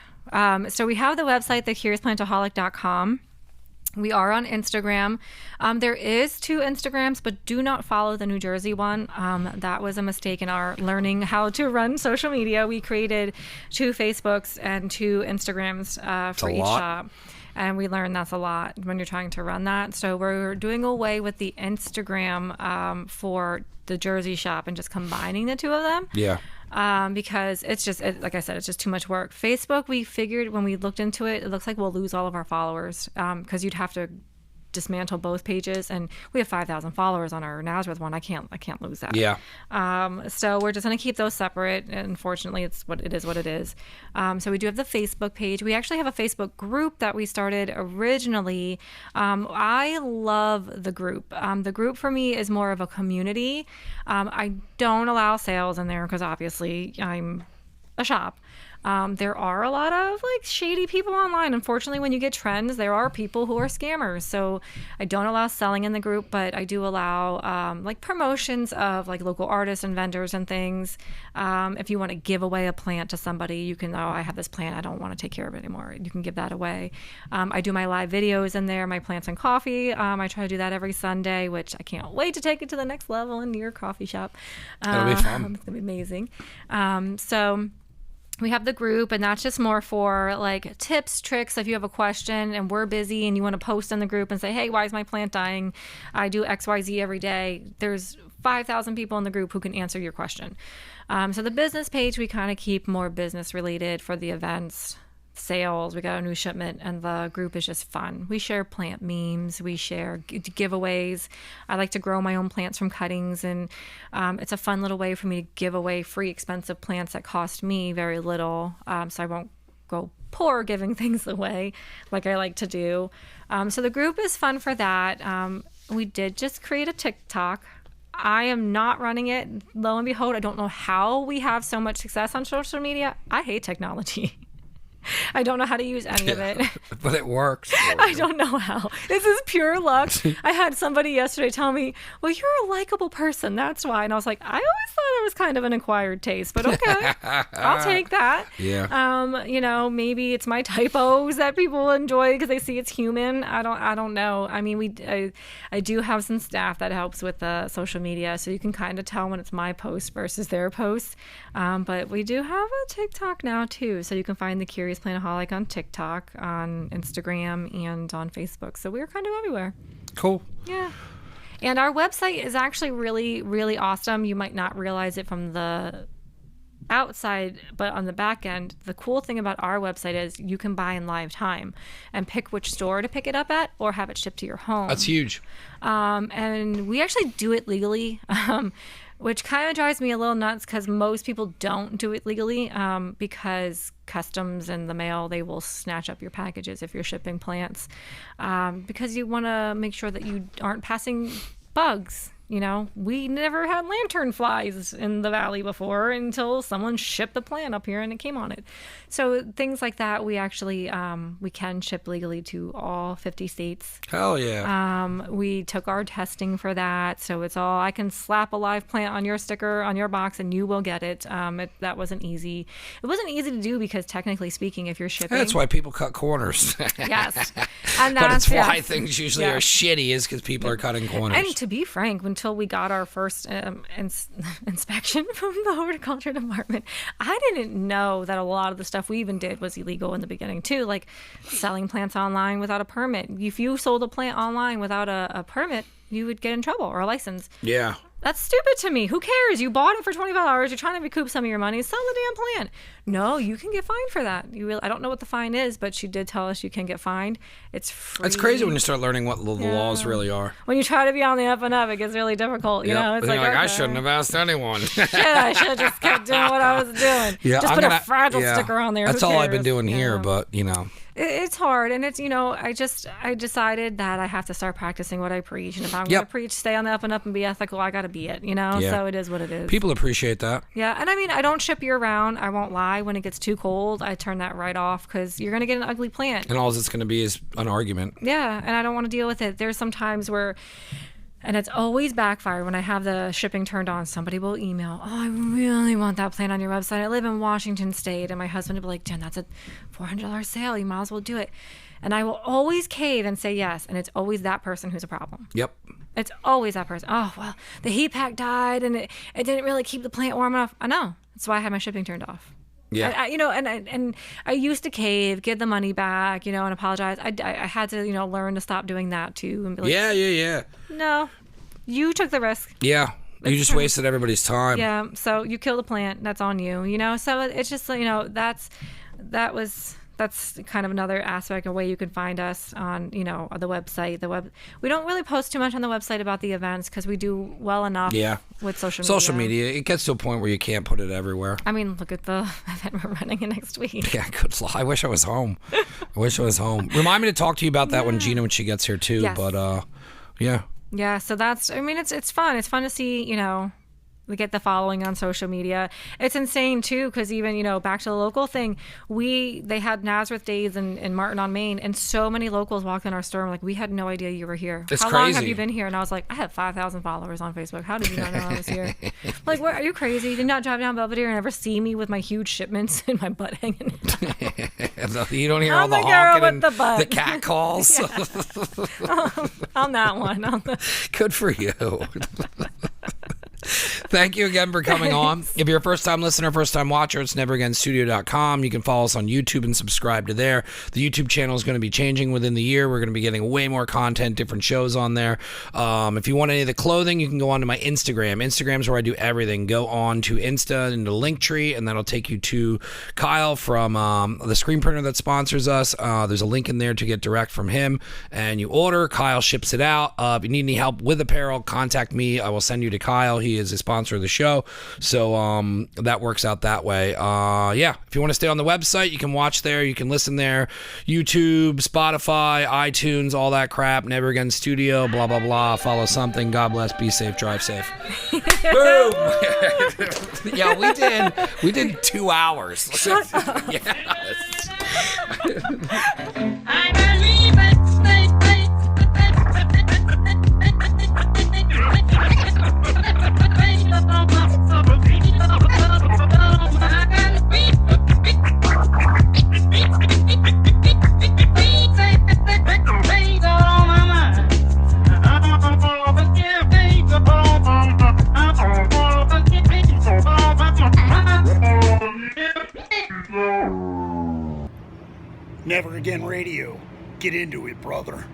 So we have the website, thecuriousplantaholic.com. We are on Instagram. There is 2 Instagrams, but do not follow the New Jersey one. That was a mistake in our learning how to run social media. We created 2 Facebooks and 2 Instagrams for each shop. And we learned that's a lot when you're trying to run that. So we're doing away with the Instagram for the Jersey shop and just combining the 2 of them. Yeah. Because it's just, like I said, it's just too much work. Facebook, we figured when we looked into it, it looks like we'll lose all of our followers because you'd have to dismantle both pages, and we have 5,000 followers on our Nazareth one. I can't lose that. Yeah. So we're just going to keep those separate. Unfortunately, it's what it is. So we do have the Facebook page. We actually have a Facebook group that we started originally. I love the group. The group for me is more of a community. I don't allow sales in there because obviously I'm a shop. There are a lot of like shady people online. Unfortunately, when you get trends, there are people who are scammers. So I don't allow selling in the group, but I do allow like promotions of like local artists and vendors and things. If you want to give away a plant to somebody, you can, I have this plant, I don't want to take care of it anymore. You can give that away. I do my live videos in there, my plants and coffee. I try to do that every Sunday, which I can't wait to take it to the next level in your coffee shop. That'll be fun. It's going to be amazing. So we have the group, and that's just more for like tips, tricks. If you have a question and we're busy and you want to post in the group and say, hey, why is my plant dying? I do XYZ every day. There's 5,000 people in the group who can answer your question. So the business page, we kind of keep more business related for the events, sales. We got a new shipment, and the group is just fun. We share plant memes, we share giveaways. I like to grow my own plants from cuttings, and it's a fun little way for me to give away free expensive plants that cost me very little, so I won't go poor giving things away like I like to do. So the group is fun for that. We did just create a TikTok. I am not running it. Lo and behold, I don't know how we have so much success on social media. I hate technology. I don't know how to use any of it. But it works. I don't know how. This is pure luck. I had somebody yesterday tell me, well, you're a likable person. That's why. And I was like, I always thought it was kind of an acquired taste, but okay. I'll take that. Yeah. Maybe it's my typos that people enjoy because they see it's human. I don't know. I mean, I do have some staff that helps with the social media, so you can kind of tell when it's my post versus their post. But we do have a TikTok now too, so you can find the Curious Plantaholic on TikTok, on Instagram, and on Facebook. So we're kind of everywhere. Cool. Yeah. And our website is actually really, really awesome. You might not realize it from the outside, but on the back end, the cool thing about our website is you can buy in live time and pick which store to pick it up at or have it shipped to your home. That's huge. And we actually do it legally, which kind of drives me a little nuts because most people don't do it legally because customs and the mail, they will snatch up your packages if you're shipping plants because you want to make sure that you aren't passing bugs. You know, we never had lantern flies in the valley before until someone shipped the plant up here and it came on it. So things like that, we actually, we can ship legally to all 50 states. Hell yeah. We took our testing for that. So it's all, I can slap a live plant on your sticker, on your box, and you will get it. That wasn't easy. It wasn't easy to do because technically speaking, if you're shipping. That's why people cut corners. Yes. And but it's why yes. things usually are shitty is because people are cutting corners. And to be frank, until we got our first inspection from the horticulture department, I didn't know that a lot of the stuff we even did was illegal in the beginning too, like selling plants online without a permit. If you sold a plant online without a permit, you would get in trouble or a license. Yeah. That's stupid to me. Who cares? You bought it for $25. You're trying to recoup some of your money. Sell the damn plant. No, you can get fined for that. I don't know what the fine is, but she did tell us you can get fined. It's free. It's crazy when you start learning what the laws really are. When you try to be on the up and up, it gets really difficult. You know, it's like, okay. I shouldn't have asked anyone. Shit, I should have just kept doing what I was doing. Yeah, just put a fragile sticker on there. That's Who all cares? I've been doing here, but you know. It's hard, and it's, you know, I decided that I have to start practicing what I preach, and if I'm going to preach, stay on the up and up and be ethical, I got to be it, you know, so it is what it is. People appreciate that. Yeah, and I mean, I don't ship year round, I won't lie, when it gets too cold, I turn that right off, because you're going to get an ugly plant. And all it's going to be is an argument. Yeah, and I don't want to deal with it. There's some times where... And it's always backfired when I have the shipping turned on. Somebody will email, oh, I really want that plant on your website. I live in Washington State. And my husband will be like, Jen, that's a $400 sale. You might as well do it. And I will always cave and say yes. And it's always that person who's a problem. Yep. It's always that person. Oh, well, the heat pack died and it didn't really keep the plant warm enough. I know. That's why I had my shipping turned off. Yeah. You know, and I used to cave, get the money back, you know, and apologize. I had to, you know, learn to stop doing that too. And be like, yeah. No, you took the risk. Yeah. You just wasted everybody's time. Yeah. So you killed the plant. That's on you, you know? So it's just, you know, that's kind of another aspect, a way you can find us on, you know, the website. We don't really post too much on the website about the events because we do well enough with social media. Social media, it gets to a point where you can't put it everywhere. I mean, look at the event we're running next week. Yeah, good luck. I wish I was home. Remind me to talk to you about that when she gets here too. Yes. But yeah. Yeah, so that's, I mean, it's fun. It's fun to see, you know, we get the following on social media. It's insane too, because even, you know, back to the local thing, they had Nazareth Days in Martin on Main, and so many locals walked in our store and were like, we had no idea you were here. It's How crazy. long have you been here? And I was like, I have 5,000 followers on Facebook. How did you not know I was here? Like, what, are you crazy? You did not drive down Belvedere and ever see me with my huge shipments and my butt hanging out. You don't hear I'm all the the girl honking with and the butt. the cat calls. On that one. Good for you. Thank you again for coming on. If you're a first-time listener, first-time watcher, it's neveragainstudio.com. You can follow us on YouTube and subscribe to there. The YouTube channel is going to be changing within the year. We're going to be getting way more content, different shows on there. If you want any of the clothing, you can go on to my Instagram. Instagram's where I do everything. Go on to Insta into Linktree, and that'll take you to Kyle from the screen printer that sponsors us. There's a link in there to get direct from him, and you order. Kyle ships it out. If you need any help with apparel, contact me. I will send you to Kyle. He is a sponsor of the show, so that works out that way. If you want to stay on the website, you can watch there, you can listen there, YouTube, Spotify, iTunes, all that crap. Never Again Studio, blah blah blah. Follow something. God bless. Be safe. Drive safe. Boom. Yeah, we did 2 hours. Shut up. Yes. I believe it. Never Again Radio. Get into it, brother.